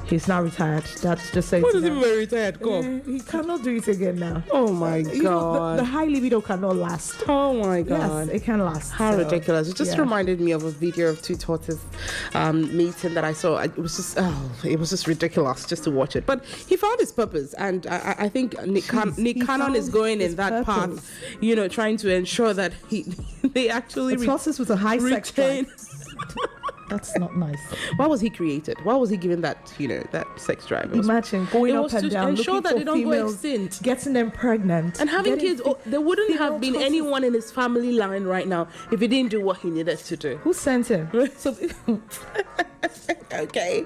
Speaker 15: He's now retired. That's just saying.
Speaker 14: What does he mean retired? Go.
Speaker 15: He cannot do it again now.
Speaker 14: Oh my God.
Speaker 15: You know, the high libido cannot last.
Speaker 14: Oh my God.
Speaker 15: Yes, it can last.
Speaker 14: How ridiculous. It just reminded me of a video of two tortoise meeting that I saw. It was just ridiculous just to watch it. But he found his purpose, and I think Nick Cannon is going in that path, you know, trying to ensure that they actually
Speaker 15: tortoise with a high sex drive. That's not nice.
Speaker 14: Why was he created? Why was he given that, you know, that sex drive?
Speaker 15: Imagine going up and down,
Speaker 14: ensure that they don't go extinct,
Speaker 15: getting them pregnant,
Speaker 14: and having kids. There wouldn't have been anyone in his family line right now if he didn't do what he needed to do.
Speaker 15: Who sent him?
Speaker 14: Okay,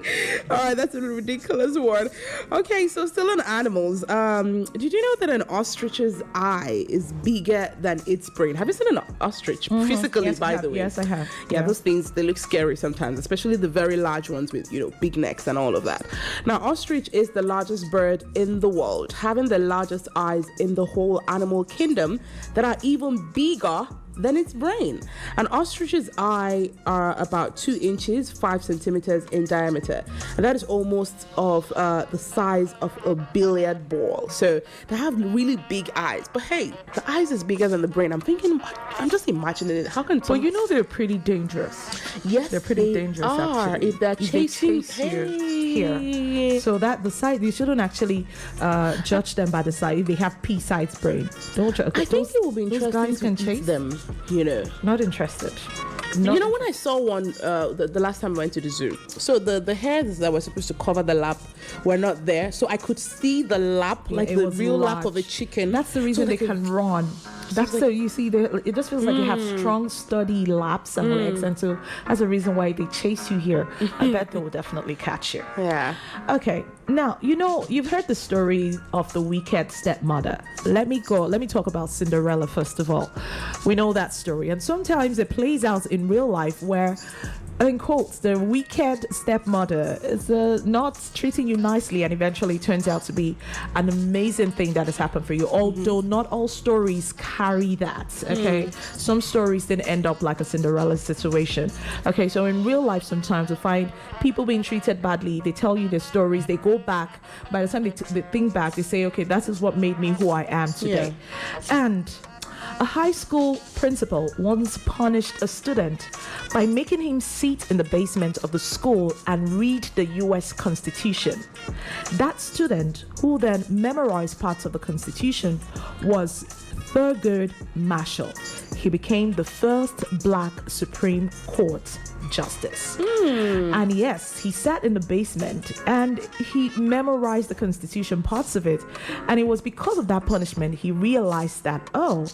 Speaker 14: all right, that's a ridiculous word. Okay, so still on animals. Did you know that an ostrich's eye is bigger than its brain? Have you seen an ostrich physically?
Speaker 15: Yes,
Speaker 14: by the way,
Speaker 15: yes, I have.
Speaker 14: Yeah, those things, they look scary sometimes, especially the very large ones with, you know, big necks and all of that. Now, ostrich is the largest bird in the world, having the largest eyes in the whole animal kingdom that are even bigger than its brain. An ostrich's eye are about 2 inches, 5 centimeters in diameter, and that is almost of the size of a billiard ball. So they have really big eyes, but hey, the eyes is bigger than the brain. I'm just imagining it. How can
Speaker 15: well, you know, they're pretty dangerous.
Speaker 14: Yes,
Speaker 15: they're pretty dangerous actually.
Speaker 14: If they're chasing
Speaker 15: you here, so that the size, you shouldn't actually judge them by the size. If they have pea-sized brain, don't judge.
Speaker 14: I think it will be interesting to chase them. You know,
Speaker 15: not interested.
Speaker 14: You know, when I saw one the last time I went to the zoo, so the hairs that were supposed to cover the lap were not there, so I could see the lap, like the real lap of a chicken.
Speaker 15: That's the reason they can run. That's so you see, it just feels like they have strong, sturdy laps and legs, and so that's the reason why they chase you here. I bet they will definitely catch you.
Speaker 14: Yeah.
Speaker 15: Okay. Now, you know, you've heard the story of the wicked stepmother. Let me talk about Cinderella first of all. We know that story, and sometimes it plays out in real life where, in quotes, the wicked stepmother is not treating you nicely, and eventually turns out to be an amazing thing that has happened for you. Although not all stories carry that. Okay, some stories didn't end up like a Cinderella situation. Okay, so in real life, sometimes we find people being treated badly. They tell you their stories. They go back. By the time they think back, they say, "Okay, that is what made me who I am today." Yeah. And a high school principal once punished a student by making him sit in the basement of the school and read the U.S. Constitution. That student, who then memorized parts of the Constitution, was Thurgood Marshall. He became the first Black Supreme Court Justice. And yes, he sat in the basement and he memorized the Constitution, parts of it. And it was because of that punishment he realized that, oh,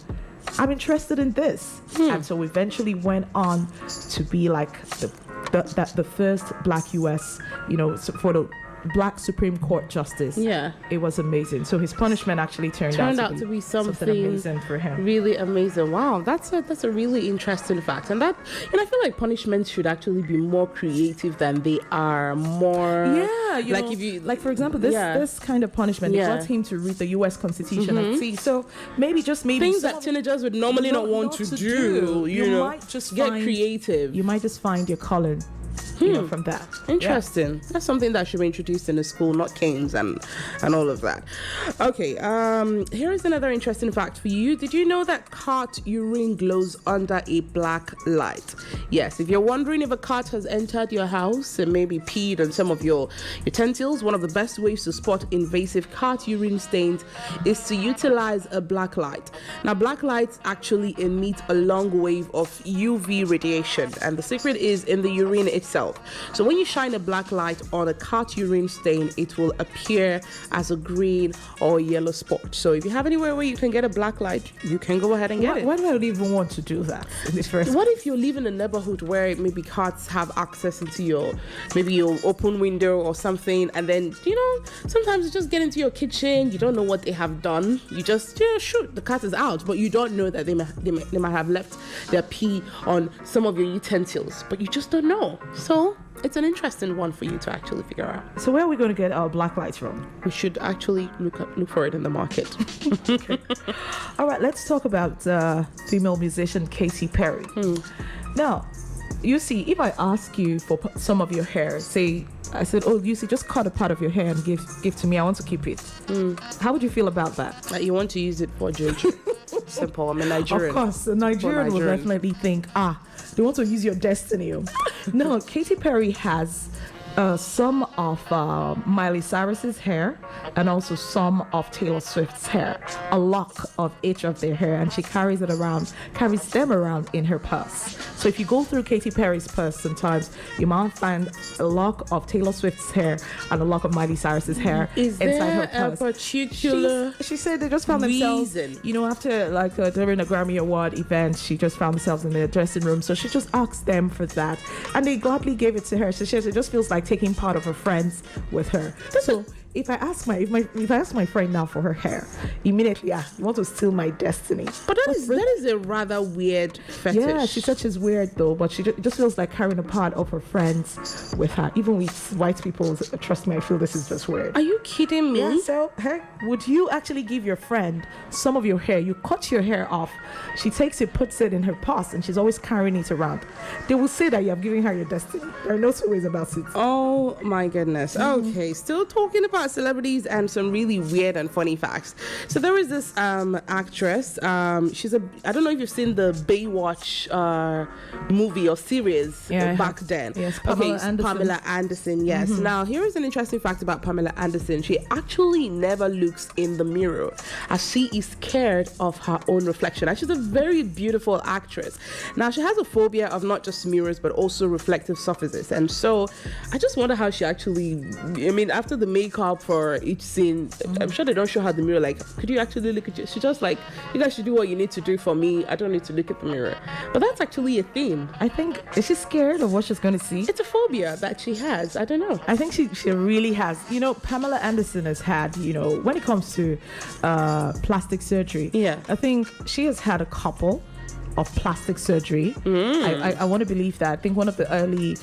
Speaker 15: I'm interested in this. And so eventually went on to be like the first Black US, you know, for the Black Supreme Court Justice.
Speaker 14: Yeah,
Speaker 15: it was amazing. So his punishment actually turned out to be something amazing for him.
Speaker 14: Really amazing. Wow, that's a really interesting fact. And I feel like punishments should actually be more creative than they are. More
Speaker 15: like for example, this kind of punishment, it got him to read the U.S. Constitution and see. So maybe things
Speaker 14: that teenagers would normally not want to do. You know,
Speaker 15: might just
Speaker 14: get creative.
Speaker 15: You might just find your calling. You know, from that.
Speaker 14: Interesting. Yeah. That's something that should be introduced in the school, not canes and all of that. Okay, here is another interesting fact for you. Did you know that cat urine glows under a black light? Yes, if you're wondering if a cat has entered your house and maybe peed on some of your utensils, one of the best ways to spot invasive cat urine stains is to utilize a black light. Now, black lights actually emit a long wave of UV radiation, and the secret is in the urine itself. So when you shine a black light on a cat urine stain, it will appear as a green or yellow spot. So if you have anywhere where you can get a black light, you can go ahead and get it.
Speaker 15: Why do I even want to do that in this first
Speaker 14: What if you live in a neighborhood where maybe cats have access into your open window or something, and then, you know, sometimes you just get into your kitchen, you don't know what they have done, you just, shoot, the cat is out, but you don't know that they might have left their pee on some of your utensils, but you just don't know. So it's an interesting one for you to actually figure out.
Speaker 15: So where are we going to get our black lights from?
Speaker 14: We should actually look for it in the market.
Speaker 15: Okay. All right, let's talk about female musician Katy Perry. Now, you see, if I ask you for some of your hair, say I said, "Oh, Lucy, just cut a part of your hair and give to me. I want to keep it." How would you feel about that?
Speaker 14: That you want to use it for Jojo? Simple. I'm a Nigerian.
Speaker 15: Of course, a Nigerian will definitely think, they want to use your destiny. No, Katy Perry has some of Miley Cyrus's hair and also some of Taylor Swift's hair, a lock of each of their hair, and she carries them around in her purse. So if you go through Katy Perry's purse, sometimes you might find a lock of Taylor Swift's hair and a lock of Miley Cyrus's hair inside her purse.
Speaker 14: A particular
Speaker 15: she said they just found themselves, after during a Grammy Award event, she just found themselves in their dressing room, so she just asked them for that, and they gladly gave it to her. So she says it just feels like taking part of her friends with her. So if I ask my friend now for her hair, immediately, you want to steal my destiny.
Speaker 14: But that is a rather weird fetish.
Speaker 15: Yeah, she said she's weird though, but she just feels like carrying a part of her friends with her. Even with white people, trust me, I feel this is just weird.
Speaker 14: Are you kidding me?
Speaker 15: Yeah, so would you actually give your friend some of your hair? You cut your hair off, she takes it, puts it in her purse, and she's always carrying it around. They will say that you have given her your destiny. There are no two ways about it.
Speaker 14: Oh my goodness. Okay, still talking about celebrities and some really weird and funny facts. So there is this actress. She's I don't know if you've seen the Baywatch movie or series back then.
Speaker 15: Yes, Pamela
Speaker 14: Anderson. Yes. Now here is an interesting fact about Pamela Anderson. She actually never looks in the mirror, as she is scared of her own reflection. And she's a very beautiful actress. Now she has a phobia of not just mirrors but also reflective surfaces. And so I just wonder how she actually, after the makeup for each scene, I'm sure they don't show her the mirror, like, could you actually look at you? She's just like, you guys should do what you need to do for me. I don't need to look at the mirror. But that's actually a theme.
Speaker 15: I think, is she scared of what she's going to see?
Speaker 14: It's a phobia that she has. I don't know.
Speaker 15: I think she really has. Pamela Anderson has had, when it comes to plastic surgery, I think she has had a couple of plastic surgery. I want to believe that. I think one of the early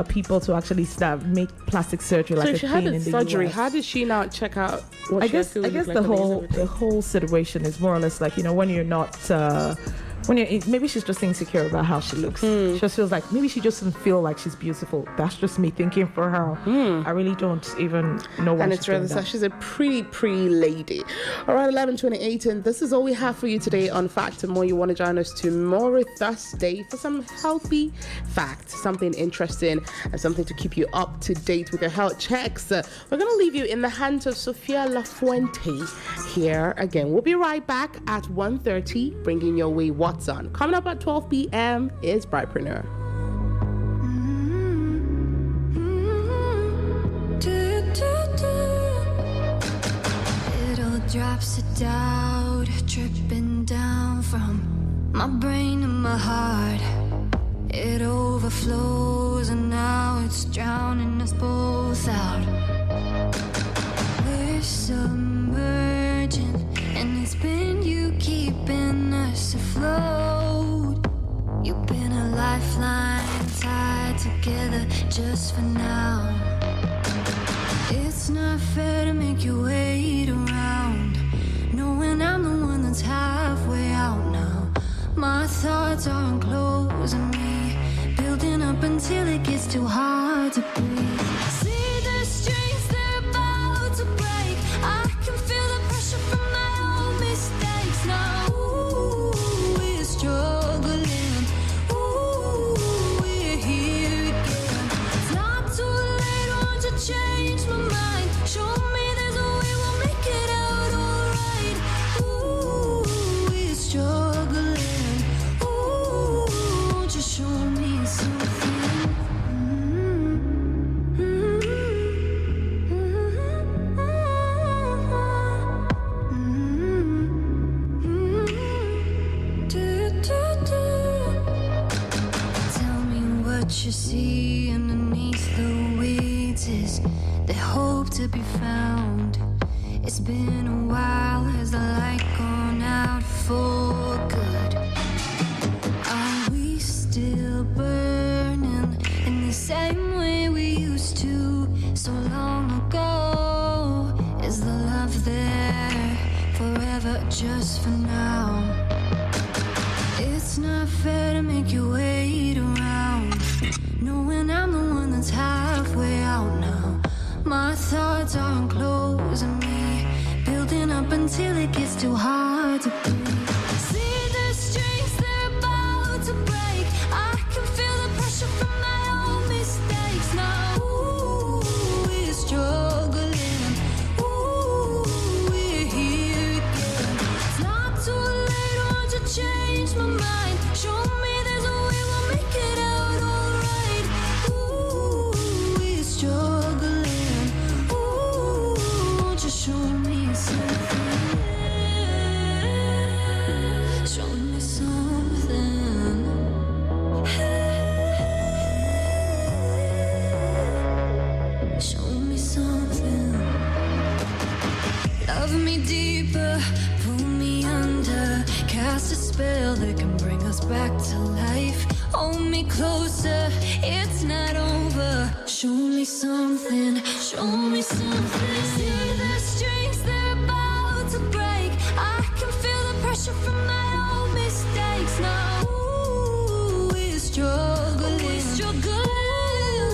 Speaker 15: people to actually make plastic surgery like
Speaker 14: so
Speaker 15: a
Speaker 14: she
Speaker 15: thing
Speaker 14: had
Speaker 15: in the
Speaker 14: surgery.
Speaker 15: US.
Speaker 14: How did she now check out what
Speaker 15: I
Speaker 14: she
Speaker 15: guess
Speaker 14: like
Speaker 15: the whole situation is more or less like, when you're not maybe she's just insecure about how she looks. She just feels like maybe she just doesn't feel like she's beautiful. That's just me thinking for her. I really don't even know why.
Speaker 14: And it's rather sad. She's a pretty lady. All right, 11:28, and this is all we have for you today on Fact and More. You want to join us tomorrow, Thursday, for some healthy facts, something interesting, and something to keep you up to date with your health checks. We're going to leave you in the hands of Sophia Lafuente here again. We'll be right back at 1:30, bringing your way What's On. Coming up at 12 p.m. is Brightpreneur.
Speaker 16: Little drops of doubt dripping down from my brain and my heart. It overflows and now it's drowning us both out. We're submerging and it's been you keeping us afloat. You've been a lifeline tied together just for now. It's not fair to make you wait around, knowing I'm the one that's halfway out now. My thoughts are enclosing me, building up until it gets too hard to breathe. See the strings, they're about to break. I can feel the pressure from my own mistakes now. Ooh, we're struggling. Ooh, we're here again. It's not too late, won't you change my mind? Show me there's a way we'll make it out alright. Ooh, we're struggling. Ooh, won't you show me something? Tell me what you see underneath the weeds. Is there hope to be found? It's been a while, has the light gone out for good? Are we still burning in the same way we used to so long ago? Is the love there forever just for now? It's not fair to make you wait around, knowing I'm the one that's sun's halfway out now. My thoughts are enclosing me, building up until it gets too hard to breathe. See the strings, they're about to break. I can feel the pressure from my own mistakes now. Ooh, we're struggling. Ooh, we're here again. It's not too late, won't you change my mind? Show me there's a way we'll make it out alright. Ooh, we're struggling. Ooh, won't you show me something? Show me something. Show me something. Love me deeper, pull me under, cast a spell that can bring us back to life. Hold me closer, it's not over. Show me something, show me something. See the strings, they're about to break. I can feel the pressure from my own mistakes now. Ooh, we're struggling. We're struggling.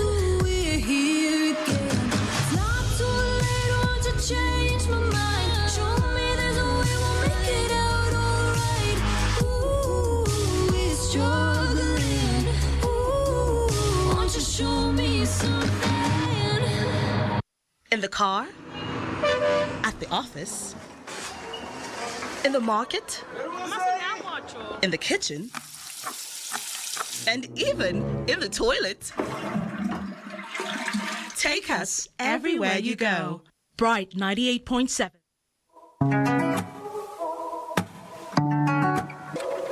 Speaker 16: Ooh, we're here again. It's not too late, won't you change my mind? Show me there's a way we'll make it out alright. Ooh, we're struggling. Ooh, won't you show me something?
Speaker 5: In the car, at the office, in the market, in the kitchen, and even in the toilet. Take us everywhere you go.
Speaker 6: Bright 98.7.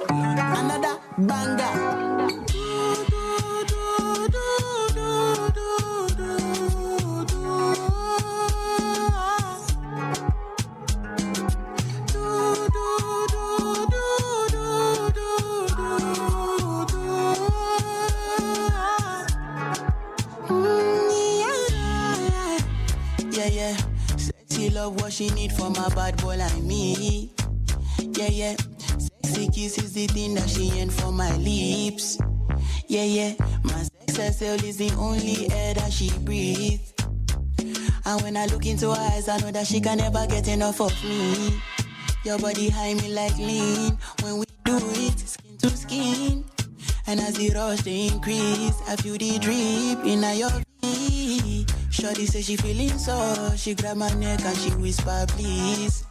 Speaker 1: Another banger. Yeah, yeah. Sexy love what she need from a bad boy like me. Yeah, yeah. Sexy kiss is the thing that she ain't for my lips. Yeah, yeah. My sex cell is the only air that she breathes. And when I look into her eyes, I know that she can never get enough of me. Your body high me like lean. When we do it, skin to skin. And as the rush they increase, I feel the drip in your V. Shorty say she feeling so. She grab my neck and she whisper, please.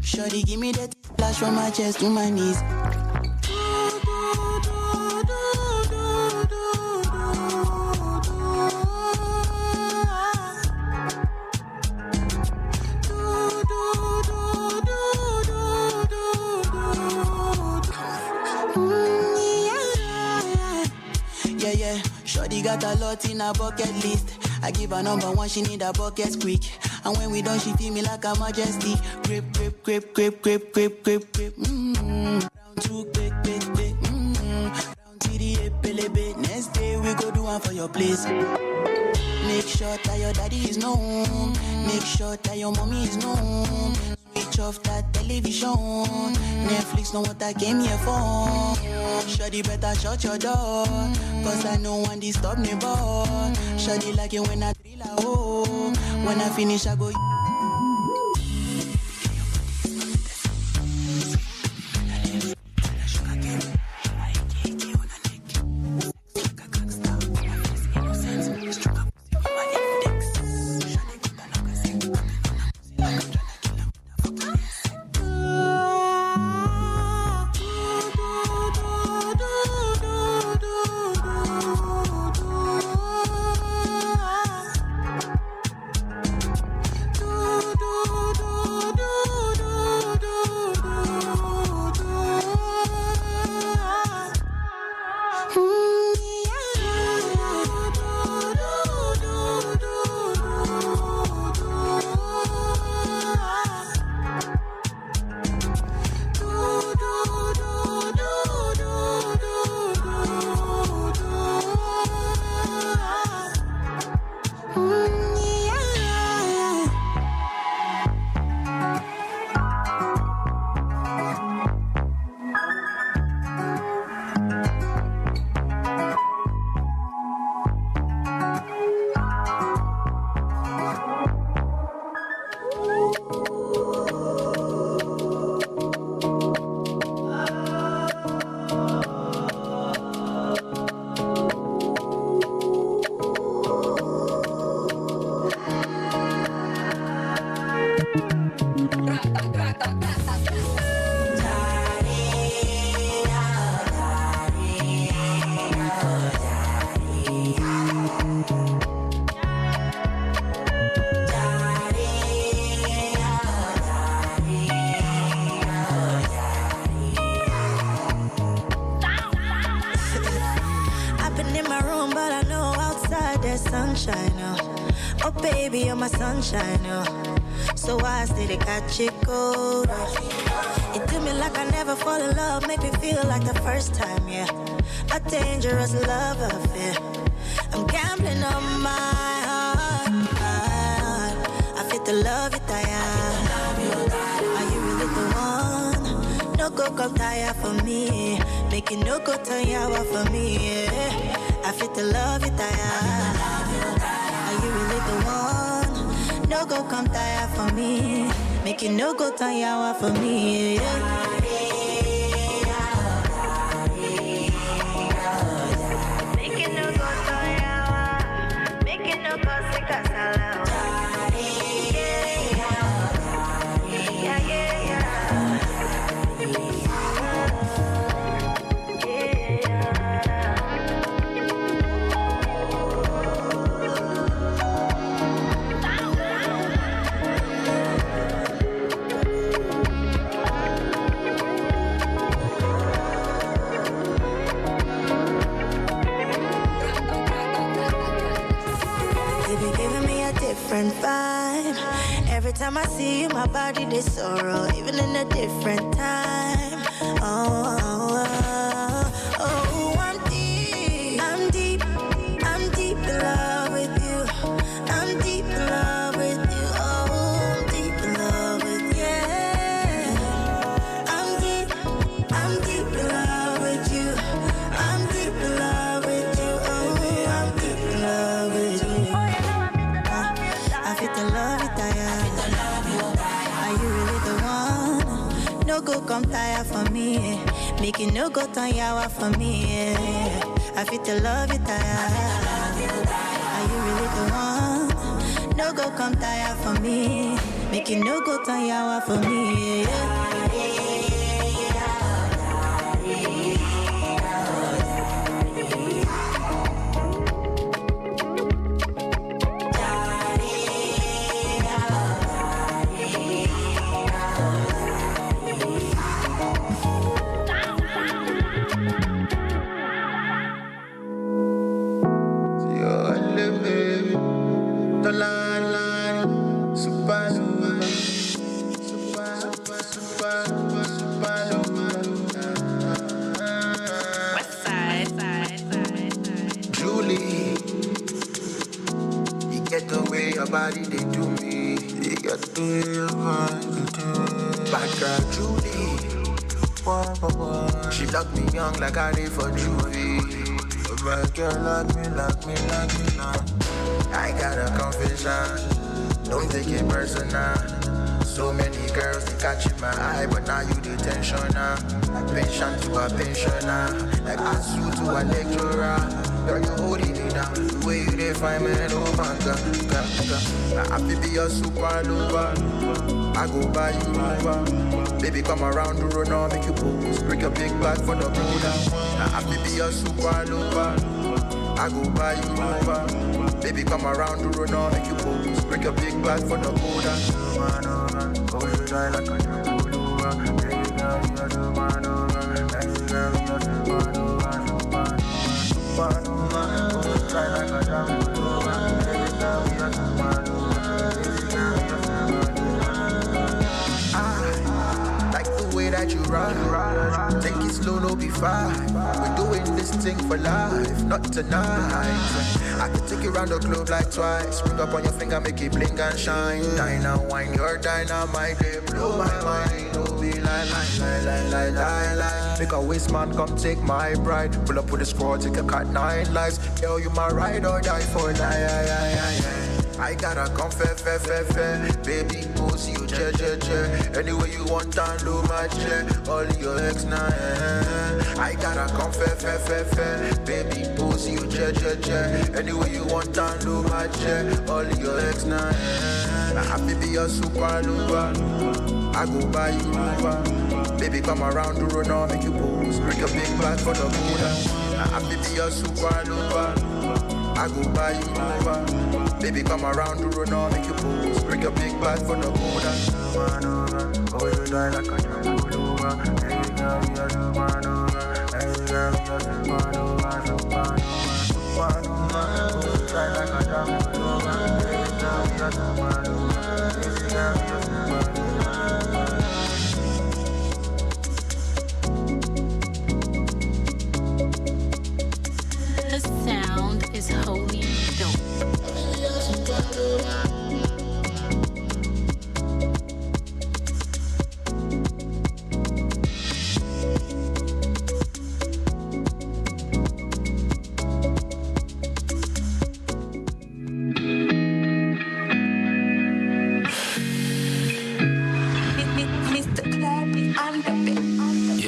Speaker 1: Shorty give me that flash from my chest to my knees. Yeah, yeah. Shorty got a lot in her bucket list. I give her number one, she need a bucket quick. And when we done, she feel me like a majesty. Grip, grip, grip, grip, grip, grip, grip, grip. Round two, quick, quick, quick. Round three, pelebe. Next day we go do one for your place. Make sure that your daddy is known. Make sure that your mommy is known. Switch off that television. Netflix know what I came here for. Shawty better shut your door, cause I know one disturb me, boy. Shawty like it when I drill a hole. When I finish I go.
Speaker 11: there's sunshine, oh baby, you're my sunshine, so I stay to catch it cold. You do me like I never fall in love, make me feel like the first time, yeah. A dangerous love affair. I'm gambling on my heart. I feel the love it I am. Are you really the one? No go come tire for me. Make it no go turn yawa for me, yeah. I feel the love it I am. Are you really the one? No go come tire for me. Make it no go turn yawa for me, yeah. Different vibe. Every time I see you, my body they sorrow, even in a different time. I'm deep in love with you. I'm deep in love with you. I'm deep in love with you. Yeah. I'm deep in love with you. I'm deep in love with you. Oh, I'm deep in love with you. I feel the love it I am. Are you really the one? No go come tire for me. Make it no go turn yawa for me. Yeah. I feel the love it I am. Are you really the one? No go come tire for me. Make it no go turn yawa for me. Yeah.
Speaker 18: Body they do me, they got to hear bad girl Julie. She locked me young like I did for juvie. Bad girl lock me now. I got a confession, don't take it personal. So many girls they catching my eye, but now you the tensioner. Like patient to a pensioner, like ASU to a lecturer. Girl, you holding me down, the way you define me, oh my God. I feel be your super lover, I go buy you Uber. Baby, come around the road now, make you pose. Break your big back for the border. I feel be your super lover, I go buy you Uber. Baby, come around the road now, make you pose. Break your big back for the border. Oh, you die like a Jabulova. Baby girl, you're the man over. Baby girl, you're the man over. Like the way that you ride. Take it slow, no be fine. We're doing this thing for life, not tonight. I can take you around the globe like twice. Bring up on your finger, make it blink and shine. Dine wine, your dynamite, they blow my mind. Don't be like. Make a waste man come take my bride. Pull up with a squad, take a cut 9 lives. Girl, you my ride or die for life. I gotta come fair. Baby, pose you, che. Anyway you want and do my che. All your ex now. I gotta come fair. Baby, pose you, che. Anyway you want and do my che. All your ex now. I happy be your super lover. I go buy you Uber. Baby, come around the road now, make you pose. Bring your big bag for the border. I happy be your super lover. I go buy you Uber. Baby, come around the road now, make you pose. Bring your big bag for the border. Oh, you die like a Jabulova. Baby girl, you're the man over. Baby girl, you're the man over. Oh, you try like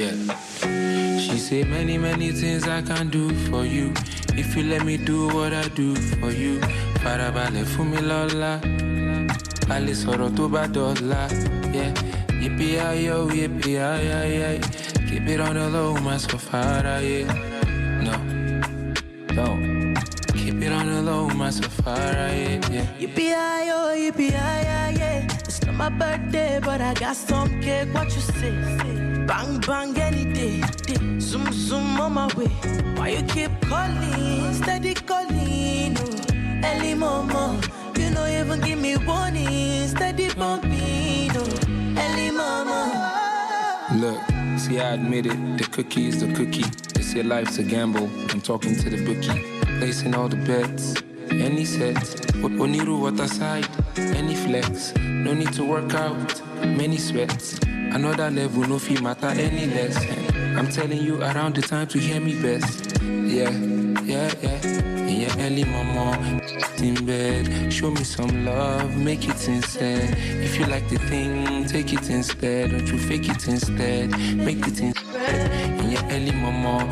Speaker 2: Yeah. She say many, many things I can do for you. If you let me do what I do for you. Farabalẹ̀ fún mi lọ́la. A lè sọ̀rọ̀ tó bá dọ̀la. Yeah. Yippee-yi-yo, yippee-yi-yi-yi. Keep it on the low, my safari, yeah. No. Don't. Keep it on the low, my safari, yeah.
Speaker 1: Yippee-yi-yo, yippee-yi-yi-yi. It's not my birthday, but I got some cake. What you say? Bang, bang, any day. Zoom, zoom on my way. Why you keep calling? Steady calling. Oh. Early mama. You don't even give me warning. Steady bumping. Oh. Early mama.
Speaker 2: Look, see, I admit it. The cookie is the cookie. They say life's a gamble. I'm talking to the bookie. Placing all the bets. Any sets. Oniru water side. Any flex. No need to work out. Many sweats. Another level, no fee matter any less. I'm telling you around the time to hear me best. Yeah, yeah, yeah. In your early mama, in bed. Show me some love, make it sincere. If you like the thing, take it instead. Don't you fake it instead, make it instead. In your early mama,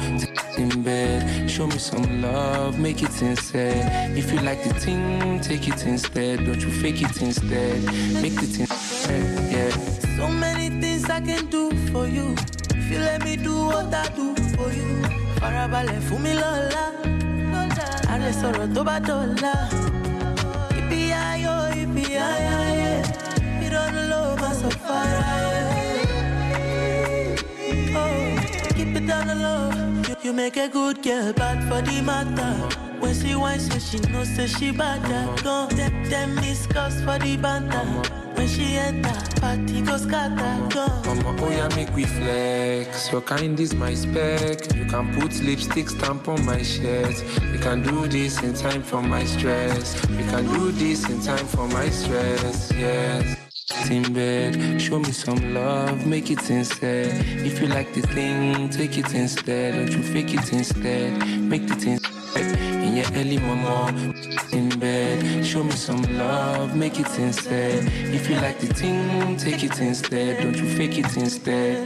Speaker 2: in bed. Show me some love, make it sincere. If you like the thing, take it instead. Don't you fake it instead, make it instead. Yeah.
Speaker 1: So many things I can do for you. If you let me do what I do for you. Farabalẹ̀ fún mi lọ́la. A lè sọ̀rọ̀ tó bá dọ̀la. Yippee-yi-yo, yippee-yi-yi-yi. You don't know my safari. Oh, keep it down the low. You make a good girl bad for the matter. When she whines, so she knows that she bad. Don't them discuss for the banter. When she enter, party goes scatter.
Speaker 2: Mama, oh yeah, make we flex. Your kind is my spec. You can put lipstick stamp on my shirt. We can do this in time for my stress. We can do this in time for my stress. Yes. In bed, show me some love, make it sincere. If you like the thing, take it instead. Don't you fake it instead, make it instead. In your early mama, in bed, show me some love, make it sincere. If you like the thing, take it instead. Don't you fake it instead.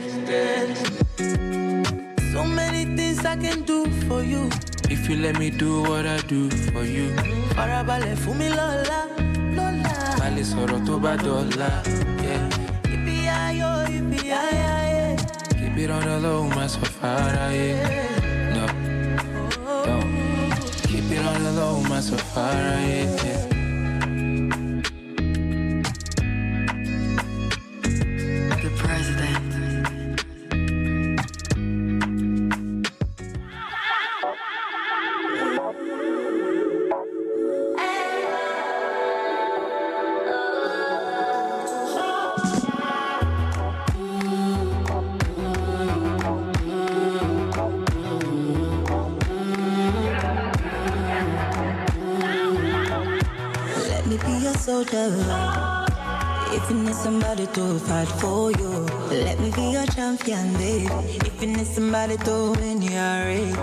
Speaker 1: So many things I can do for you.
Speaker 2: If you let me do what I do for you.
Speaker 1: Farabalẹ̀ fún mi lọ́la.
Speaker 2: A lè sọ̀rọ̀ tó bá dọ̀la. Yeah.
Speaker 1: Yippee-yi-yo, yippee-yi-yi-yi.
Speaker 2: Keep it on the low, my safari, yeah. No. Don't. Keep it on the low, my safari, yeah.
Speaker 1: The president.
Speaker 11: Soldier, if you need somebody to fight for you, let me be your champion, babe. If you need somebody to win your race,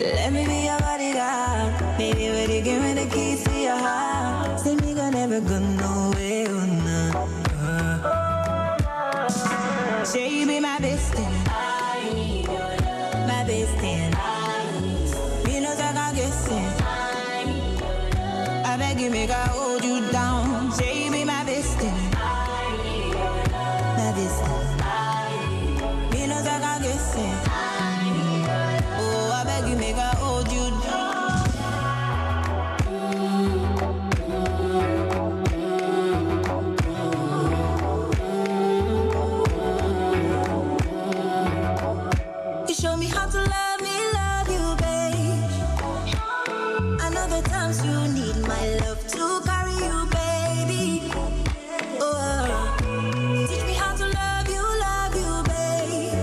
Speaker 11: let me be your bodyguard. Baby, when you give me the keys to your heart, say me gonna never go nowhere, oh no. Say you be my bestie, I need your love. My bestie, you know that I'm guessing. I beg you, make I hold you down. Say you be my bestie. My bestie. You know that I'm guessing. Oh, I beg you, make I hold you down. You show me how to love me, love you, babe. I know the times you need my love to carry you, baby. Oh, teach me how to love you, babe.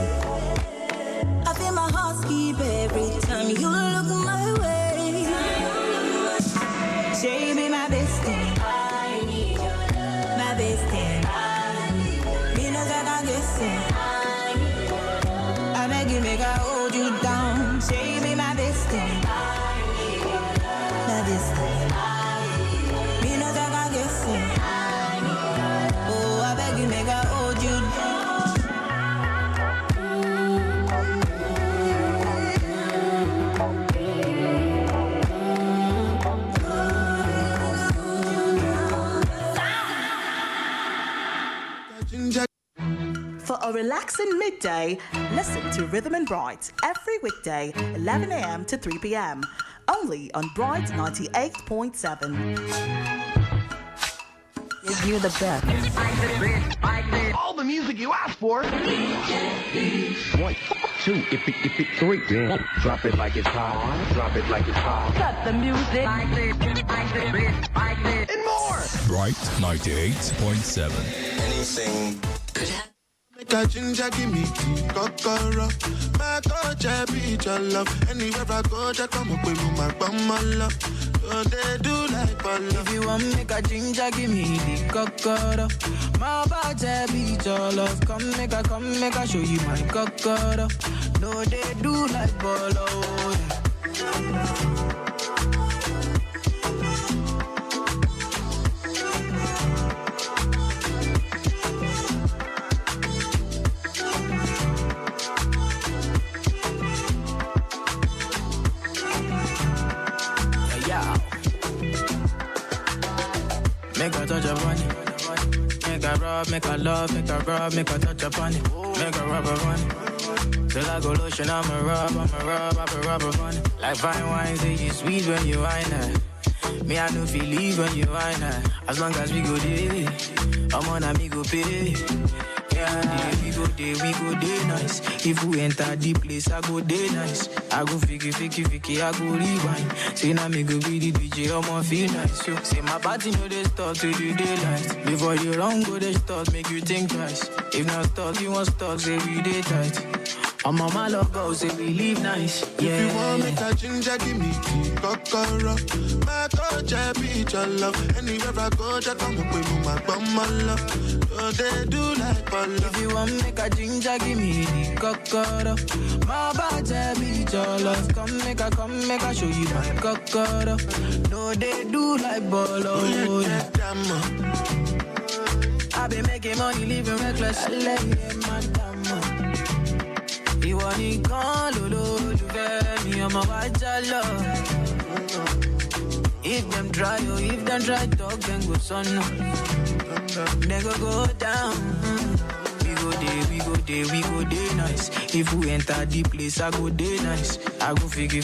Speaker 11: I feel my heart skip every time you look my way. Say you be my bestie. I need your love. My bestie. You know that I'm guessing. I beg you, make I hold you down. Say you be my bestie. My bestie. You know that I'm guessing. Oh, I beg you, make I hold you down.
Speaker 5: relaxing midday, listen to Rhythm and Bright every weekday, 11 a.m. to 3 p.m. Only on Bright 98.7.
Speaker 19: Give you the best.
Speaker 23: All the music you asked for.
Speaker 8: 1, 2, if it 3, drop it like it's hot. Drop it like it's hot.
Speaker 19: Cut the music.
Speaker 23: And more.
Speaker 20: Bright 98.7.
Speaker 1: Anything could happen.
Speaker 18: Make a ginger, give me tea, kokoro. My coach, I be your love. Anywhere I go, just come up with my bum, love. So they do like ball.
Speaker 21: If you want make a ginger, give me the kokoro. My body be your love. Come make a show you my kokoro. No, they do like bolo. Make a touch upon it. Make a rub, make a love, make a rub, make a touch upon it. Make a rub upon it. Till I go lotion, I'ma rub upon it. Like fine wine, say you sweet when you wine it. Me, I know feel leave when you wine it. As long as we go there, I'm on a me go pay. Yeah, we go there nice. If we enter the place, I go there nice. I go fiki, I go rewind. Say now me go be the DJ, I'ma feel nice. So, say my party know they start to the daylight. Before you run, go they start, make you think twice. If not start, you want start, say we day tight. I'm on my logo, say we live nice. Yeah.
Speaker 18: If you want make a ginger, give me tea, kokoro. My coach, I be your love. Anywhere I go, just come up with my bum, love. So they do like ball.
Speaker 21: If you want make a ginger, give me the kokoro. My body be your love. Come make a show you my kokoro. No, they do like bolo.
Speaker 18: Oh, yeah,
Speaker 21: I been making money, living reckless. I love you, madam. You want it gone, lolo, you get me, I'm a white love. If them try, talk, then go son. They go down. We go there nice. If we enter the place, I go there nice. I go fiki,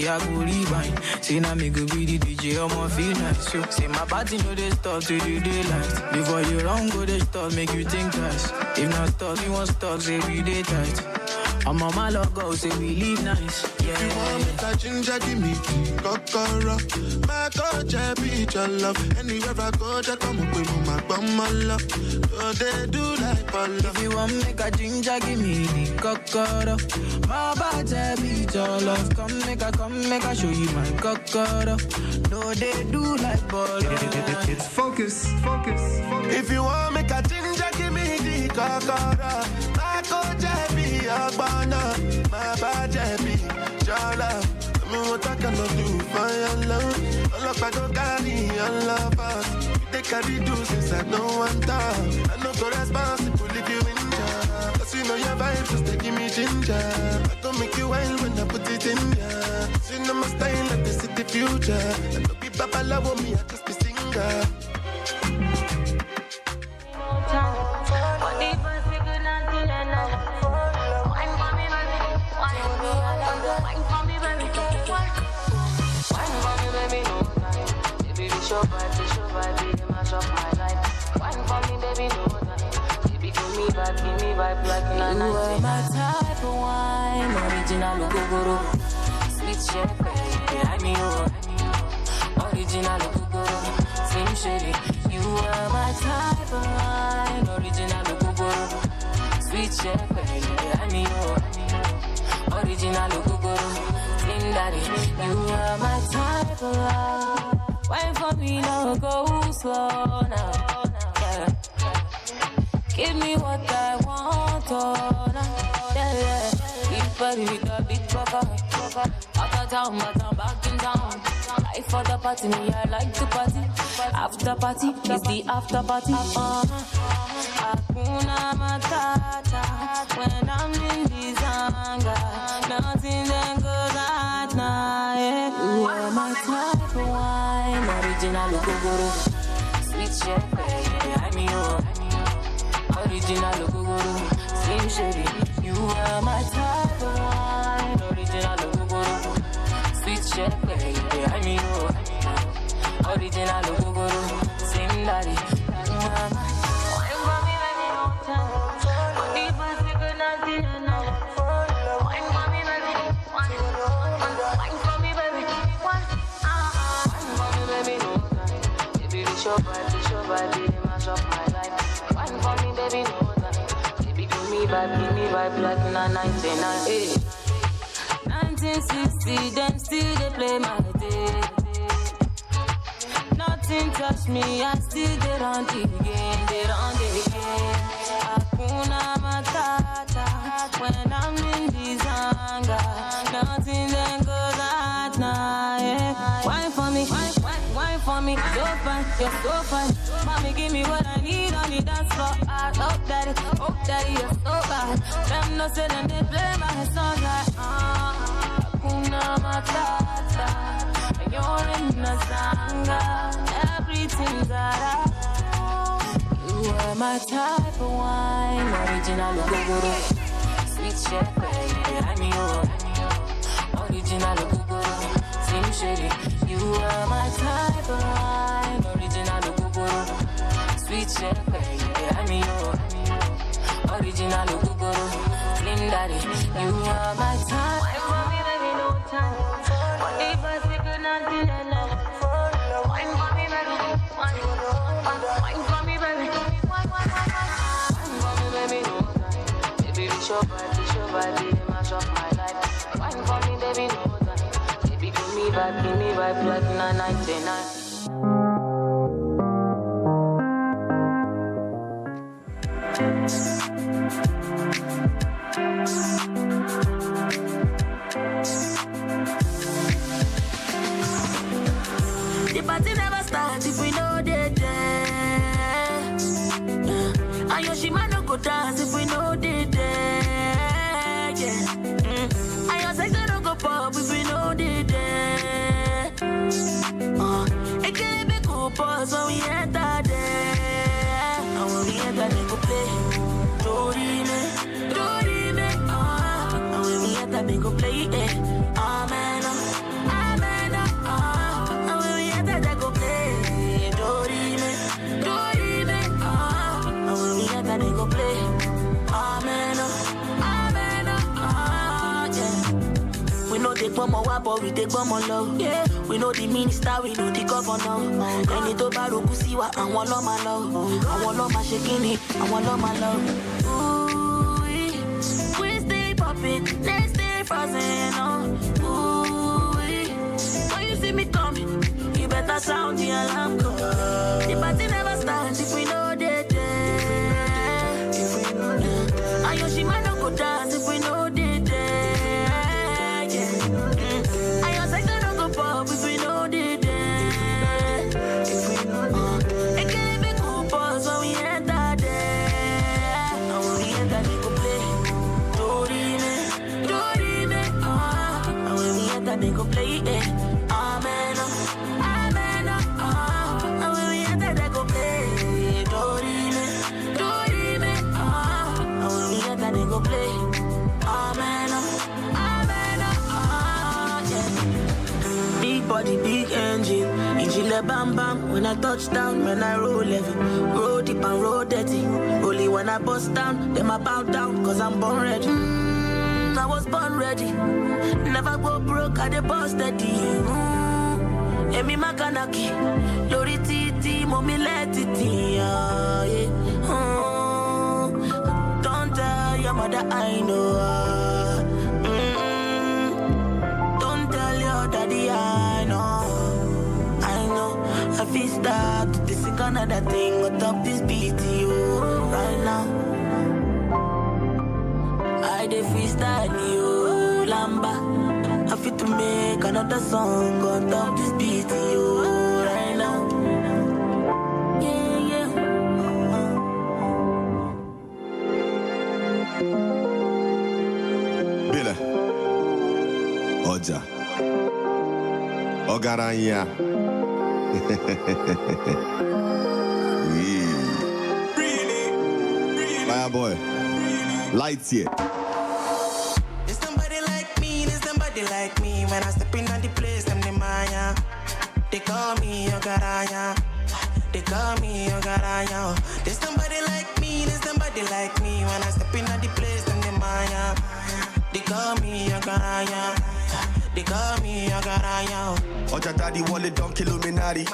Speaker 21: I go rewind. Say now me go be the DJ, I'ma feel nice. So, say my party know they start to the daylight. Before you run, go they start, make you think twice. If not start, you want start, say we day tight. I'm on my logo, say we live nice. Yeah.
Speaker 18: If you want make a ginger, give me tea, kokoro. My coach, I be your love. Anywhere I go, just come up with my bum, love. So they do like ball.
Speaker 21: If you want make a ginger, give me the kokoro. My body be your love. Come make a show you my kokoro. No, they do like ball.
Speaker 23: It's focus.
Speaker 18: If you want make a ginger, give me the kokoro. My coach, I be your banner. My body be your love. I mean, what I cannot do for your love. All of I go carry your love us. They carry do since I know one time. I know go responsible if you in ya. Cause you know your vibes just taking me ginger. I gon' make you wild when I put it in ya. So you know my style like the city future. I don't be babalawo me, I just be singer.
Speaker 22: Show vibe, they mash up my life. Wine for me, baby, no time. Baby, give me vibe like in a night. You are my type of wine, original Gogoro. Sweet shepherd, behind me, original Gogoro. Slim shady. You are my type of wine, original Gogoro. Sweet shepherd, behind me, original Gogoro. Slim daddy. You are my type of wine. Wine for me, no go slow now. Yeah. Give me what I want, oh now. Yeah. Big body with a big fucker. Out of town, but I'm back in town. Life for the party, me, I like to party. After party is the after party. Hakuna Matata. When I'm in this anger, nothing then goes at night. You are my type of wine, original Gogoro. Sweet shepherd, behind me, original Gogoro. Slim Shady, you are my type of wine. Original Ogogoro, sweet chef, baby, I mean, oh. Original Ogogoro, same daddy. You are my wine for me, baby, no time. Deep as you could not see enough. Wine for me, baby, wine for me, baby, wine for me, baby, no time. Baby, it's your vibe, it mash up my life. Wine for me, baby, no time. Baby, give me vibe like na 99. Hey. 1960, them still they play my day. Nothing touch me, I still get on the game, Hakuna Matata, when I'm in this anger, nothing then goes at night. Yeah. Wine for me, wine for me, so fine, you're so fine. Mommy, give me what I need on the dance floor. I hope daddy, you're so bad. Them no say them they play my song like Hakuna Matata. You're in the sanga, everything that you are my type of wine, original Ogogoro, sweet chef, baby, I'm your original Ogogoro, Slim Shady. You are my type of wine, original Ogogoro, sweet chef, baby, I'm your original Ogogoro, Slim Daddy. You are my type. Wine for me, baby, no time. If I say good night, wine for me, baby, wine for me, baby, wine for me, baby, no time. Baby, it's your vibe, it mash up my life. Wine for me, baby, no time. Baby, give me vibe like na 99. The party never starts if we know they there. And Yoshima no go dance if we know they there. Yeah. And your sex no go pop if we know they there. It can't be cool pause when we enter there. And when we enter they go play Dorime. And when we enter they go play it. Amen. They go play. Amen. Yeah. We know they come on one, but we take come on low. Yeah. We know the minister, we know the governor. Any to baro kusiwa, and one love my love. And one love my shaking it, and one love my love. Ooh, we stay popping, let's stay frozen. Ooh, when you see me coming, you better sound the alarm call. The party never starts if we know they there. And Yoshima no go dance if we know they there. Yeah. And your sex no go pop if we know they there. It can't be cool pause when we enter there. And when we enter they go play Dorime. And when we enter they go play it. Amen. And when we enter they go play Dorime. They go play. Amen. Yeah. Big body, big engine. Engine bam bam. When I touch down, when I roll heavy. Roll deep and roll dirty. Only when I bust down, then I bow down, cause I'm born ready. I was born ready. Never go broke, I dey bust steady. Emi Makanaki. Lori titi, mommy let it in. Your mother, I know. Don't tell your daddy, I know. I feel start to think another thing on top this beat, you right now. I dey freestyle you, Lamba. I feel to make another song on top this beat, you right now.
Speaker 3: Oja Ogaranya Fireboy Lights here.
Speaker 18: There's somebody like me, there's somebody like me. When I step in on the place, them the Maya. They call me Ogaraya. They call me Ogaraya. There's somebody like me, there's somebody like me. When I step in on the place, them the Maya. They call me Ogaraya. They call me Ogaraya.
Speaker 3: Oja daddy wallet don't kill Illuminati.